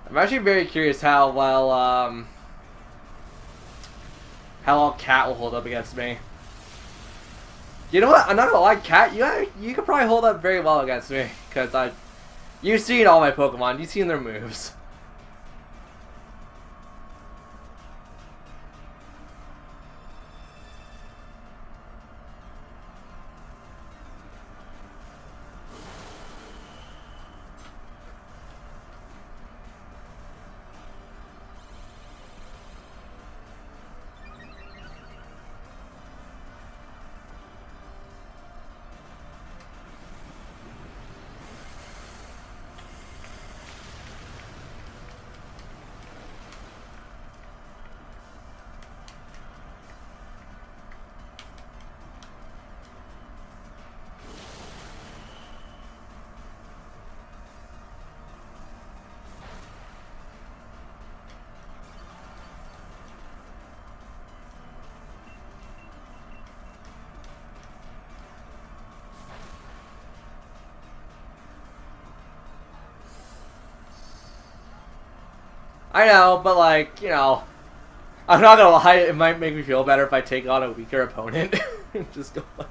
I'm actually very curious how well Cat will hold up against me. You know what? I'm not gonna lie, Cat. You could probably hold up very well against me because you've seen all my Pokemon. You've seen their moves. I know, but like, you know, I'm not gonna lie, it might make me feel better if I take on a weaker opponent. Just go like,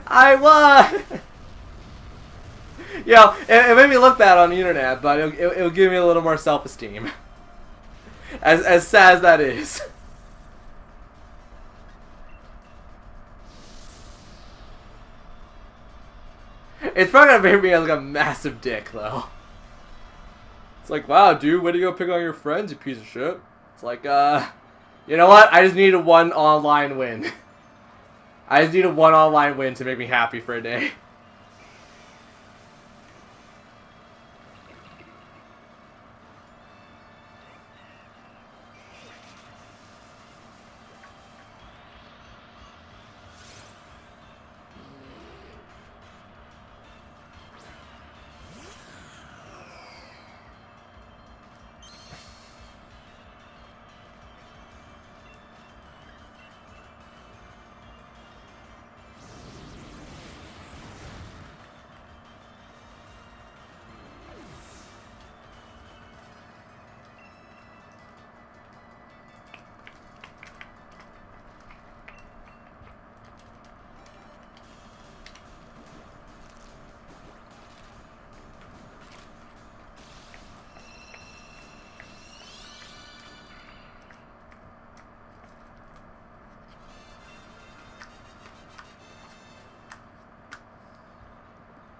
I won! You know, it made me look bad on the internet, but it'll give me a little more self-esteem. As sad as that is. It's probably gonna make me like a massive dick, though. It's like, wow, dude, way to go pick on your friends, you piece of shit. It's like, you know what? I just needed one online win. I just needed one online win to make me happy for a day.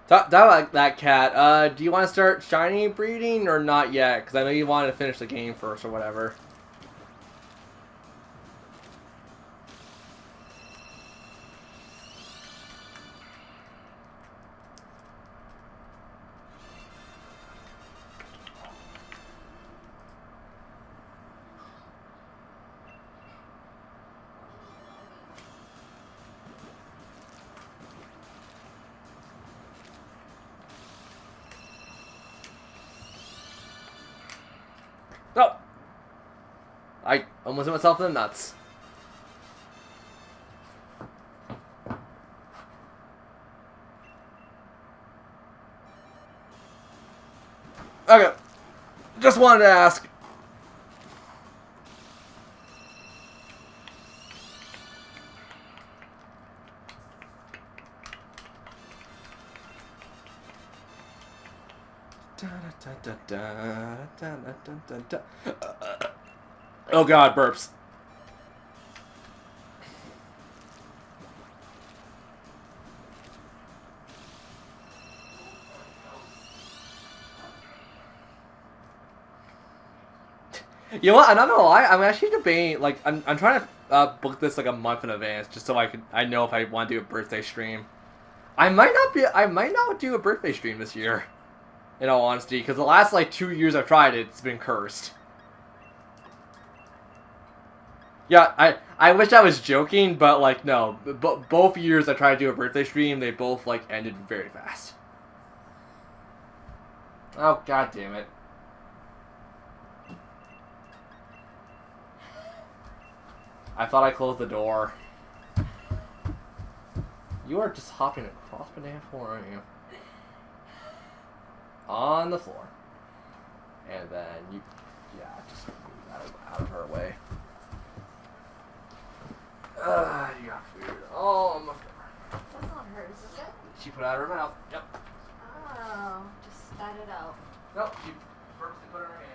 Talk about that, Cat. Do you want to start shiny breeding or not yet? Because I know you wanted to finish the game first or whatever. No! I almost hit myself in the nuts. Okay. Just wanted to ask. Oh god, burps. You know what? I'm not gonna lie. I'm actually debating. Like, I'm trying to book this like a month in advance, just so I know if I want to do a birthday stream. I might not do a birthday stream this year. In all honesty, because the last like 2 years I've tried it, it's been cursed. Yeah, I wish I was joking, but like no, both years I tried to do a birthday stream, they both like ended very fast. Oh god damn it. I thought I closed the door. You are just hopping across the damn floor, aren't you? On the floor. And then you, yeah, just move out of her way. You got food all on my floor. That's not hers, is it? She put it out of her mouth. Yep. Oh, just spat it out. Nope, she purposely put it in her hands.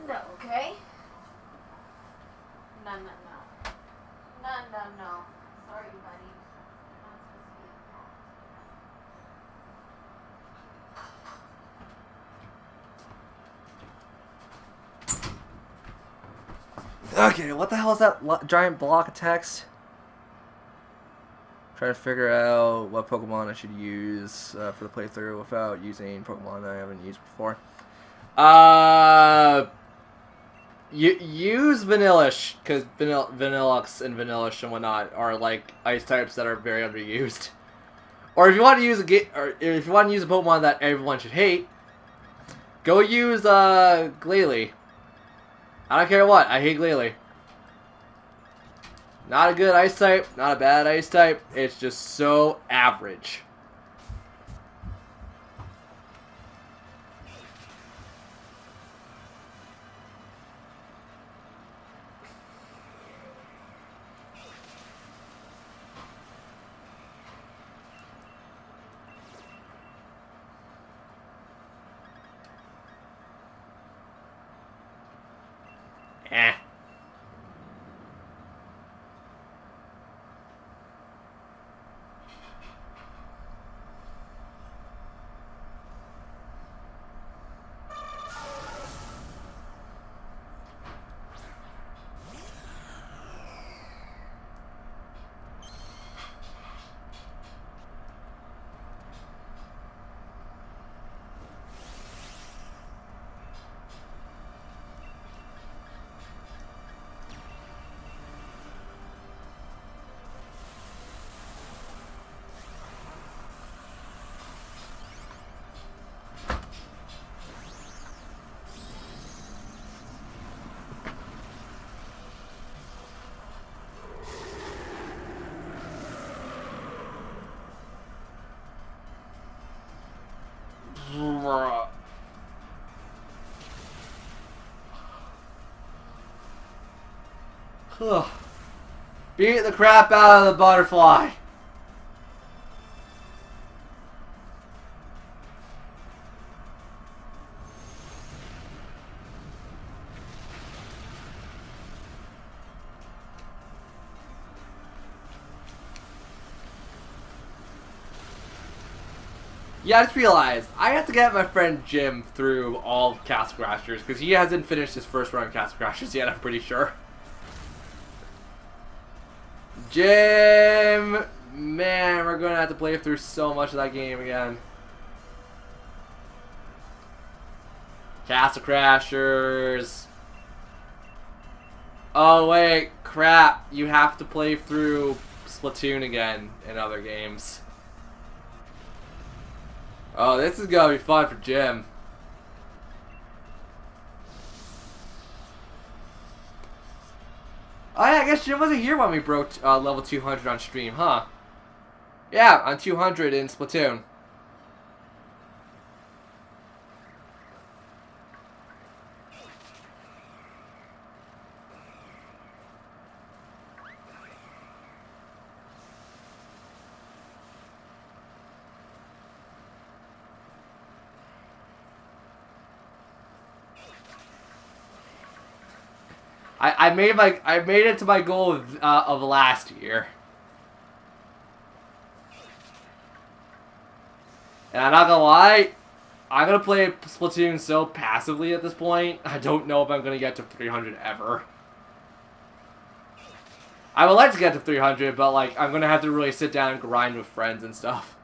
No, okay? No, no, no. No, no, no. Sorry, buddy. Not supposed to be. Okay, what the hell is that giant block of text? Trying to figure out what Pokemon I should use for the playthrough without using Pokemon that I haven't used before. Use Vanillish, because Vanillux and Vanillish and whatnot are like ice types that are very underused. Or if you want to use if you want to use a Pokemon that everyone should hate, go use Glalie. I don't care what, I hate Glalie. Not a good ice type, not a bad ice type. It's just so average. Eh. Beat the crap out of the butterfly. Yeah, I just realized I have to get my friend Jim through all of Castle Crashers because he hasn't finished his first run of Castle Crashers yet, I'm pretty sure. Jim! Man, we're going to have to play through so much of that game again. Castle Crashers. Oh, wait. Crap. You have to play through Splatoon again in other games. Oh, this is going to be fun for Jim. guess Jim wasn't here when we broke level 200 on stream, huh? Yeah, on 200 in Splatoon. I made it to my goal of last year. And I'm not gonna lie, I'm gonna play Splatoon so passively at this point, I don't know if I'm gonna get to 300 ever. I would like to get to 300, but like, I'm gonna have to really sit down and grind with friends and stuff.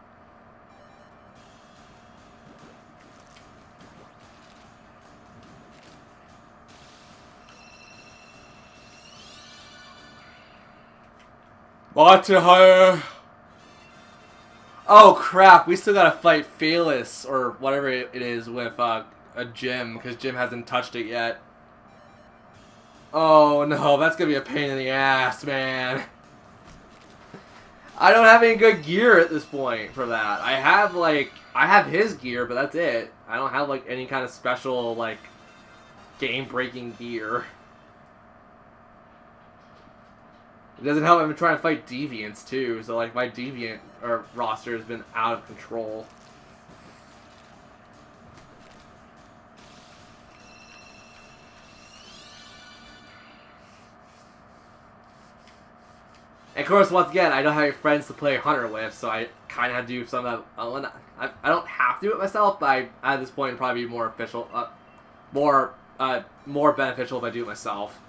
Watch it higher. Oh crap, we still gotta fight Fearless, or whatever it is, with a Jim, because Jim hasn't touched it yet. Oh no, that's gonna be a pain in the ass, man. I don't have any good gear at this point for that. I have his gear, but that's it. I don't have like any kind of special, like, game-breaking gear. It doesn't help I've been trying to fight Deviants too, so like my Deviant roster has been out of control. And of course, once again, I don't have any friends to play Hunter with, so I kind of have to do some of that. I don't have to do it myself, but at this point, it'd probably be more official, more beneficial if I do it myself.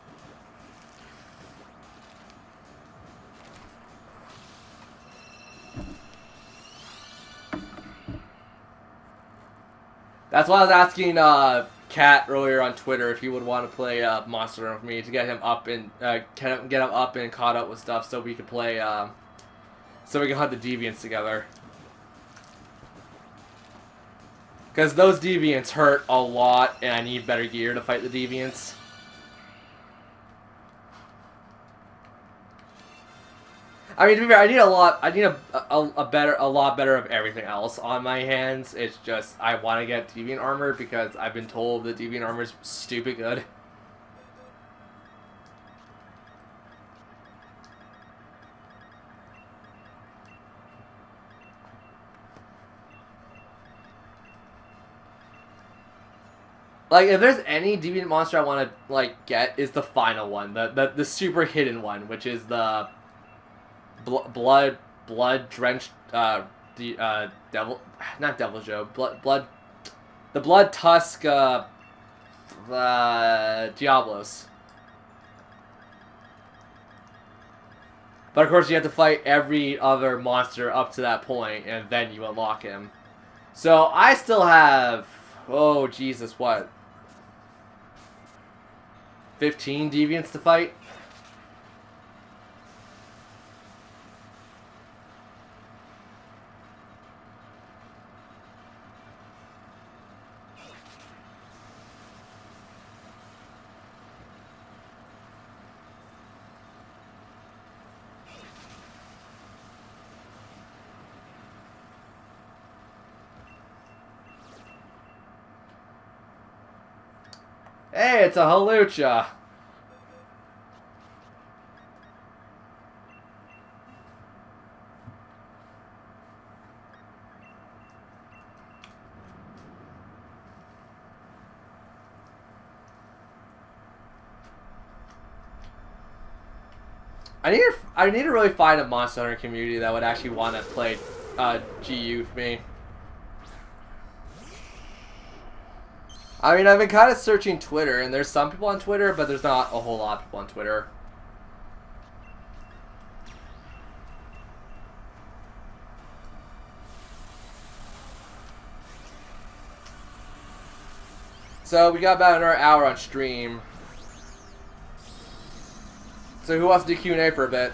That's why I was asking Kat earlier on Twitter if he would want to play Monster Hunter with me to get him up and get him up and caught up with stuff, so we could play, so we can hunt the Deviants together. Because those Deviants hurt a lot, and I need better gear to fight the Deviants. I mean, to be fair, I need a lot. I need a lot better of everything else on my hands. It's just I want to get Deviant armor because I've been told that Deviant armor is stupid good. Like, if there's any Deviant monster I want to like get, is the final one, the super hidden one, which is the blood drenched devil, not Devil Joe, the blood tusk Diablos. But of course you have to fight every other monster up to that point, and then you unlock him. So I still have, oh Jesus, what, 15 Deviants to fight? Hey, it's a Hawlucha. I need to really find a Monster Hunter community that would actually want to play GU with me. I mean, I've been kind of searching Twitter, and there's some people on Twitter, but there's not a whole lot of people on Twitter. So we got about another hour on stream. So who wants to do Q&A for a bit?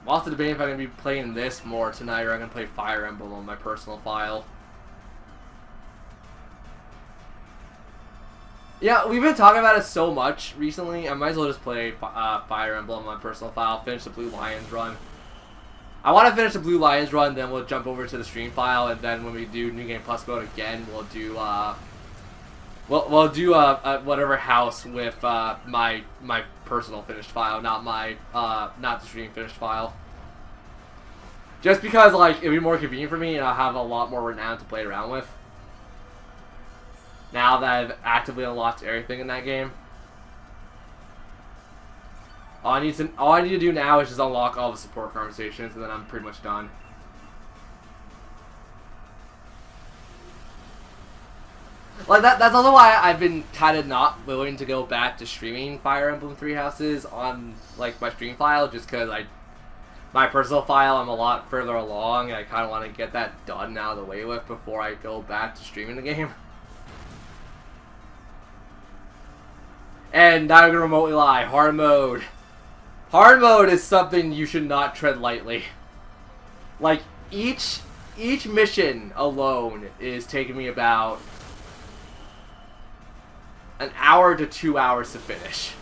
also debating if I'm going to be playing this more tonight or I'm going to play Fire Emblem on my personal file. Yeah, we've been talking about it so much recently. I might as well just play Fire Emblem on my personal file, finish the Blue Lions run. I want to finish the Blue Lions run, then we'll jump over to the stream file, and then when we do New Game Plus mode again, we'll do we'll do whatever house with my personal finished file, not the stream finished file. Just because like it'd be more convenient for me, and I'll have a lot more renown to play around with. Now that I've actively unlocked everything in that game. All I need to do now is just unlock all the support conversations, and then I'm pretty much done. Like that's also why I've been kind of not willing to go back to streaming Fire Emblem Three Houses on like my stream file, just because my personal file I'm a lot further along, and I kind of want to get that done out of the way with before I go back to streaming the game. And not gonna remotely lie, hard mode. Hard mode is something you should not tread lightly. Like each mission alone is taking me about an hour to 2 hours to finish.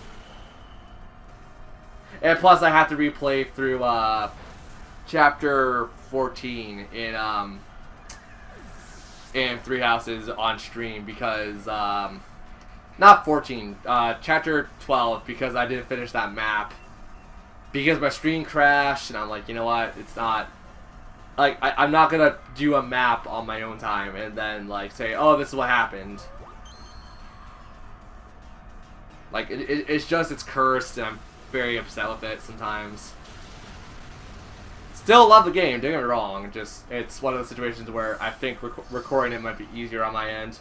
And plus I have to replay through chapter 14 in Three Houses on stream because not 14, chapter 12, because I didn't finish that map. Because my screen crashed, and I'm like, you know what, it's not... Like, I'm not gonna do a map on my own time, and then, like, say, oh, this is what happened. Like, it's just, it's cursed, and I'm very upset with it sometimes. Still love the game, don't get me wrong, just, it's one of those situations where I think recording it might be easier on my end.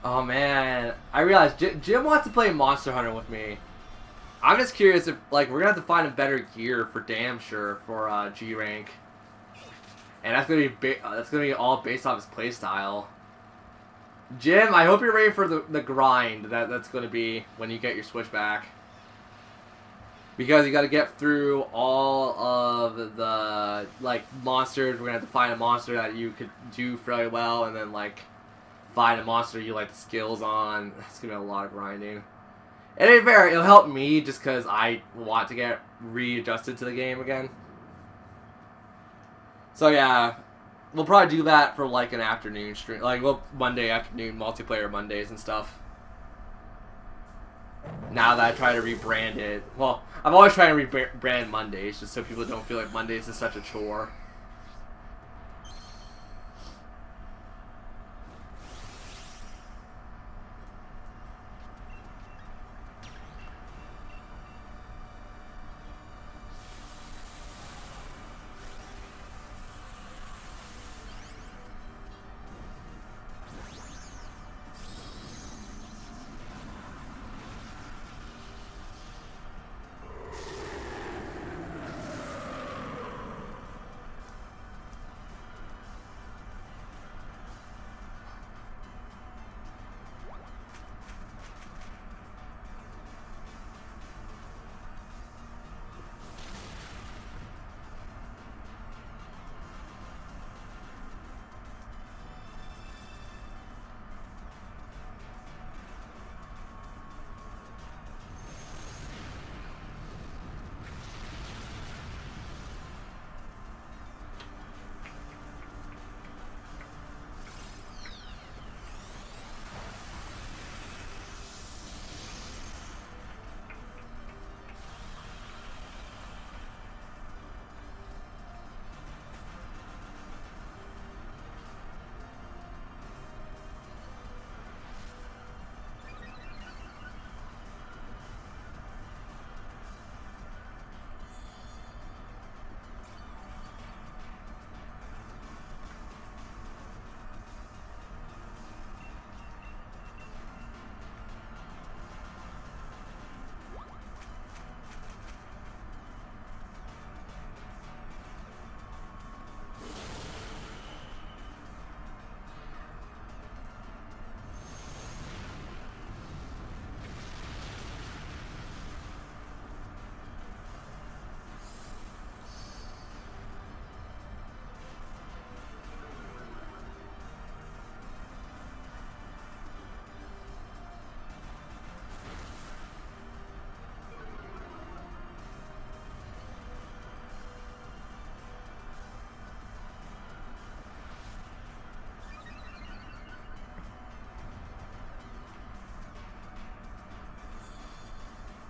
Oh man, I realized Jim wants to play Monster Hunter with me. I'm just curious if, like, we're gonna have to find a better gear for damn sure for G rank, and that's gonna be all based off his playstyle. Jim, I hope you're ready for the grind that's gonna be when you get your Switch back, because you got to get through all of the like monsters. We're gonna have to find a monster that you could do fairly well, and then like find a monster you like the skills on. It's gonna be a lot of grinding. And it'll help me just because I want to get readjusted to the game again. So yeah, we'll probably do that for like an afternoon stream, like Monday afternoon multiplayer Mondays and stuff. Now that I try to rebrand it, well, I'm always trying to rebrand Mondays just so people don't feel like Mondays is such a chore.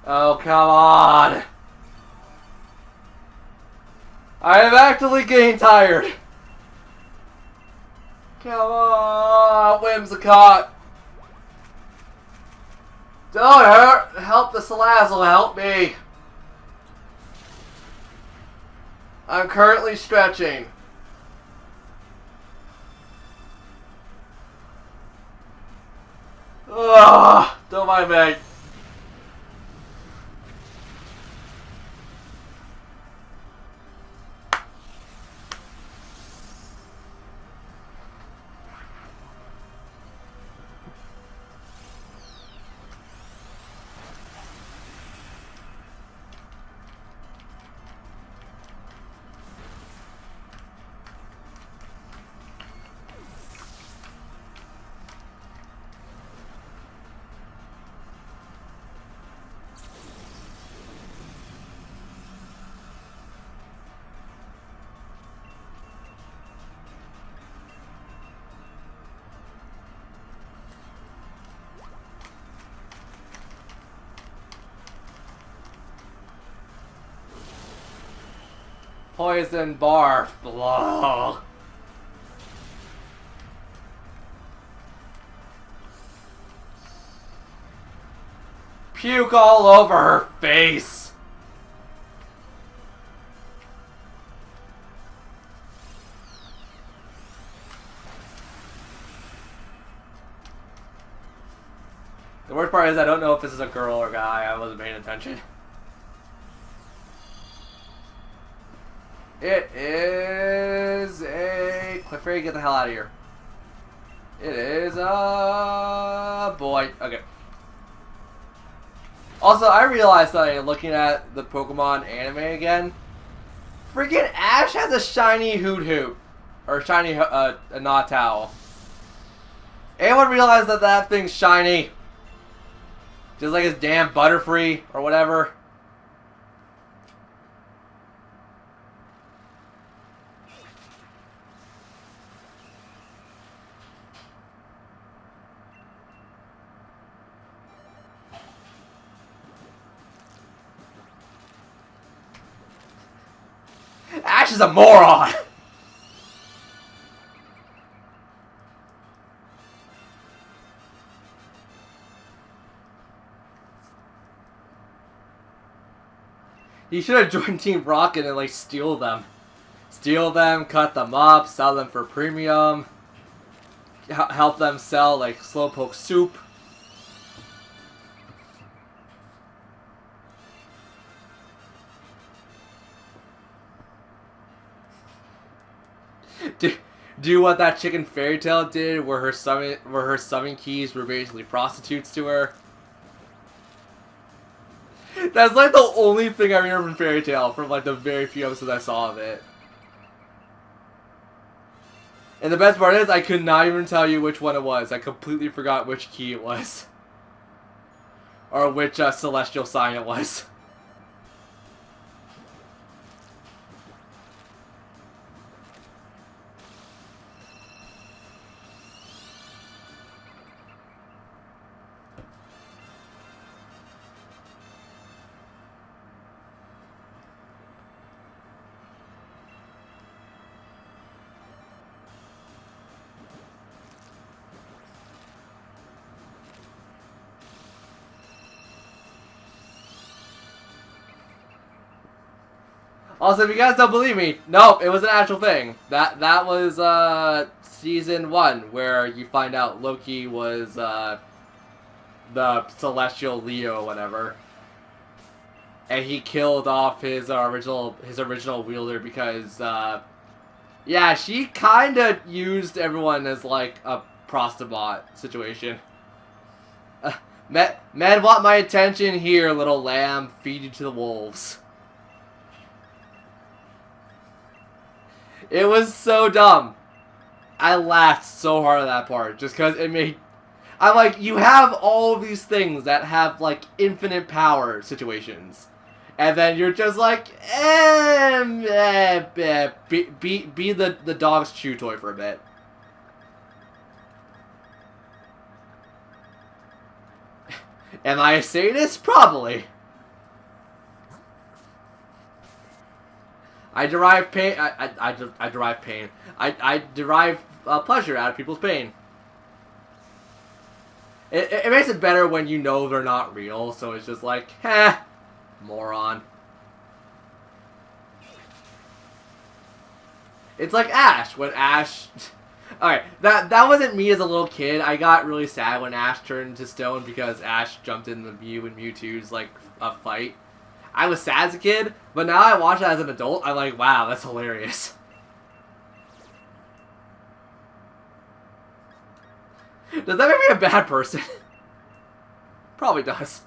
Oh, come on. I am actively getting tired. Come on, Whimsicott. Don't hurt. Help the Salazzle. Help me. I'm currently stretching. Ugh, don't mind me. Poison barf. Blah. Puke all over her face. The worst part is I don't know if this is a girl or guy. I wasn't paying attention. It is a Clefairy. Get the hell out of here. It is a boy. Okay. Also, I realized that looking at the Pokemon anime again, freaking Ash has a shiny Hoot, or shiny Nottowl. Anyone realize that that thing's shiny? Just like his damn Butterfree or whatever. Ash is a moron! He should have joined Team Rocket and like steal them. Steal them, cut them up, sell them for premium. Help them sell like Slowpoke soup. Do what that chicken Fairy Tail did, where her summon keys were basically prostitutes to her. That's like the only thing I remember from Fairy Tail from like the very few episodes I saw of it. And the best part is I could not even tell you which one it was. I completely forgot which key it was. Or which celestial sign it was. Also, if you guys don't believe me, nope, it was an actual thing. That was season 1, where you find out Loki was the Celestial Leo or whatever, and he killed off his original wielder because yeah, she kind of used everyone as like a prostibot situation. Men want my attention here, little lamb. Feed you to the wolves. It was so dumb. I laughed so hard at that part just because it made... I'm like, you have all of these things that have like infinite power situations. And then you're just like, be the dog's chew toy for a bit. Am I a sadist? Probably. I derive pain. I derive pain. I derive pleasure out of people's pain. It makes it better when you know they're not real, so it's just like, heh, moron. It's like Ash, when Ash... Alright, that wasn't me as a little kid. I got really sad when Ash turned to stone because Ash jumped in the Mew and Mewtwo's, like, a fight. I was sad as a kid, but now I watch it as an adult, I'm like, wow, that's hilarious. Does that make me a bad person? Probably does.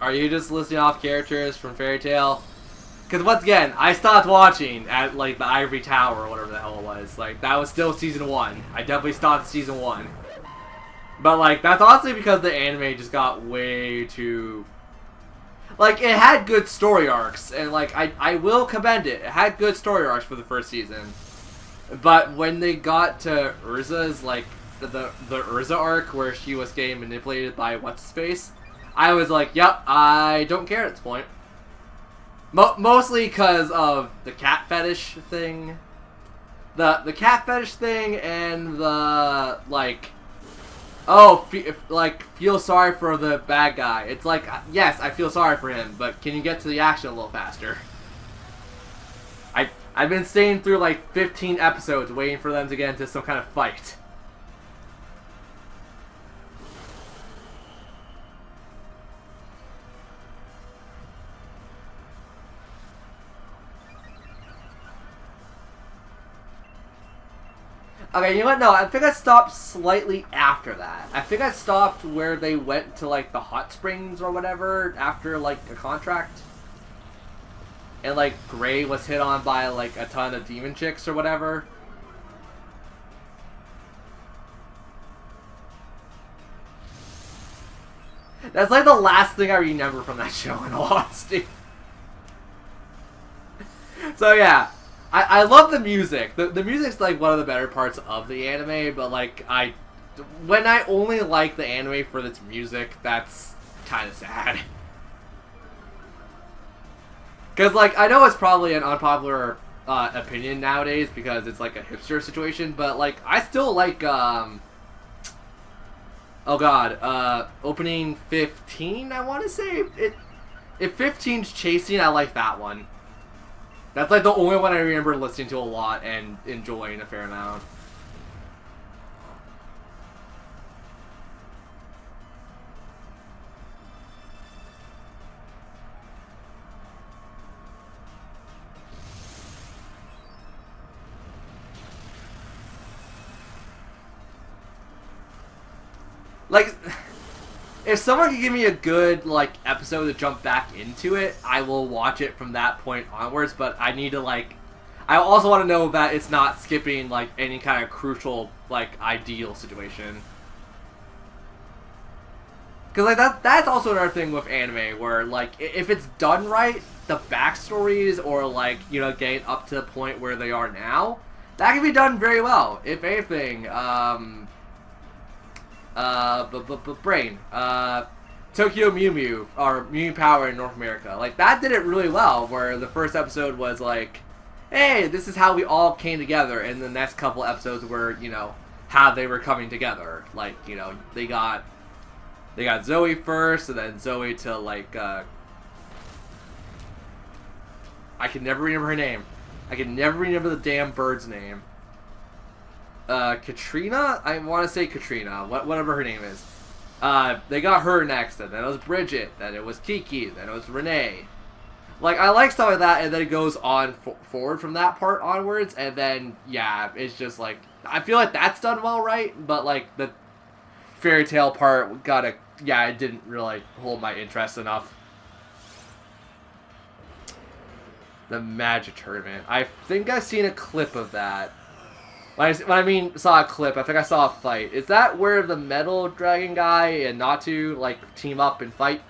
Are you just listing off characters from Fairy Tail? Because once again, I stopped watching at like the Ivory Tower or whatever the hell it was. Like that was still season 1. I definitely stopped season 1. But like that's honestly because the anime just got way too... Like it had good story arcs, and like I will commend it. It had good story arcs for the first season. But when they got to Urza's like the Urza arc where she was getting manipulated by what's his face, I was like, yep, I don't care at this point. Mostly because of the cat fetish thing. The cat fetish thing and the, like, oh, feel sorry for the bad guy. It's like, yes, I feel sorry for him, but can you get to the action a little faster? I've been staying through like 15 episodes waiting for them to get into some kind of fight. Okay, you know what? No, I think I stopped slightly after that. I think I stopped where they went to, like, the hot springs or whatever after, like, a contract. And, like, Gray was hit on by, like, a ton of demon chicks or whatever. That's, like, the last thing I remember from that show, in all honesty. So, yeah. I love the music. The music's like one of the better parts of the anime, but like when I only like the anime for its music, that's kind of sad. Cause like I know it's probably an unpopular opinion nowadays because it's like a hipster situation, but like I still like oh god, opening 15. I want to say it. If 15's chasing, I like that one. That's like the only one I remember listening to a lot and enjoying a fair amount. Like, if someone could give me a good, like, episode to jump back into it, I will watch it from that point onwards, but I need to, like... I also want to know that it's not skipping, like, any kind of crucial, like, ideal situation. Because, like, that's also another thing with anime, where, like, if it's done right, the backstories, or, like, you know, getting up to the point where they are now, that can be done very well. If anything, Brain, Tokyo Mew Mew, or Mew Power in North America. Like, that did it really well, where the first episode was like, hey, this is how we all came together, and the next couple episodes were, you know, how they were coming together. Like, you know, they got Zoe first, and then Zoe to, like, I can never remember her name. I can never remember the damn bird's name. Katrina? I want to say Katrina, whatever her name is. They got her next, and then it was Bridget, then it was Kiki, then it was Renee. Like, I like stuff like that, and then it goes on forward from that part onwards, and then, yeah, it's just like, I feel like that's done well, right? But, like, the fairy tale part it didn't really hold my interest enough. The Magic Tournament. I think I've seen a clip of that. When I mean saw a clip, I think I saw a fight. Is that where the Metal Dragon guy and Natu, like, team up and fight?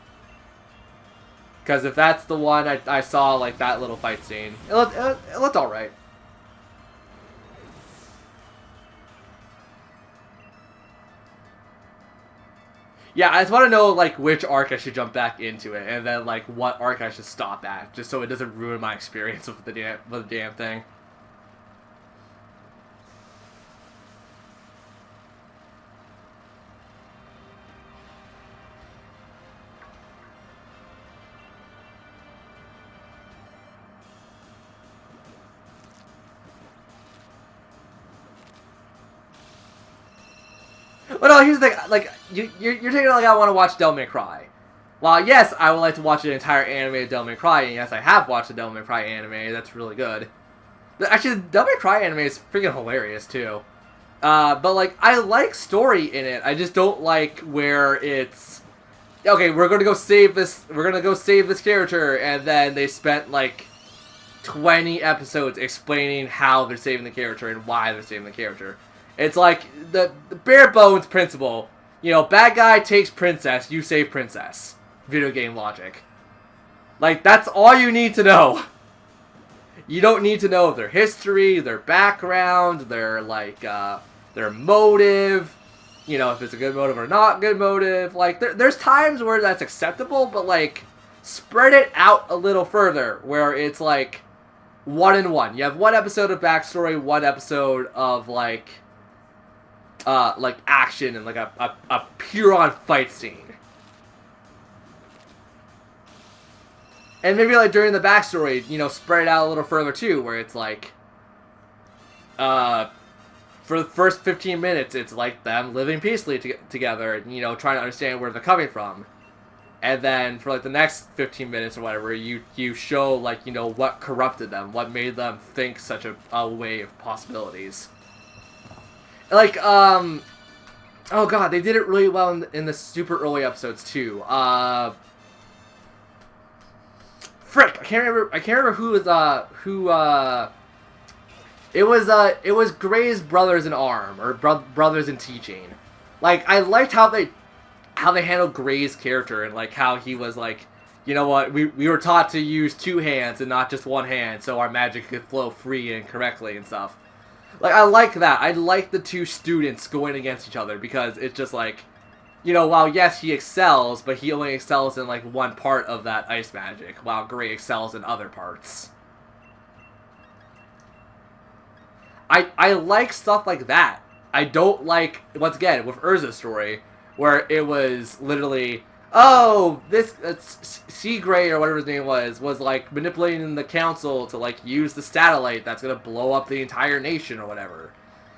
Because if that's the one, I saw, like, that little fight scene. It looked alright. Yeah, I just want to know, like, which arc I should jump back into it, and then, like, what arc I should stop at, just so it doesn't ruin my experience with the damn thing. But no, here's the thing, like, you're taking it like I want to watch Devil May Cry. While, yes, I would like to watch an entire anime of Devil May Cry, and yes, I have watched the Devil May Cry anime, that's really good. Actually, the Devil May Cry anime is freaking hilarious, too. But, like, I like story in it, I just don't like where it's... Okay, we're gonna go save this character, and then they spent, like, 20 episodes explaining how they're saving the character and why they're saving the character. It's like the bare bones principle. You know, bad guy takes princess, you save princess. Video game logic. Like, that's all you need to know. You don't need to know their history, their background, their, like, their motive. You know, if it's a good motive or not good motive. Like, there's times where that's acceptable, but, like, spread it out a little further. Where it's, like, 1 and 1. You have 1 episode of backstory, 1 episode of, like action and like a pure-on fight scene. And maybe like during the backstory, you know, spread it out a little further too, where it's like, for the first 15 minutes, it's like them living peacefully together, and, you know, trying to understand where they're coming from. And then for like the next 15 minutes or whatever, you show, like, you know, what corrupted them, what made them think such a way of possibilities. Like, oh god, they did it really well in the super early episodes too. Frick, I can't remember who was it was Gray's brothers in arm, or brothers in teaching. Like, I liked how they handled Gray's character, and like how he was like, you know what, we were taught to use 2 hands and not just 1 hand, so our magic could flow free and correctly and stuff. Like, I like that. I like the 2 students going against each other, because it's just like, you know, while yes, he excels, but he only excels in like 1 part of that ice magic, while Gray excels in other parts. I like stuff like that. I don't like, once again, with Urza's story, where it was literally, oh, this Seagray or whatever his name was like manipulating the council to like use the satellite that's gonna blow up the entire nation or whatever.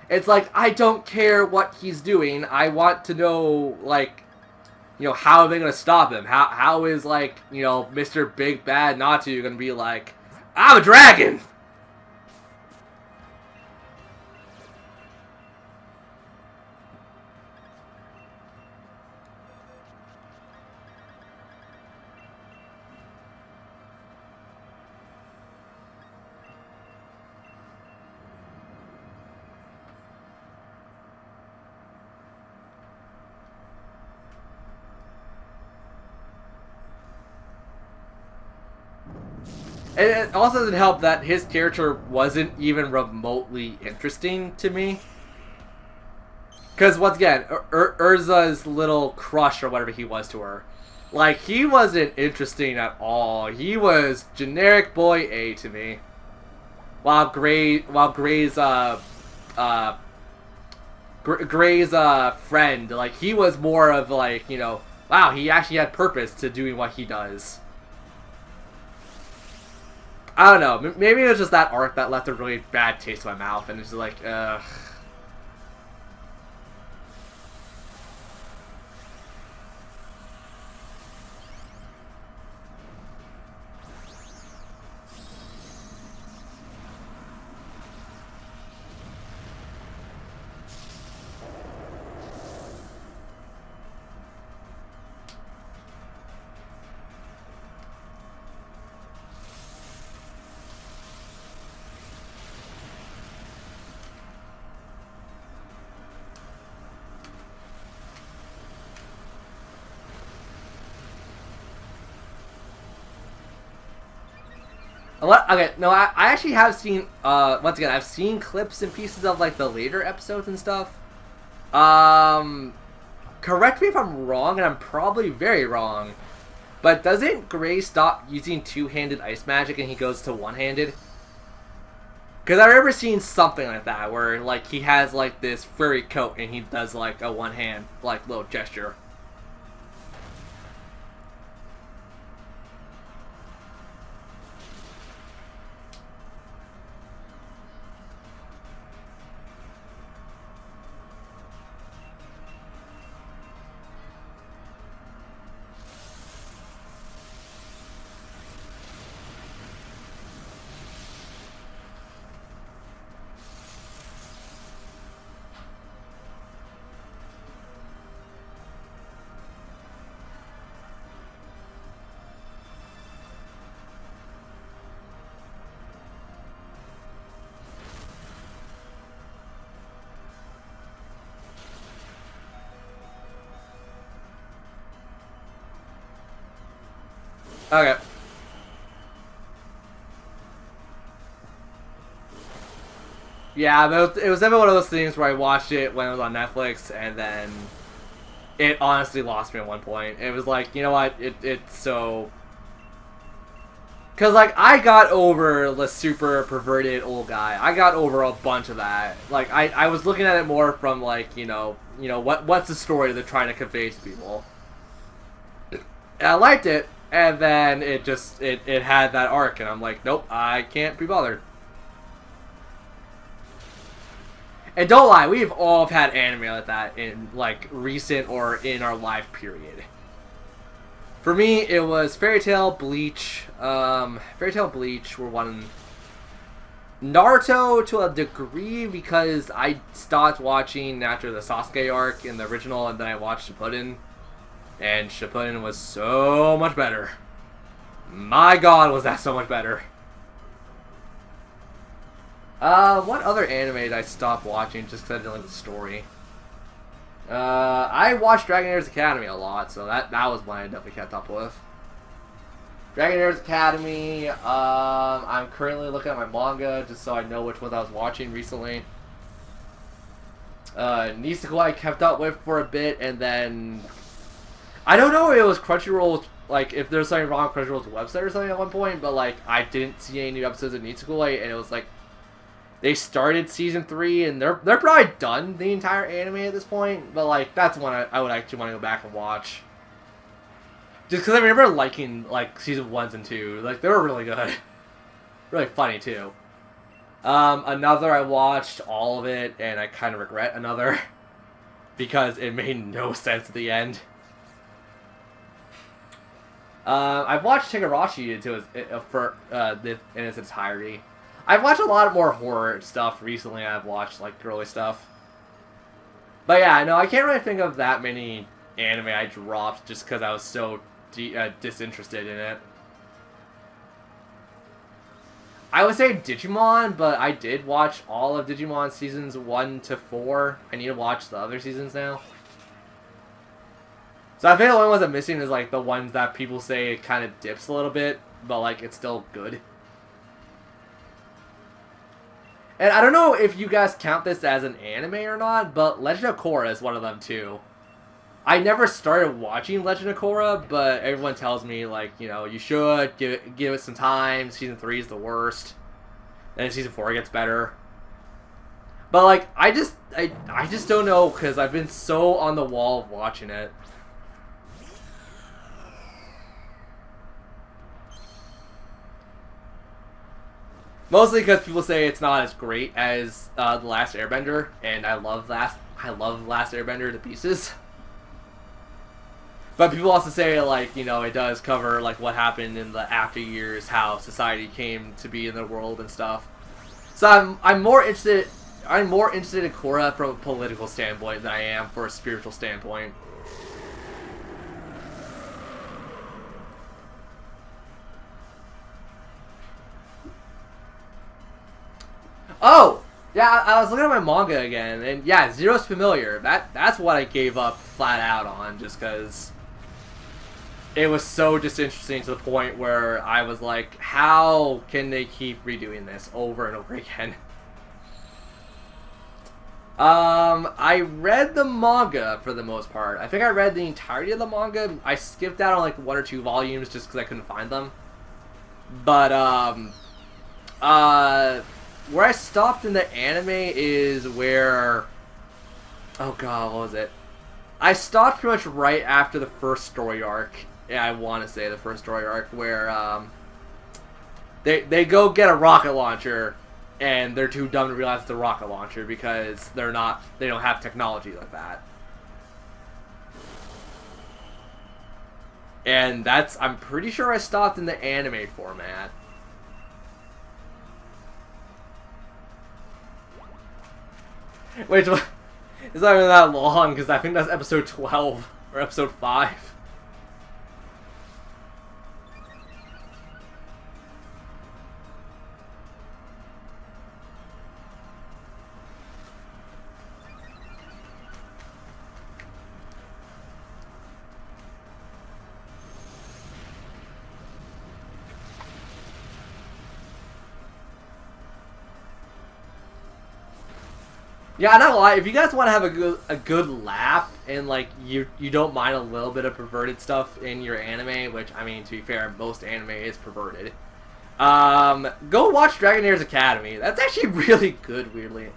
It's like, I don't care what he's doing. I want to know, like, you know, how are they gonna stop him? How is, like, you know, Mr. Big Bad Natu gonna be like, I'm a dragon! And it also doesn't help that his character wasn't even remotely interesting to me. Because, once again, Urza's little crush or whatever he was to her, like, he wasn't interesting at all. He was generic boy A to me. While Gray's friend, like, he was more of, like, you know, wow, he actually had purpose to doing what he does. I don't know. Maybe it was just that arc that left a really bad taste in my mouth, and it's just like, ugh. Okay, no, I actually have seen, once again, I've seen clips and pieces of, like, the later episodes and stuff. Correct me if I'm wrong, and I'm probably very wrong, but doesn't Gray stop using two-handed ice magic and he goes to one-handed? Because I remember seeing something like that, where, like, he has, like, this furry coat and he does, like, a one-hand, like, little gesture. Okay. Yeah, but it was definitely one of those things where I watched it when it was on Netflix, and then it honestly lost me at one point. It was like, you know what, it's so... Because, like, I got over the super perverted old guy. I got over a bunch of that. Like, I was looking at it more from, like, you know, what's the story they're trying to convey to people. And I liked it, and then it just, it had that arc, and I'm like, nope, I can't be bothered. And don't lie, we've all had anime like that in, like, recent or in our life period. For me, it was Fairy Tail, Bleach. Fairy Tail, Bleach were one. Naruto to a degree, because I stopped watching after the Sasuke arc in the original, and then I watched Shippuden. And Shippuden was so much better. My god, was that so much better. What other anime did I stop watching just because I didn't like the story? I watched Dragon Heroes Academy a lot, so that was one I definitely kept up with. Dragon Heroes Academy, I'm currently looking at my manga just so I know which ones I was watching recently. Nisekoi I kept up with for a bit, and then... I don't know if it was Crunchyroll's, like, if there's something wrong with Crunchyroll's website or something at one point, but, like, I didn't see any new episodes of Nisekoi, and it was, like, they started season 3, and they're probably done the entire anime at this point, but, like, that's one I would actually want to go back and watch. Just because I remember liking, like, season 1s and 2. Like, they were really good. Really funny, too. Another, I watched all of it, and I kind of regret Another. Because it made no sense at the end. I've watched Higurashi in its entirety. I've watched a lot more horror stuff recently. I've watched, like, girly stuff. But yeah, no, I can't really think of that many anime I dropped just because I was so disinterested in it. I would say Digimon, but I did watch all of Digimon seasons 1 to 4. I need to watch the other seasons now. So I think the only ones I'm missing is, like, the ones that people say it kind of dips a little bit, but, like, it's still good. And I don't know if you guys count this as an anime or not, but Legend of Korra is one of them, too. I never started watching Legend of Korra, but everyone tells me, like, you know, you should give it some time. Season 3 is the worst. And season 4 gets better. But, like, I just don't know, because I've been so on the wall of watching it. Mostly because people say it's not as great as The Last Airbender, and I love The Last Airbender to pieces. But people also say, like, you know, it does cover, like, what happened in the after years, how society came to be in the world and stuff. So I'm more interested in Korra from a political standpoint than I am for a spiritual standpoint. Oh! Yeah, I was looking at my manga again, and yeah, Zero's Familiar. That's what I gave up flat out on, just because... it was so disinteresting to the point where I was like, how can they keep redoing this over and over again? I read the manga for the most part. I think I read the entirety of the manga. I skipped out on like 1 or 2 volumes just because I couldn't find them. But, where I stopped in the anime is where... Oh god, what was it? I stopped pretty much right after the first story arc. Yeah, I want to say the first story arc where, they go get a rocket launcher, and they're too dumb to realize it's a rocket launcher because they don't have technology like that. And I'm pretty sure I stopped in the anime format. Which, it's not even that long, because I think that's episode 12, or episode 5. Yeah, I'm not gonna lie, if you guys want to have a good laugh and like you don't mind a little bit of perverted stuff in your anime, which I mean to be fair, most anime is perverted. Go watch Dragonair's Academy. That's actually really good, weirdly.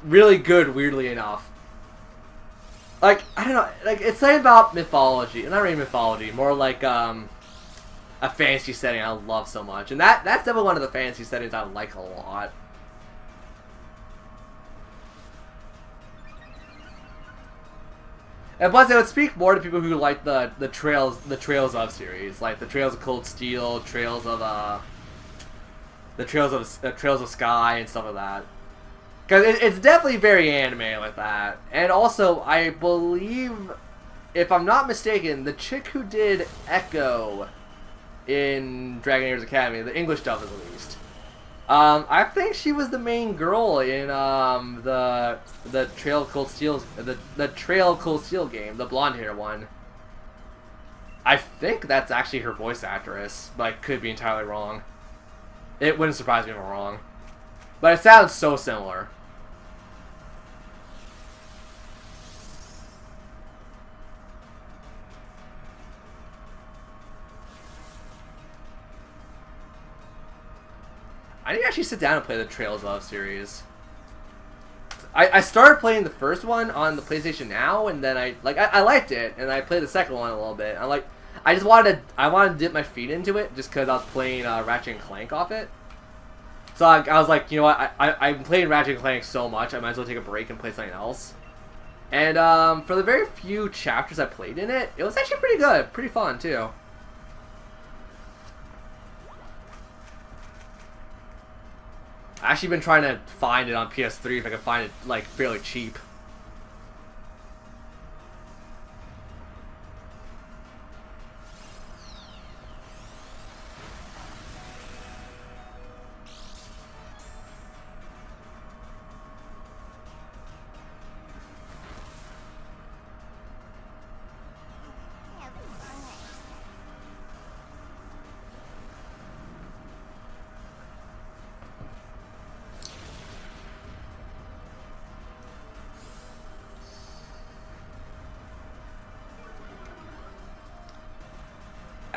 Really good, weirdly enough. Like, I don't know, like it's something about mythology, not really mythology, more like a fantasy setting I love so much, and that's definitely one of the fantasy settings I like a lot. And plus, it would speak more to people who like the Trails of series, like the Trails of Cold Steel, Trails of Sky, and stuff like that. Because it's definitely very anime like that. And also, I believe, if I'm not mistaken, the chick who did Echo in Dragonair's Academy, the English dub at least, I think she was the main girl in the Trail of Cold Steel, the Trail of Cold Steel game, the blonde hair one. I think that's actually her voice actress, but I could be entirely wrong. It wouldn't surprise me if I'm wrong, but it sounds so similar. I need to actually sit down and play the Trails of series. I started playing the first one on the PlayStation Now, and then I liked it, and I played the second one a little bit. I wanted to dip my feet into it just because I was playing Ratchet and Clank off it. So I was like, you know what, I'm playing Ratchet and Clank so much, I might as well take a break and play something else. And for the very few chapters I played in it, it was actually pretty good, pretty fun too. I've actually been trying to find it on PS3 if I can find it like fairly cheap.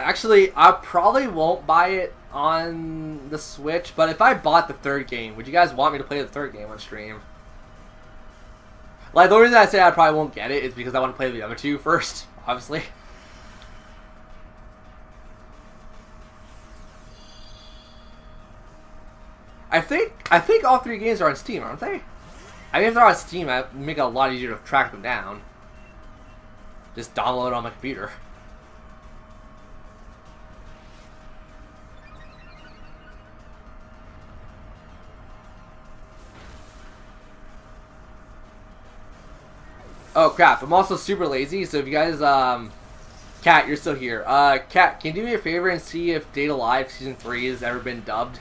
Actually, I probably won't buy it on the Switch, but if I bought the third game, would you guys want me to play the third game on stream? Like, the reason I say I probably won't get it is because I want to play the other two first, obviously. I think all 3 games are on Steam, aren't they? I mean, if they're on Steam, it would make it a lot easier to track them down. Just download it on my computer. Oh crap, I'm also super lazy, so if you guys, Kat, you're still here. Kat, can you do me a favor and see if Date A Live Season 3 has ever been dubbed?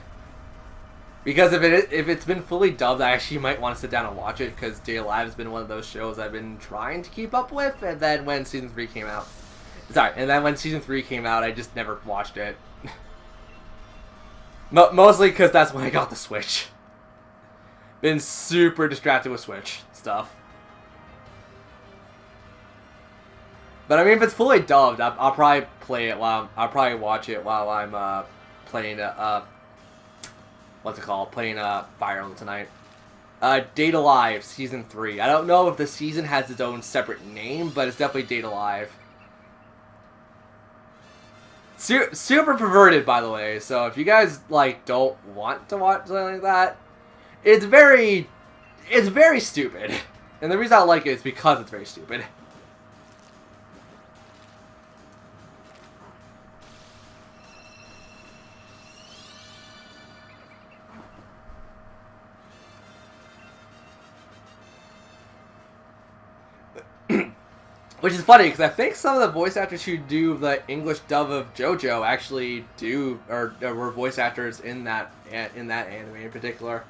Because if it's been fully dubbed, I actually might want to sit down and watch it, because Date A Live has been one of those shows I've been trying to keep up with, and then when Season 3 came out, Sorry, and then when season 3 came out, I just never watched it. Mostly because that's when I got the Switch. Been super distracted with Switch stuff. But I mean, if it's fully dubbed, I'll probably play it I'll probably watch it while I'm playing what's it called? Playing Fire Emblem tonight. Date Alive Season 3. I don't know if the season has its own separate name, but it's definitely Date Alive. Super perverted, by the way. So if you guys like don't want to watch something like that, it's very stupid. And the reason I like it is because it's very stupid. Which is funny, because I think some of the voice actors who do the English dub of JoJo actually do, or were voice actors in that anime in particular.